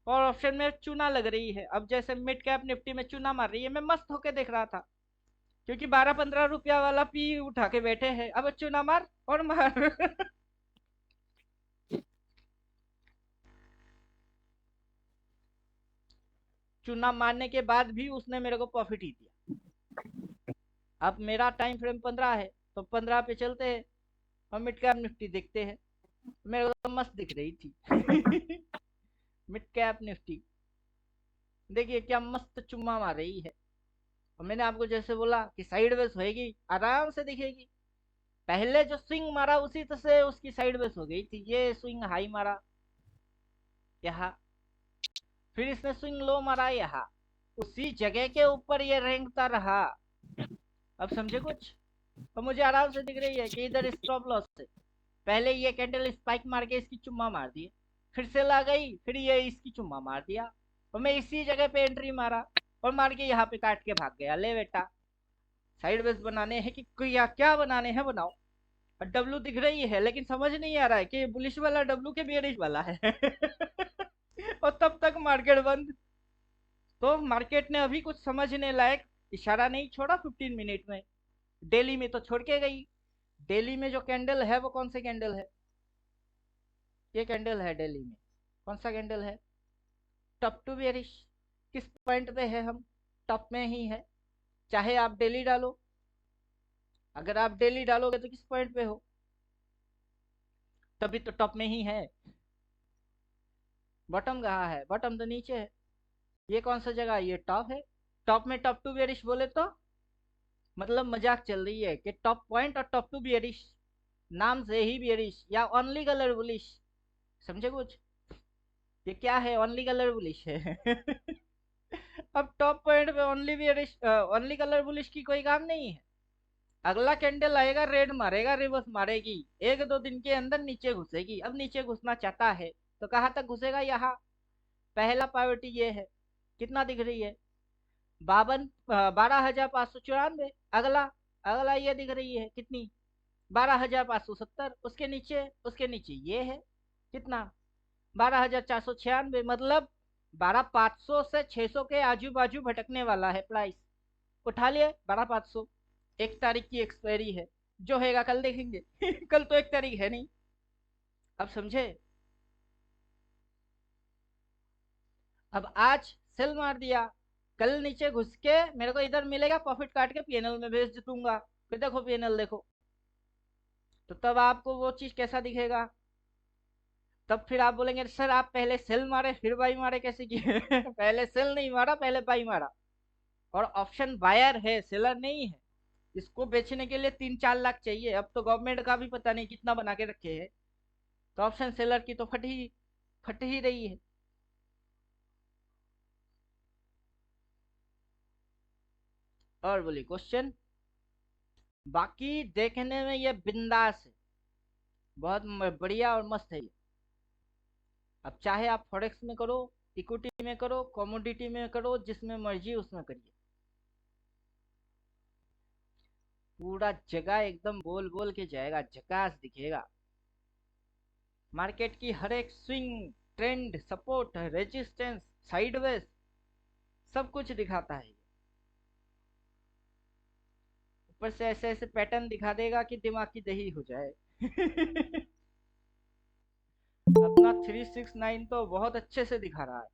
और ऑप्शन में चूना लग रही है। अब जैसे मिड कैप निफ्टी में चूना मार रही है, मैं मस्त होके देख रहा था, क्योंकि 12-15 रुपया वाला पी उठा के बैठे हैं, अब चूना मार और मार। चूना मारने के बाद भी उसने मेरे को प्रॉफिट ही दिया। अब मेरा टाइम फ्रेम 15 है, तो 15 पे चलते हैं और मिड कैप निफ्टी देखते हैं। मेरे को तो मस्त दिख रही थी। मिड कैप निफ्टी देखिए क्या मस्त चुम्मा मार रही है। और मैंने आपको जैसे बोला कि साइडवेज होएगी, आराम से दिखेगी। पहले जो स्विंग मारा उसी तरह से उसकी साइडवेज हो गई थी। ये स्विंग हाई मारा यहाँ, फिर इसने स्विंग लो मारा यहाँ, उसी जगह के ऊपर ये रेंगता रहा। अब समझे कुछ। तो मुझे आराम से दिख रही है कि इधर स्टॉप लॉस है। पहले ये कैंडल स्पाइक मार के इसकी चुम्मा मार दी, फिर से ला गई, फिर ये इसकी चुम्मा मार दिया, और मैं इसी जगह पे एंट्री मारा और मार के यहाँ पे काट के भाग गया। ले बेटा, साइडवेज बनाने हैं कि क्या क्या बनाने हैं बनाओ। और डब्लू दिख रही है, लेकिन समझ नहीं आ रहा है कि बुलिश वाला डब्लू के बेरिश वाला है। और तब तक मार्केट बंद। तो मार्केट ने अभी कुछ समझने लायक इशारा नहीं छोड़ा 15 मिनट में। डेली में तो छोड़ के गई। डेली में जो कैंडल है वो कौन सी कैंडल है, ये कैंडल है डेली में। कौन सा कैंडल है, टॉप टू बेरिश। किस पॉइंट पे है हम, टॉप में ही है। चाहे आप डेली डालो, अगर आप डेली डालोगे तो किस पॉइंट पे हो, तभी तो टॉप में ही है। बॉटम कहाँ है, बॉटम तो नीचे है। ये कौन सा जगह, ये टॉप है। टॉप में टॉप टू बेरिश बोले तो मतलब मजाक चल रही है कि टॉप पॉइंट और टॉप टू बेरिश, नाम से ही बेरिश या ओनली कलर बुलिश। समझे कुछ, ये क्या है, ओनली कलर बुलिश है। अब टॉप पॉइंट पे only bearish, only colour bullish की कोई काम नहीं है। अगला कैंडल आएगा, रेड मारेगा, रिवर्स मारेगी, 1-2 दिन के अंदर नीचे घुसेगी। अब नीचे घुसना चाहता है तो कहाँ तक घुसेगा, यहाँ। पहला प्रायोरिटी ये है, कितना दिख रही है, 12,594। अगला, अगला ये दिख रही है कितनी, 12,570। उसके नीचे ये है कितना, 12,496। मतलब 12,500 से 600 के आजू बाजू भटकने वाला है प्राइस। उठा लिए 12,500, 1 तारीख की एक्सपायरी है। जो हैगा कल देखेंगे। कल तो 1 तारीख है नहीं। अब समझे? अब आज सेल मार दिया, कल नीचे घुस के मेरे को इधर मिलेगा, प्रॉफिट काट के पीएनएल में भेज दूंगा। फिर देखो पीएनएल देखो, तो तब आपको वो चीज कैसा दिखेगा? तब फिर आप बोलेंगे सर आप पहले सेल मारे फिर बाई मारे कैसे किए? पहले सेल नहीं मारा, पहले बाई मारा। और ऑप्शन बायर है, सेलर नहीं है। इसको बेचने के लिए 3-4 लाख चाहिए। अब तो गवर्नमेंट का भी पता नहीं कितना बना के रखे है, तो ऑप्शन सेलर की तो फट ही रही है। और बोली क्वेश्चन, बाकी देखने में ये बिंदास है, बहुत बढ़िया और मस्त है ये। अब चाहे आप फॉरेक्स में करो, इक्विटी में करो, कमोडिटी में करो, जिसमें मर्जी उसमें करिए। पूरा जगह एकदम बोल बोल के जाएगा, झकास दिखेगा। मार्केट की हर एक swing, trend, support, resistance, sideways, सब कुछ दिखाता है। ऊपर से ऐसे ऐसे पैटर्न दिखा देगा कि दिमाग की दही हो जाए। अपना 369 तो बहुत अच्छे से दिखा रहा है।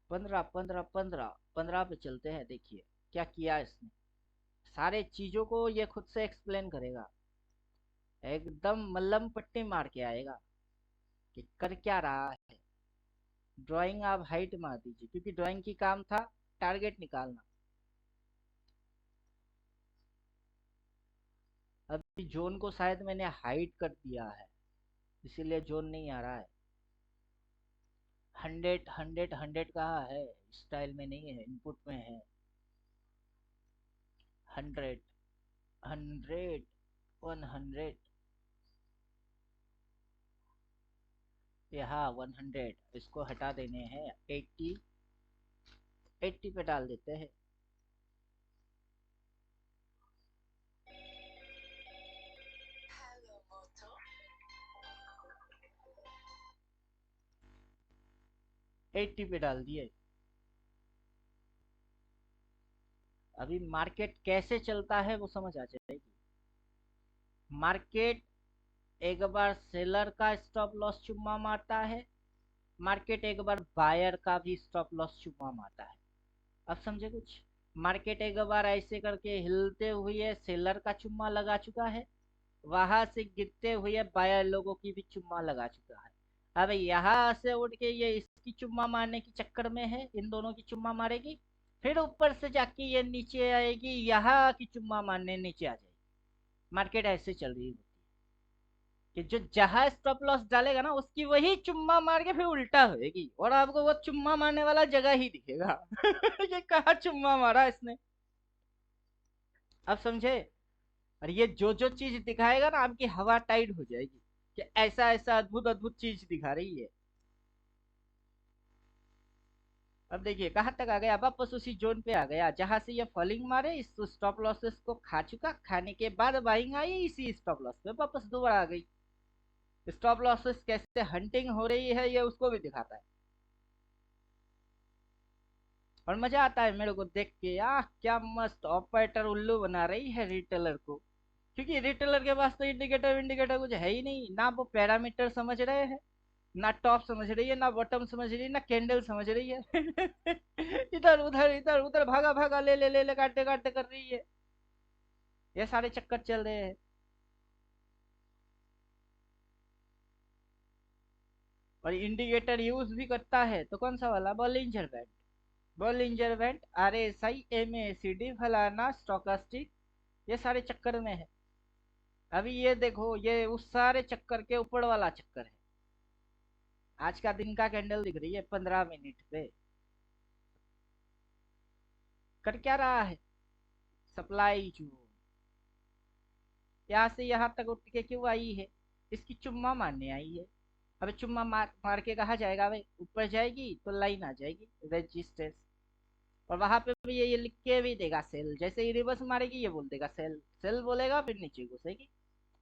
पंद्रह पंद्रह पंद्रह 15 पे चलते हैं। देखिए क्या किया इसने, सारे चीजों को ये खुद से एक्सप्लेन करेगा, एकदम मल्लम पट्टी मार के आएगा कि कर क्या रहा है। ड्राइंग आप हाइट मार दीजिए, क्योंकि ड्राइंग की काम था टारगेट निकालना। अभी जोन को शायद मैंने हाइड कर दिया है, इसीलिए जोन नहीं आ रहा है। 100 कहाँ है, स्टाइल में नहीं है, इनपुट में है। 100 100 100, यहाँ 100, इसको हटा देने हैं। 80 80 पे डाल देते हैं। एट्टी पे डाल दिए। अभी मार्केट कैसे चलता है वो समझ आ जाएगी। मार्केट एक बार सेलर का स्टॉप लॉस चुम्मा मारता है, मार्केट एक बार बायर का भी स्टॉप लॉस चुम्मा मारता है। अब समझे कुछ? मार्केट एक बार ऐसे करके हिलते हुए सेलर का चुम्मा लगा चुका है, वहां से गिरते हुए बायर लोगों की भी चुम्मा लगा चुका है। अब यहाँ से उठ के ये इसकी चुम्मा मारने के चक्कर में है, इन दोनों की चुम्मा मारेगी, फिर ऊपर से जाके ये नीचे आएगी, यहाँ की चुम्मा मारने नीचे आ जाएगी। मार्केट ऐसे चल रही होती है कि जो जहां स्टॉप लॉस डालेगा ना, उसकी वही चुम्मा मार के फिर उल्टा होएगी, और आपको वो चुम्मा मारने वाला जगह ही दिखेगा। ये कहा चुम्मा मारा इसने। अब समझे? और ये जो जो चीज दिखाएगा ना, आपकी हवा टाइट हो जाएगी कि ऐसा ऐसा अद्भुत अद्भुत चीज दिखा रही है। अब देखिए कहाँ तक आ गया, वापस उसी जोन पे आ गया जहां से ये फॉलिंग मारे, इस स्टॉप लॉसेस को खा चुका, खाने के बाद बाइंग आई, इसी स्टॉप लॉस पे वापस दोबारा आ गई। स्टॉप लॉसेस कैसे हंटिंग हो रही है ये उसको भी दिखाता है। और मजा आता है मेरे को देख के, यार क्या मस्त ऑपरेटर उल्लू बना रही है रिटेलर को। क्योंकि रिटेलर के पास तो इंडिकेटर इंडिकेटर कुछ है ही नहीं, ना वो पैरामीटर समझ रहे हैं, ना टॉप समझ रही है, ना बॉटम समझ रही है, ना कैंडल समझ रही है। इधर उधर भागा भागा ले काटते काटते कर रही है। ये सारे चक्कर चल रहे हैं। और इंडिकेटर यूज भी करता है तो कौन सा वाला? Bollinger band. Bollinger band, RSI, MACD, फलाना, स्टोकास्टिक, ये सारे चक्कर में है। अभी ये देखो, ये उस सारे चक्कर के ऊपर वाला चक्कर है। आज का दिन का कैंडल दिख रही है 15 मिनट पे। कर क्या रहा है? Supply zone. यहाँ से यहाँ तक उठ के क्यों आई है? इसकी चुम्मा मारने आई है। अबे चुम्मा मार मार के कहा जाएगा भाई? ऊपर जाएगी तो लाइन आ जाएगी, रेजिस्टेंस। और वहां पे भी ये लिख के भी देगा सेल, जैसे ही रिवर्स मारेगी ये बोल देगा सेल, सेल बोलेगा, फिर नीचे घुसेगी,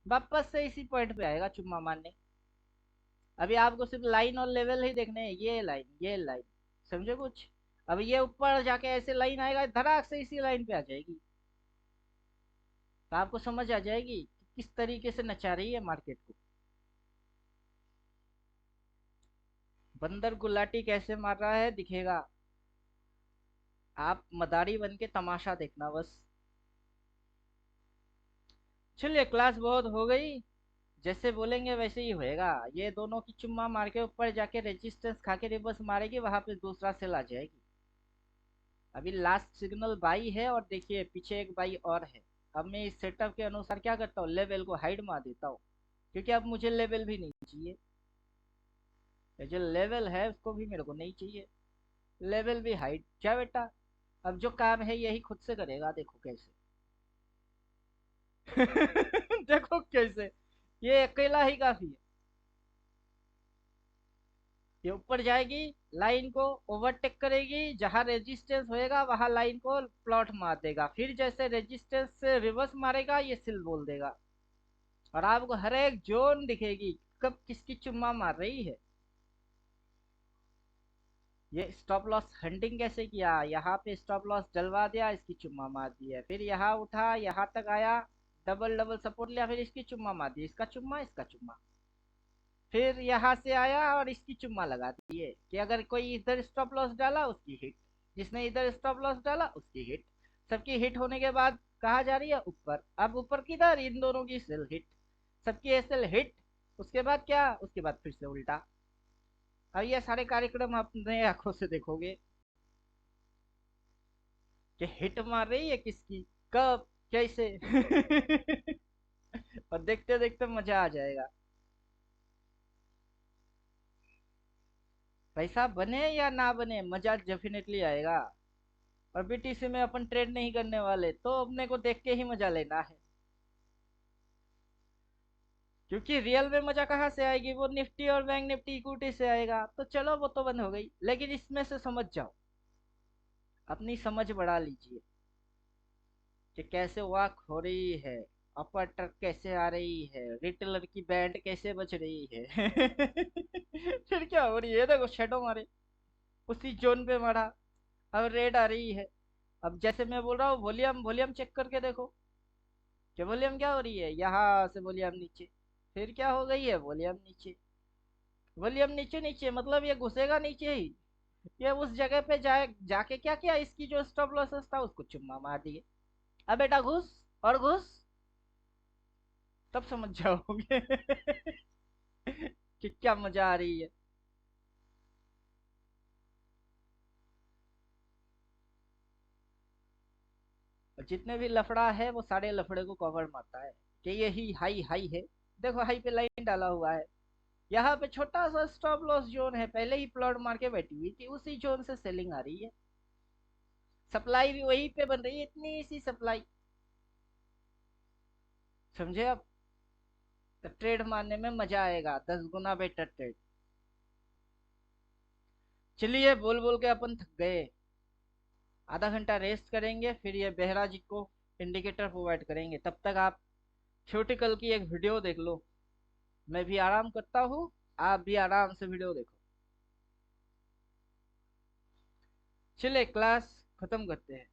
वापस से इसी पॉइंट पे आएगा चुम्मा मारने। अभी आपको सिर्फ लाइन और लेवल ही देखने हैं, ये लाइन, समझे कुछ? अब ये ऊपर जाके ऐसे लाइन आएगा, धड़ाक से इसी लाइन पे आ जाएगी, तो आपको समझ आ जाएगी कि किस तरीके से नचा रही है मार्केट को। बंदर गुलाटी कैसे मार रहा है दिखेगा, आप मदारी बन के तमाशा देखना बस। चलिए क्लास बहुत हो गई, जैसे बोलेंगे वैसे ही होएगा। ये दोनों की चुम्मा मार के ऊपर जाके रेजिस्टेंस खा के रिवर्स मारेगी, वहां पे दूसरा सेल आ जाएगी। अभी लास्ट सिग्नल बाई है और देखिए पीछे एक बाई और है। अब मैं इस सेटअप के अनुसार क्या करता हूँ, लेवल को हाइड मार देता हूँ, क्योंकि अब मुझे लेवल भी नहीं चाहिए। ये जो लेवल है उसको भी मेरे को नहीं चाहिए, लेवल भी हाइड। क्या बेटा, अब जो काम है यही खुद से करेगा, देखो कैसे। देखो कैसे, ये अकेला ही काफी है। ये ऊपर जाएगी, लाइन को ओवरटेक करेगी, जहां रेजिस्टेंस होएगा वहां लाइन को प्लॉट मार देगा, फिर जैसे रेजिस्टेंस से रिवर्स मारेगा ये सिल बोल देगा, और आपको हर एक जोन दिखेगी कब किसकी चुम्मा मार रही है। ये स्टॉप लॉस हंटिंग कैसे किया, यहाँ पे स्टॉप लॉस डलवा दिया, इसकी चुम्मा मार दी है, फिर यहाँ उठा यहाँ तक आया, डबल डबल सपोर्ट लिया, फिर इसकी चुम्मा मार दी, इसका चुम्मा इसका चुम्मा, फिर यहाँ से आया और इसकी चुम्मा लगा दी है कि अगर कोई इधर स्टॉप लॉस डाला उसकी हिट, जिसने इधर स्टॉप लॉस डाला उसकी हिट। सबकी हिट होने के बाद कहा जा रही है ऊपर, अब ऊपर किधर, इन दोनों की सेल हिट, सबकी एसएल हिट, उसके बाद क्या, उसके बाद फिर से उल्टा। अब ये सारे कार्यक्रम आप नए आंखों से देखोगे कि हिट मार रही है किसकी, कब, कैसे। और देखते देखते मजा आ जाएगा। पैसा बने या ना बने मजा डेफिनेटली आएगा। और बीटीसी में अपन ट्रेड नहीं करने वाले, तो अपने को देख के ही मजा लेना है, क्योंकि रियल में मजा कहाँ से आएगी, वो निफ्टी और बैंक निफ्टी इक्विटी से आएगा। तो चलो वो तो बंद हो गई, लेकिन इसमें से समझ जाओ, अपनी समझ बढ़ा लीजिए कि कैसे वॉक हो रही है, अपर ट्रक कैसे आ रही है, रिटेलर की बैंड कैसे बच रही है। फिर क्या हो रही है, देखो शेडो मारे, उसी जोन पे मारा, अब रेड आ रही है। अब जैसे मैं बोल रहा हूँ वॉल्यूम वॉल्यूम चेक करके देखो कि वॉल्यूम क्या हो रही है, यहाँ से वॉल्यूम नीचे, फिर क्या हो गई है वॉल्यूम नीचे, वॉल्यूम नीचे नीचे, मतलब ये घुसेगा नीचे ही। ये उस जगह पे जाए, जाके क्या किया, इसकी जो स्टॉप लॉसेस था उसको चुम्मा मार दिए। अब बेटा घुस और घुस, तब समझ जाओगे कि क्या मजा आ रही है। और जितने भी लफड़ा है वो सारे लफड़े को कवर मारता है कि यही हाई हाई है। देखो हाई पे लाइन डाला हुआ है, यहाँ पे छोटा सा स्टॉप लॉस जोन है, पहले ही प्लॉट मार के बैठी हुई थी, उसी जोन से सेलिंग आ रही है, सप्लाई भी वहीं पे बन रही है, इतनी सी सप्लाई, समझे आप? तो ट्रेड मारने में मजा आएगा, 10 गुना बेटर ट्रेड। चलिए बोल बोल के अपन थक गए, आधा घंटा रेस्ट करेंगे, फिर ये बेहरा जी को इंडिकेटर प्रोवाइड करेंगे। तब तक आप थ्योरेटिकल की एक वीडियो देख लो, मैं भी आराम करता हूँ, आप भी आराम से वीडियो देखो। चलिए क्लास खत्म करते हैं।